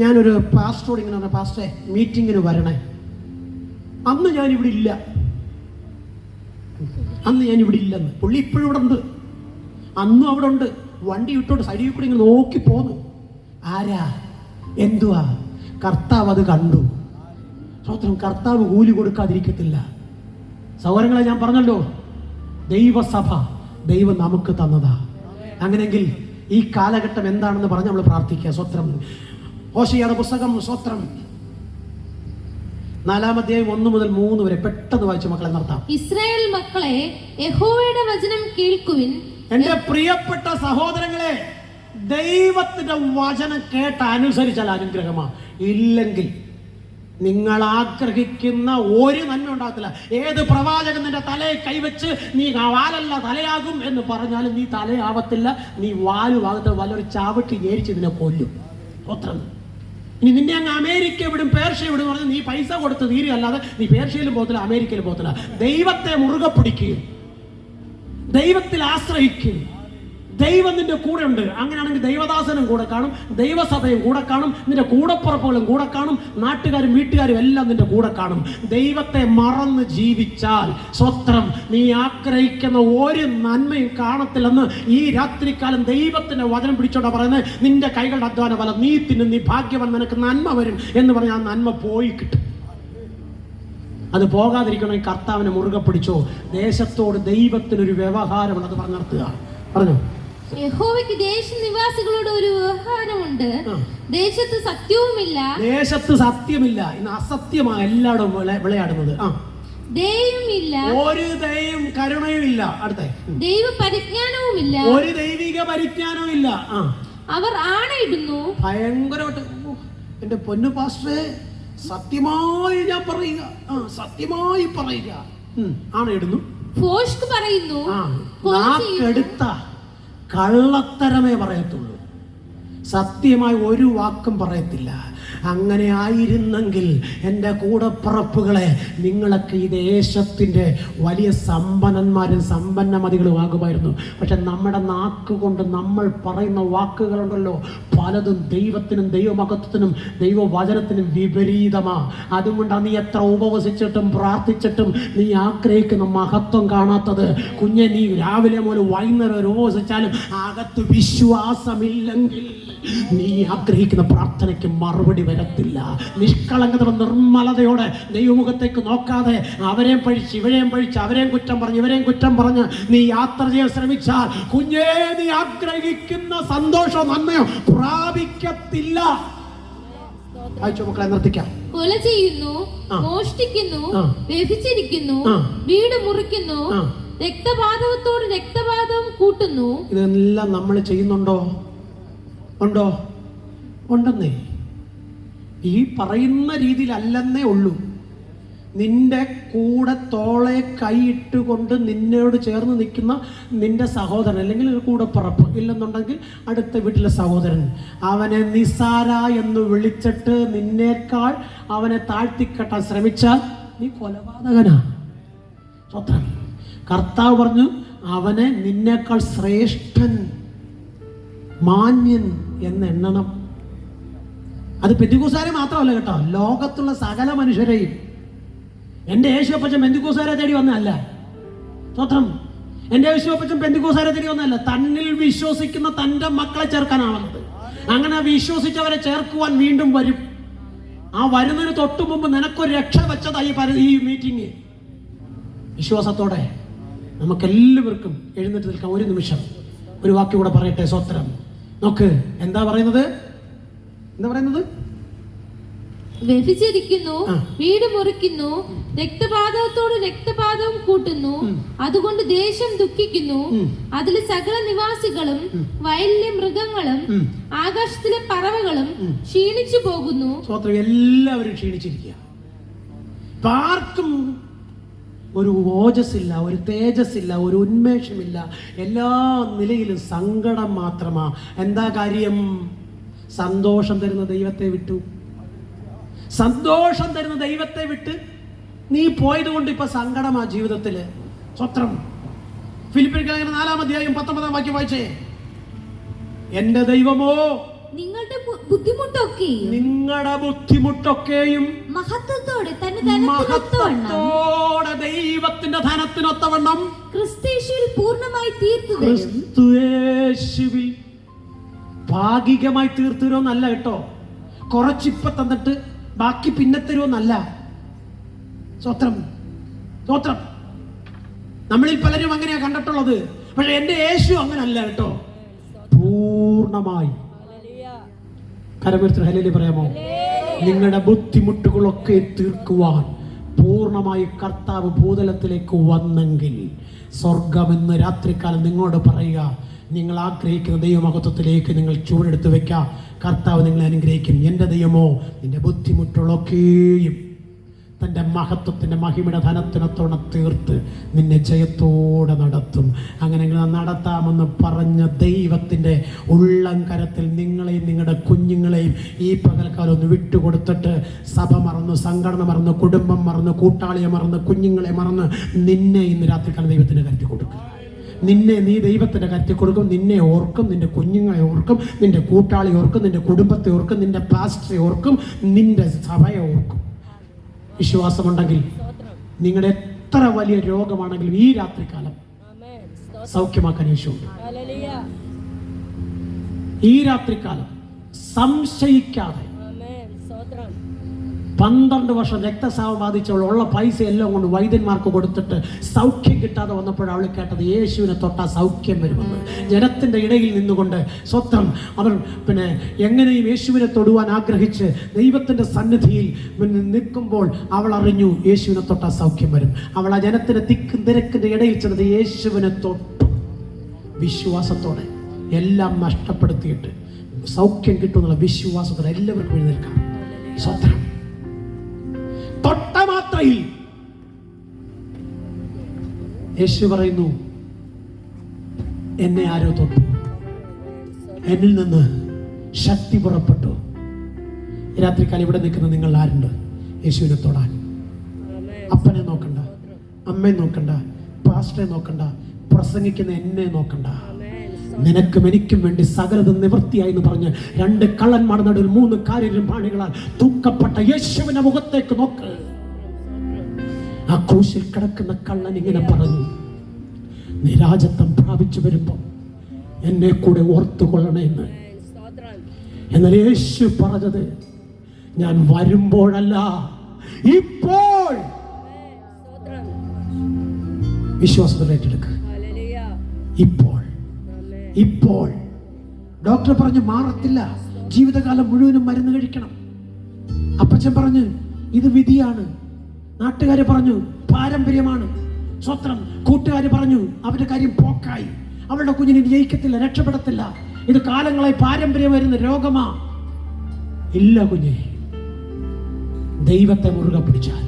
ഞാനൊരു പാസ്റ്ററോട് ഇങ്ങനെ പറഞ്ഞ, പാസ്റ്ററെ മീറ്റിങ്ങിന് വരണേ. അന്ന് ഞാനിവിടെ ഇല്ല, ഇല്ലെന്ന്. പുള്ളി ഇപ്പോഴും ഇവിടെ ഉണ്ട്, അന്നും അവിടെ ഉണ്ട്. വണ്ടി വിട്ടോണ്ട് സൈഡിൽ കൂടി ഇങ്ങനെ നോക്കി പോന്നു. ആരാ? എന്തുവാ? കർത്താവ് അത് കണ്ടു. സ്വത്രം കർത്താവ് കൂലി കൊടുക്കാതിരിക്കത്തില്ല. സഹോദരങ്ങളെ, ഞാൻ പറഞ്ഞല്ലോ, ദൈവസഭ ദൈവം നമുക്ക് തന്നതാ. അങ്ങനെങ്കിൽ ഈ കാലഘട്ടം എന്താണെന്ന് പറഞ്ഞ് നമ്മൾ പ്രാർത്ഥിക്കുക. സ്വത്രം ഹോശയ്യയുടെ പുസ്തകം സ്വത്രം 4-ാം അധ്യായം 1 മുതൽ 3 വരെ പെട്ടെന്ന് വായിച്ചു മക്കളെ നിർത്താം. ഇസ്രായേൽ മക്കളെ, യഹോവയുടെ വചനം കേൾക്കുവിൻ. എന്റെ പ്രിയപ്പെട്ട സഹോദരങ്ങളെ, ദൈവത്തിന്റെ വചനം കേട്ട് അനുസരിച്ചാൽ അനുഗ്രഹമാണ്. ഇല്ലെങ്കിൽ നിങ്ങൾ ആഗ്രഹിക്കുന്ന ഒരു നന്മ ഉണ്ടാകത്തില്ല. ഏത് പ്രവാചകൻ നിന്റെ തലയെ കൈവച്ച് നീ വാലല്ല തലയാകും എന്ന് പറഞ്ഞാലും നീ തലയാവത്തില്ല. നീ വാലുവാകത്ത വല്ലൊരു ചാവട്ടി ഏരിച്ച് നിന്നെ കൊല്ലും. സ്വത്രം ഇനി നിന്നെ അങ്ങ് അമേരിക്ക വിടും, പേർഷ്യ വിടും പറഞ്ഞാൽ നീ പൈസ കൊടുത്ത് തീരുകയല്ലാതെ നീ പേർഷ്യയിലും പോകത്തില്ല, അമേരിക്കയിലും പോകത്തില്ല. ദൈവത്തെ മുറുകെ പിടിക്കുക, ദൈവത്തിൽ ആശ്രയിക്കുക. ദൈവം നിന്റെ കൂടെ ഉണ്ട്. അങ്ങനെയാണെങ്കിൽ ദൈവദാസനും കൂടെ കാണും, ദൈവസഭയും കൂടെ കാണും, നിന്റെ കൂടപ്പുറപ്പുകളും കൂടെ കാണും, നാട്ടുകാരും വീട്ടുകാരും എല്ലാം നിന്റെ കൂടെ കാണും. ദൈവത്തെ മറന്ന് ജീവിച്ചാൽ സ്വത്രം നീ ആഗ്രഹിക്കുന്ന ഒരു നന്മയും കാണത്തില്ലെന്ന് ഈ രാത്രികാലം ദൈവത്തിന്റെ വചനം പിടിച്ചോണ്ടാ പറയുന്നത്. നിന്റെ കൈകളുടെ അധ്വാന ഫലം നീ തിന്നും, നീ ഭാഗ്യവാൻ, നിനക്ക് നന്മ വരും എന്ന് പറഞ്ഞാൽ ആ നന്മ പോയി കിട്ടും. അത് പോകാതിരിക്കണമെങ്കിൽ കർത്താവിനെ മുറുകെ പിടിച്ചോ. ദേശത്തോട് ദൈവത്തിനൊരു വ്യവഹാരമുണ്ട്, അത് പറഞ്ഞു നടത്തുക. പറഞ്ഞു, യഹോവയ്ക്ക് ദേശനിവാസികളോട് ഒരു വ്യവഹാരമുണ്ട്. ദേശത്ത് സത്യവുമില്ല. ദേശത്ത് സത്യമില്ല. ഇന്ന് അസത്യമാണ് എല്ലായിടും വിളയാടുന്നത്. ദയയുമില്ല, ഒരു ദയയും കരുണയും ഇല്ല. അടുത്ത ദൈവ പരിജ്ഞാനവുമില്ല, ഒരു ദൈവിക പരിജ്ഞാനവും ഇല്ല. അവർ ആണയിടുന്നു. ഭയങ്കരമായിട്ട് എന്റെ പൊന്നു പാസ്റ്ററെ, സത്യമായി ഞാൻ പറയുക, സത്യമായി പറയുക. ആണയിടുന്നു, ഫോഷ്ക് പറയുന്നു. നാക്കെടുത്ത കള്ളത്തരമേ പറയത്തുള്ളൂ. സത്യമായി ഒരു വാക്കും പറയത്തില്ല. അങ്ങനെ ആയിരുന്നെങ്കിൽ എൻ്റെ കൂടപ്പിറപ്പുകളെ, നിങ്ങളൊക്കെ ഈ ദേശത്തിൻ്റെ വലിയ സമ്പന്നന്മാരും സമ്പന്നമതികളും ആകുമായിരുന്നു. പക്ഷെ നമ്മുടെ നാക്ക് കൊണ്ട് നമ്മൾ പറയുന്ന വാക്കുകളുണ്ടല്ലോ, പലതും ദൈവത്തിനും ദൈവമഹത്വത്തിനും ദൈവവചനത്തിനും വിപരീതമാണ്. അതുകൊണ്ടാണ് നീ എത്ര ഉപവസിച്ചിട്ടും പ്രാർത്ഥിച്ചിട്ടും നീ ആഗ്രഹിക്കുന്ന മഹത്വം കാണാത്തത്. കുഞ്ഞെ, നീ രാവിലെ മുതൽ വൈകുന്നേരം വരെ ഉപവസിച്ചാലും അകത്ത് വിശ്വാസമില്ലെങ്കിൽ നീ ആഗ്രഹിക്കുന്ന പ്രാർത്ഥനയ്ക്ക് മറുപടി വരത്തില്ല. നിഷ്കളങ്കത നിർമ്മലതയോടെ ദൈവമുഖത്തേക്ക് നോക്കാതെ അവരെയും പഴിച്ച് ഇവരെയും പഴിച്ച് അവരെയും കുറ്റം പറഞ്ഞ് ഇവരെയും കുറ്റം പറഞ്ഞ് നീ യാത്ര ചെയ്യാൻ ശ്രമിച്ചാൽ കുഞ്ഞേ, നീ ആഗ്രഹിക്കുന്ന സന്തോഷം നന്മയോ പ്രാപിക്കത്തില്ല. മക്കളെ നിർത്തിക്കാം. കൊല ചെയ്യുന്നു, മോഷ്ടിക്കുന്നു, വ്യഭിചരിക്കുന്നു, വീട് മുറിക്കുന്നു, രക്തപാതകത്തോട് രക്തപാതകം കൂട്ടുന്നു. ഇതെല്ലാം നമ്മൾ ചെയ്യുന്നുണ്ടോ? ഉണ്ടോ? ഉണ്ടെന്നേ. ഈ പറയുന്ന രീതിയിലല്ലെന്നേ ഉള്ളൂ. നിന്റെ കൂടെ തോളെ കൈയിട്ടുകൊണ്ട് നിന്നോട് ചേർന്ന് നിൽക്കുന്ന നിന്റെ സഹോദരൻ, അല്ലെങ്കിൽ ഒരു കൂടപ്പിറപ്പ്, ഇല്ലെന്നുണ്ടെങ്കിൽ അടുത്ത വീട്ടിലെ സഹോദരൻ, അവനെ നിസാര എന്ന് വിളിച്ചിട്ട് നിന്നേക്കാൾ അവനെ താഴ്ത്തിക്കെട്ടാൻ ശ്രമിച്ചാൽ നീ കൊലപാതകനാ. സ്വത്രം. കർത്താവ് പറഞ്ഞു, അവനെ നിന്നേക്കാൾ ശ്രേഷ്ഠൻ, മാന്യൻ എന്ന് എണ്ണണം. അത് പെന്തിക്കോസ്തുകാരെ മാത്രമല്ല കേട്ടോ, ലോകത്തുള്ള സകല മനുഷ്യരെയും. എൻ്റെ യേശുവപ്പച്ചൻ പെന്തിക്കോസ്തുകാരെ തേടി വന്നതല്ല. സ്വത്രം. എൻ്റെ യേശുവപ്പച്ചൻ പെന്തിക്കോസ്തുകാരെ തേടി വന്നതല്ല, തന്നിൽ വിശ്വസിക്കുന്ന തൻ്റെ മക്കളെ ചേർക്കാനാവുന്നത്. അങ്ങനെ വിശ്വസിച്ചവരെ ചേർക്കുവാൻ വീണ്ടും വരും. ആ വരുന്നതിന് തൊട്ടു മുമ്പ് നിനക്കൊരു രക്ഷ വെച്ചതായി ഈ മീറ്റിംഗ്. വിശ്വാസത്തോടെ നമുക്കെല്ലാവർക്കും എഴുന്നേറ്റ് നിൽക്കാം. ഒരു നിമിഷം ഒരു വാക്ക് കൂടെ പറയട്ടെ. സ്വത്രം. നോക്ക്, എന്താ പറയുന്നത്? വ്യഭിചരിക്കുന്നു, വീട് മുറിക്കുന്നു, രക്തപാതകത്തോട് രക്തപാതകം കൂട്ടുന്നു, അതുകൊണ്ട് ദേശം ദുഃഖിക്കുന്നു. അതിലെ സകല നിവാസികളും വയലിലെ മൃഗങ്ങളും ആകാശത്തിലെ പറവകളും ക്ഷീണിച്ചു പോകുന്നു. എല്ലാവരും ക്ഷീണിച്ചിരിക്കുക. ആർക്കും ഒരു ഓജസ്സില്ല, ഒരു തേജസ്സില്ല, ഒരു ഉന്മേഷമില്ല. എല്ലാ നിലയിലും സങ്കടം മാത്രമാ. എന്താ കാര്യം? സന്തോഷം തരുന്ന ദൈവത്തെ വിട്ടു. സന്തോഷം തരുന്ന ദൈവത്തെ വിട്ട് നീ പോയത് കൊണ്ട് ഇപ്പൊ സങ്കടമാ ജീവിതത്തില്. സ്വത്രം. ഫിലിപ്പിയർ 4-ാം അധ്യായം 19-ാം വാക്യം വായിച്ചേ. എന്റെ ദൈവമോ, നിങ്ങളുടെ ബുദ്ധിമുട്ടൊക്കെയും മഹത്വത്തോടെ ദൈവത്തിന്റെ ധനത്തിനൊത്തവണ്ണം ക്രിസ്തുയേശുവിൽ പൂർണ്ണമായി തീർത്തു. ക്രിസ്തുയേശുവിൽ ഭാഗികമായി തീർത്തുവരോന്നല്ല കേട്ടോ, കുറച്ചിപ്പ തന്നിട്ട് ബാക്കി പിന്നെ തരുമെന്നല്ല. സ്വത്രം. സ്വത്രം. നമ്മളിൽ പലരും അങ്ങനെയാ കണ്ടിട്ടുള്ളത്. പക്ഷെ എന്റെ യേശു അങ്ങനല്ല കേട്ടോ, പൂർണ്ണമായി. കരമേർത്ത് ഹല്ലേലൂയ പറയാമോ? നിങ്ങളുടെ ബുദ്ധിമുട്ടുകളൊക്കെ തീർക്കുവാൻ പൂർണ്ണമായി കർത്താവ് ഭൂതലത്തിലേക്ക് വന്നെങ്കിൽ സ്വർഗമെന്ന് രാത്രികാലം നിങ്ങളോട് പറയുക. നിങ്ങൾ ആഗ്രഹിക്കുന്ന ദൈവമഹത്വത്തിലേക്ക് നിങ്ങൾ ചുവടെടുത്ത് വെക്കുക. കർത്താവ് നിങ്ങളെ അനുഗ്രഹിക്കും. എൻ്റെ ദൈവമോ, നിന്റെ ബുദ്ധിമുട്ടുകളൊക്കെയും തൻ്റെ മഹത്വത്തിൻ്റെ മഹിമയുടെ ധനത്തിനത്തോടെ തീർത്ത് നിന്നെ ജയത്തോടെ നടത്തും. അങ്ങനെ നടത്താമെന്ന് പറഞ്ഞ ദൈവത്തിൻ്റെ ഉള്ളംകരത്തിൽ നിങ്ങളെയും നിങ്ങളുടെ കുഞ്ഞുങ്ങളെയും ഈ പകൽക്കാലം ഒന്ന് വിട്ടുകൊടുത്തിട്ട് സഭ മറന്ന്, സംഘടന മറന്ന്, കുടുംബം മറന്ന്, കൂട്ടാളിയെ മറന്ന്, കുഞ്ഞുങ്ങളെ മറന്ന് നിന്നെ ഇന്ന് രാത്രിക്കാലം ദൈവത്തിന് കരുതി കൊടുക്കുക. നിന്നെ നീ ദൈവത്തിൻ്റെ കരുത്തി കൊടുക്കും. നിന്നെ ഓർക്കും, നിന്റെ കുഞ്ഞുങ്ങളെ ഓർക്കും, നിന്റെ കൂട്ടാളി ഓർക്കും, നിന്റെ കുടുംബത്തെ ഓർക്കും, നിന്റെ പാസ്റ്ററെ ഓർക്കും, നിന്റെ സഭയെ ഓർക്കും. വിശ്വാസമുണ്ടെങ്കിൽ നിങ്ങളുടെ എത്ര വലിയ രോഗമാണെങ്കിലും ഈ രാത്രികാലം സൗഖ്യമാക്കാൻ യേശുണ്ട്. ഈ രാത്രികാലം സംശയിക്കാതെ 12 വർഷം രക്തസ്രാവം ബാധിച്ചവൾ ഉള്ള പൈസ എല്ലാം കൊണ്ട് വൈദ്യന്മാർക്ക് കൊടുത്തിട്ട് സൗഖ്യം കിട്ടാതെ വന്നപ്പോൾ അവൾ കേട്ടത് യേശുവിനെ തൊട്ടാ സൗഖ്യം വരുമെന്ന്. ജനത്തിൻ്റെ ഇടയിൽ നിന്നുകൊണ്ട് സ്വത്രം അവർ എങ്ങനെയും യേശുവിനെ തൊടുവാൻ ആഗ്രഹിച്ച് ദൈവത്തിൻ്റെ സന്നിധിയിൽ നിൽക്കുമ്പോൾ അവൾ അറിഞ്ഞു യേശുവിനെ തൊട്ടാ സൗഖ്യം വരും. അവൾ ആ ജനത്തിൻ്റെ തിക്കും തിരക്കിൻ്റെ ഇടയിൽ ചെന്നത് യേശുവിനെ തൊട്ടു. വിശ്വാസത്തോടെ എല്ലാം നഷ്ടപ്പെടുത്തിയിട്ട് സൗഖ്യം കിട്ടുമെന്നുള്ള വിശ്വാസത്തോടെ എല്ലാവർക്കും എഴുന്നേൽക്കാം. സ്വത്രം. തൊട്ട മാത്രയിൽ യേശു പറയുന്നു, എന്നെ ആരോ തൊട്ടു, എന്നിൽ നിന്ന് ശക്തി പുറപ്പെട്ടു. രാത്രിക്കാലം ഇവിടെ നിൽക്കുന്ന നിങ്ങൾ ആരുണ്ട്? യേശുവിനെ തൊടാൻ. അപ്പനെ നോക്കണ്ട, അമ്മയെ നോക്കണ്ട, പാസ്റ്ററെ നോക്കണ്ട, പ്രസംഗിക്കുന്ന എന്നെ നോക്കണ്ട. നിനക്കും എനിക്കും വേണ്ടി സകലതും നിവൃത്തിയായി എന്ന് പറഞ്ഞ് 2 കള്ളന്മാർ നടുവിൽ 3 കാര്യപാണികളാൽ തൂക്കപ്പെട്ട യേശുവിന്റെ മുഖത്തേക്ക് നോക്ക്. ആ ക്രൂശിൽ കിടക്കുന്ന കള്ളൻ ഇങ്ങനെ പറഞ്ഞു, നീ രാജത്വം പ്രാപിച്ചു വരുമ്പോ എന്നെ കൂടെ ഓർത്തുകൊള്ളണേ എന്ന്. എന്നാൽ യേശു പറഞ്ഞത്, ഞാൻ വരുമ്പോഴല്ല, ഇപ്പോൾ. വിശ്വാസത്തോടെ ഏറ്റെടുക്കുക. ഇപ്പോൾ ഡോക്ടർ പറഞ്ഞു മാറത്തില്ല, ജീവിതകാലം മുഴുവനും മരുന്ന് കഴിക്കണം. അപ്പച്ചൻ പറഞ്ഞു ഇത് വിധിയാണ്. നാട്ടുകാര് പറഞ്ഞു പാരമ്പര്യമാണ്. സ്വത്രം. കൂട്ടുകാര് പറഞ്ഞു അവരുടെ കാര്യം പോക്കായി, അവളുടെ കുഞ്ഞിനെ ജയിക്കത്തില്ല, രക്ഷപ്പെടത്തില്ല, ഇത് കാലങ്ങളായി പാരമ്പര്യം വരുന്ന രോഗമാ. ഇല്ല കുഞ്ഞെ, ദൈവത്തെ മുറുകെ പിടിച്ചാൽ,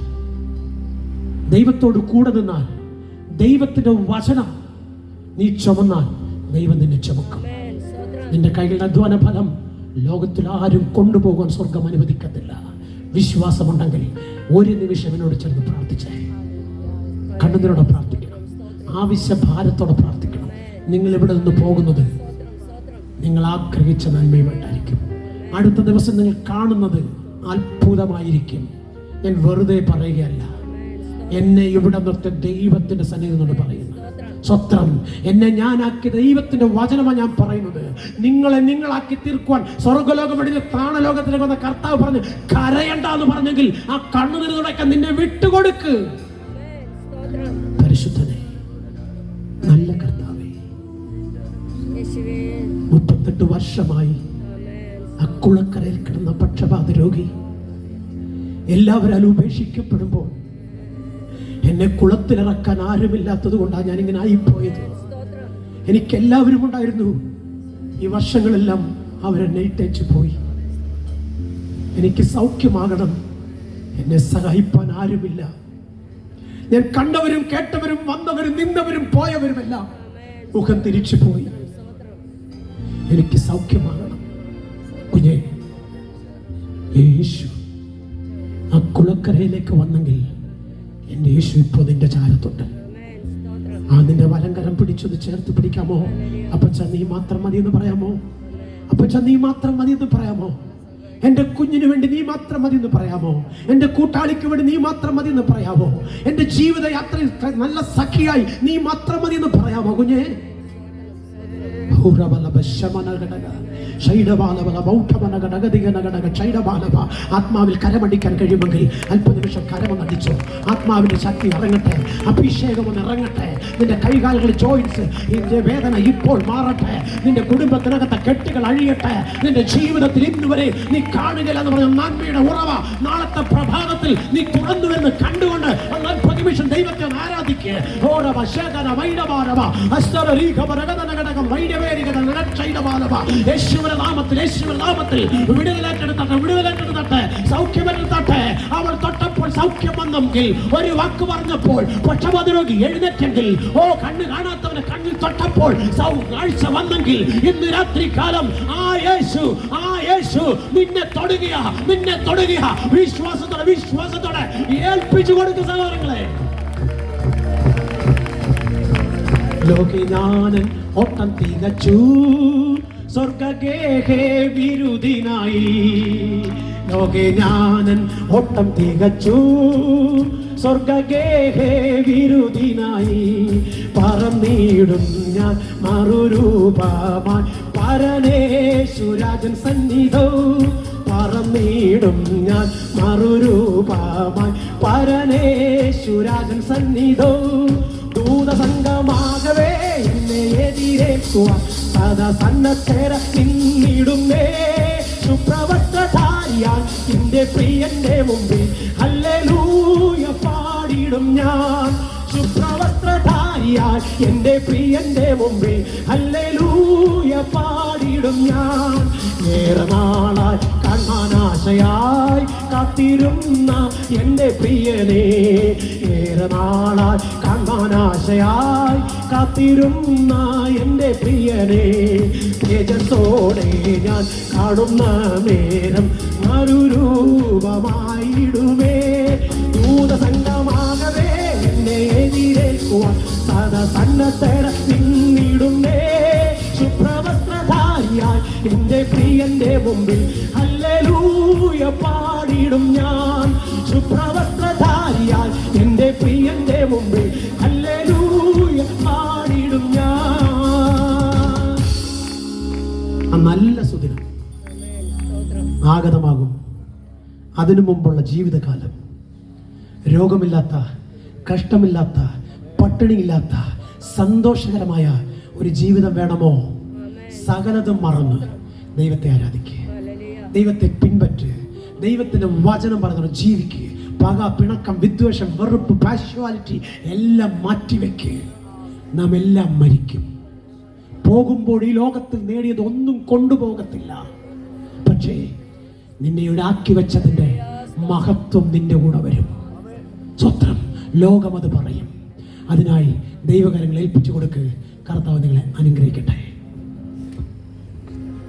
ദൈവത്തോട് കൂടെ നിന്നാൽ, ദൈവത്തിന്റെ വചനം നീ ചുമന്നാൽ ദൈവം നിന്നെ ചുമക്കും. നിന്റെ കൈകളുടെ അധ്വാന ഫലം ലോകത്തിൽ ആരും കൊണ്ടുപോകാൻ സ്വർഗം അനുവദിക്കത്തില്ല. വിശ്വാസമുണ്ടെങ്കിൽ ഒരു നിമിഷം എന്നോട് ചേർന്ന് പ്രാർത്ഥിച്ചേ. കണ്ണുനീരോടെ പ്രാർത്ഥിക്കണം, ആവശ്യഭാരത്തോടെ പ്രാർത്ഥിക്കണം. നിങ്ങൾ ഇവിടെ നിന്ന് പോകുന്നത് നിങ്ങൾ ആഗ്രഹിച്ച നന്മയുമായിട്ടായിരിക്കും. അടുത്ത ദിവസം നിങ്ങൾ കാണുന്നത് അത്ഭുതമായിരിക്കും. ഞാൻ വെറുതെ പറയുകയല്ല, എന്നെ ഇവിടെ നിർത്തി ദൈവത്തിന്റെ സന്നിധിയോട് പറയുന്നു. സ്വത്രം. എന്നെ ഞാനാക്കി ദൈവത്തിന്റെ വചനമാണ് ഞാൻ പറയുന്നത്. നിങ്ങളെ നിങ്ങളാക്കി തീർക്കുവാൻ സ്വർഗ്ഗലോകം വെടിഞ്ഞ് താണലോകത്തിലേക്ക് വന്ന കർത്താവ് പറഞ്ഞു കരയണ്ട എന്ന് പറഞ്ഞെങ്കിൽ ആ കണ്ണുനീർ തുടയ്ക്കാൻ നിന്നെ വിട്ടുകൊടുക്ക്. പരിശുദ്ധനെ, നല്ല കർത്താവേ, 38 വർഷമായി അക്കുളക്കരയിൽ കിടന്ന പക്ഷപാത രോഗി എല്ലാവരും ഉപേക്ഷിക്കപ്പെടുമ്പോൾ എന്നെ കുളത്തിലിറക്കാൻ ആരുമില്ലാത്തത് കൊണ്ടാണ് ഞാനിങ്ങനെ ആയിപ്പോയത്. എനിക്കെല്ലാവരും ഉണ്ടായിരുന്നു. ഈ വർഷങ്ങളെല്ലാം അവരെന്നെ ഇട്ടേച്ചു പോയി. എനിക്ക് സൗഖ്യമാകണം, എന്നെ സഹായിപ്പാൻ ആരുമില്ല. ഞാൻ കണ്ടവരും കേട്ടവരും വന്നവരും നിന്നവരും പോയവരുമെല്ലാം മുഖം തിരിച്ചു പോയി. എനിക്ക് സൗഖ്യമാകണം കുഞ്ഞെ. യേശു ആ കുളക്കരയിലേക്ക് വന്നെങ്കിൽ എന്റെ യേശു ഇപ്പോൾ നിന്റെ ചാരത്തുണ്ട്. ആ നിന്റെ വലങ്കരം പിടിച്ചൊന്ന് ചേർത്ത് പിടിക്കാമോ? അപ്പച്ച നീ മാത്രം മതി എന്ന് പറയാമോ? അപ്പച്ച നീ മാത്രം മതി എന്ന് പറയാമോ? എന്റെ കുഞ്ഞിന് വേണ്ടി നീ മാത്രം മതി എന്ന് പറയാമോ? എന്റെ കൂട്ടാളിക്ക് വേണ്ടി നീ മാത്രം മതി എന്ന് പറയാമോ? എന്റെ ജീവിതയാത്രയിൽ നല്ല സഖിയായി നീ മാത്രം മതി എന്ന് പറയാമോ കുഞ്ഞെ? ആത്മാവിൽ കരമടിക്കാൻ കഴിയുമെങ്കിൽ അല്പനിമിഷം കരമടിച്ചോ. ആത്മാവിന്റെ ശക്തി ഇറങ്ങട്ടെ, അഭിഷേകം ഒന്ന് ഇറങ്ങട്ടെ. നിന്റെ കൈകാലുകൾ ജോയിൻസ് വേദന ഇപ്പോൾ മാറട്ടെ. നിന്റെ കുടുംബത്തിനകത്തെ കെട്ടുകൾ അഴിയട്ടെ. നിന്റെ ജീവിതത്തിൽ ഇന്നുവരെ നീ കാണുകയില്ല എന്ന് പറഞ്ഞ നന്മയുടെ ഉറവ നാളത്തെ പ്രഭാതത്തിൽ നീ തുറന്നുവെന്ന് കണ്ടുകൊണ്ട് അല്പനിമിഷം ദൈവത്തെ ആരാധിക്കുക. യേശുവിന്റെ നാമത്തിൽ വിടുതലെടുത്തട്ടെ, സൗഖ്യമെടുത്തട്ടെ. അവൾ തൊട്ടപ്പോൾ സൗഖ്യം വന്നെങ്കിൽ, ഒരു വാക്ക് പറഞ്ഞപ്പോൾ പക്ഷപാത രോഗി എഴുന്നേറ്റെങ്കിൽ, ഓ കണ്ണ് കാണാത്തവന് കണ്ണിൽ തൊട്ടപ്പോൾ കാഴ്ച വന്നെങ്കിൽ, ഇന്ന് രാത്രി കാലം ആ യേശു നിന്നെ തൊടുക. വിശ്വാസത്തോടെ ഏൽപ്പിച്ചു കൊടുക്കുക സഹോദരങ്ങളെ. ലോകിനാനൻ ഓട്ടം തികച്ചു, സ്വർഗ്ഗഗേഹേ വിരുദിനായി. ലോകിനാനൻ ഓട്ടം തികച്ചു, സ്വർഗ്ഗഗേഹേ വിരുദിനായി. പറന്നിടും ഞാൻ മറുരൂപമായി പരനേശുരാജൻ സന്നിധോ. പറന്നിടും ഞാൻ മറുരൂപമായി പരനേശുരാജൻ സന്നിധോ. ദൂതസംഘമാകവേ എന്നെ എതിരേൽക്കുവാൻ സദാ സന്നദ്ധര നിന്നിടുന്നേ. സുപ്രവസ്ത്രധാരിയാൽ എന്റെ പ്രിയന്റെ മുമ്പിൽ ഹല്ലേലൂയ പാടിടും ഞാൻ. സുപ്രവസ്ത്രധാരിയാൽ എന്റെ പ്രിയന്റെ മുമ്പിൽ ഹല്ലേലൂയ പാടിടും പാടിടും ഞാൻ. ഏറെ നാളായി കാണാനാശയായി കാത്തിരുന്ന എൻ്റെ പ്രിയനെ, ഏറെ നാളായി കാണാനാശയായി കാത്തിരുന്ന എൻ്റെ പ്രിയനെ, തേജസ്സോടെ ഞാൻ കാണുന്ന നേരം മറുരൂപമായിടുമേ. ദൂതസംഘമാകവേ എന്നെ എതിരേൽക്കുവാൻ സന്നദ്ധത പിന്നിടുന്നേ. ശുഭ്രവസ്ത്രധാരിയായി എൻ്റെ പ്രിയന്റെ മുമ്പിൽ ഹല്ലേലൂയ പാടിടും ഞാൻ. ശുഭ്രവസ്ത്രധാരിയായി എൻ്റെ പ്രിയന്റെ മുമ്പിൽ ഹല്ലേലൂയ പാടിടും ഞാൻ. ആ നല്ല സുദിനം ആഗതമാകും. അതിനു മുമ്പുള്ള ജീവിതകാലം രോഗമില്ലാത്ത, കഷ്ടമില്ലാത്ത, പട്ടിണിയില്ലാത്ത സന്തോഷകരമായ ഒരു ജീവിതം വേണമോ? സകലതും മറന്ന് ദൈവത്തെ ആരാധിക്കുക, ദൈവത്തെ പിൻപറ്റുക, ദൈവത്തിന്റെ വചനം പറഞ്ഞു ജീവിക്കുക. പക, പിണക്കം, വിദ്വേഷം, വെറുപ്പ്, പാഷ്വാലിറ്റി എല്ലാം മാറ്റിവെക്കുക. നാം എല്ലാം മരിക്കും. പോകുമ്പോൾ ഈ ലോകത്തിൽ നേടിയത് ഒന്നും കൊണ്ടുപോകത്തില്ല. പക്ഷേ നിന്നെ ഇവിടെ ആക്കി വെച്ചതിന്റെ മഹത്വം നിന്റെ കൂടെ വരും. സ്വത്രം ലോകം അത് പറയും. അതിനായി ദൈവകരങ്ങൾ ഏൽപ്പിച്ചു കൊടുക്കുക. കർത്താവ് നിങ്ങളെ അനുഗ്രഹിക്കട്ടെ.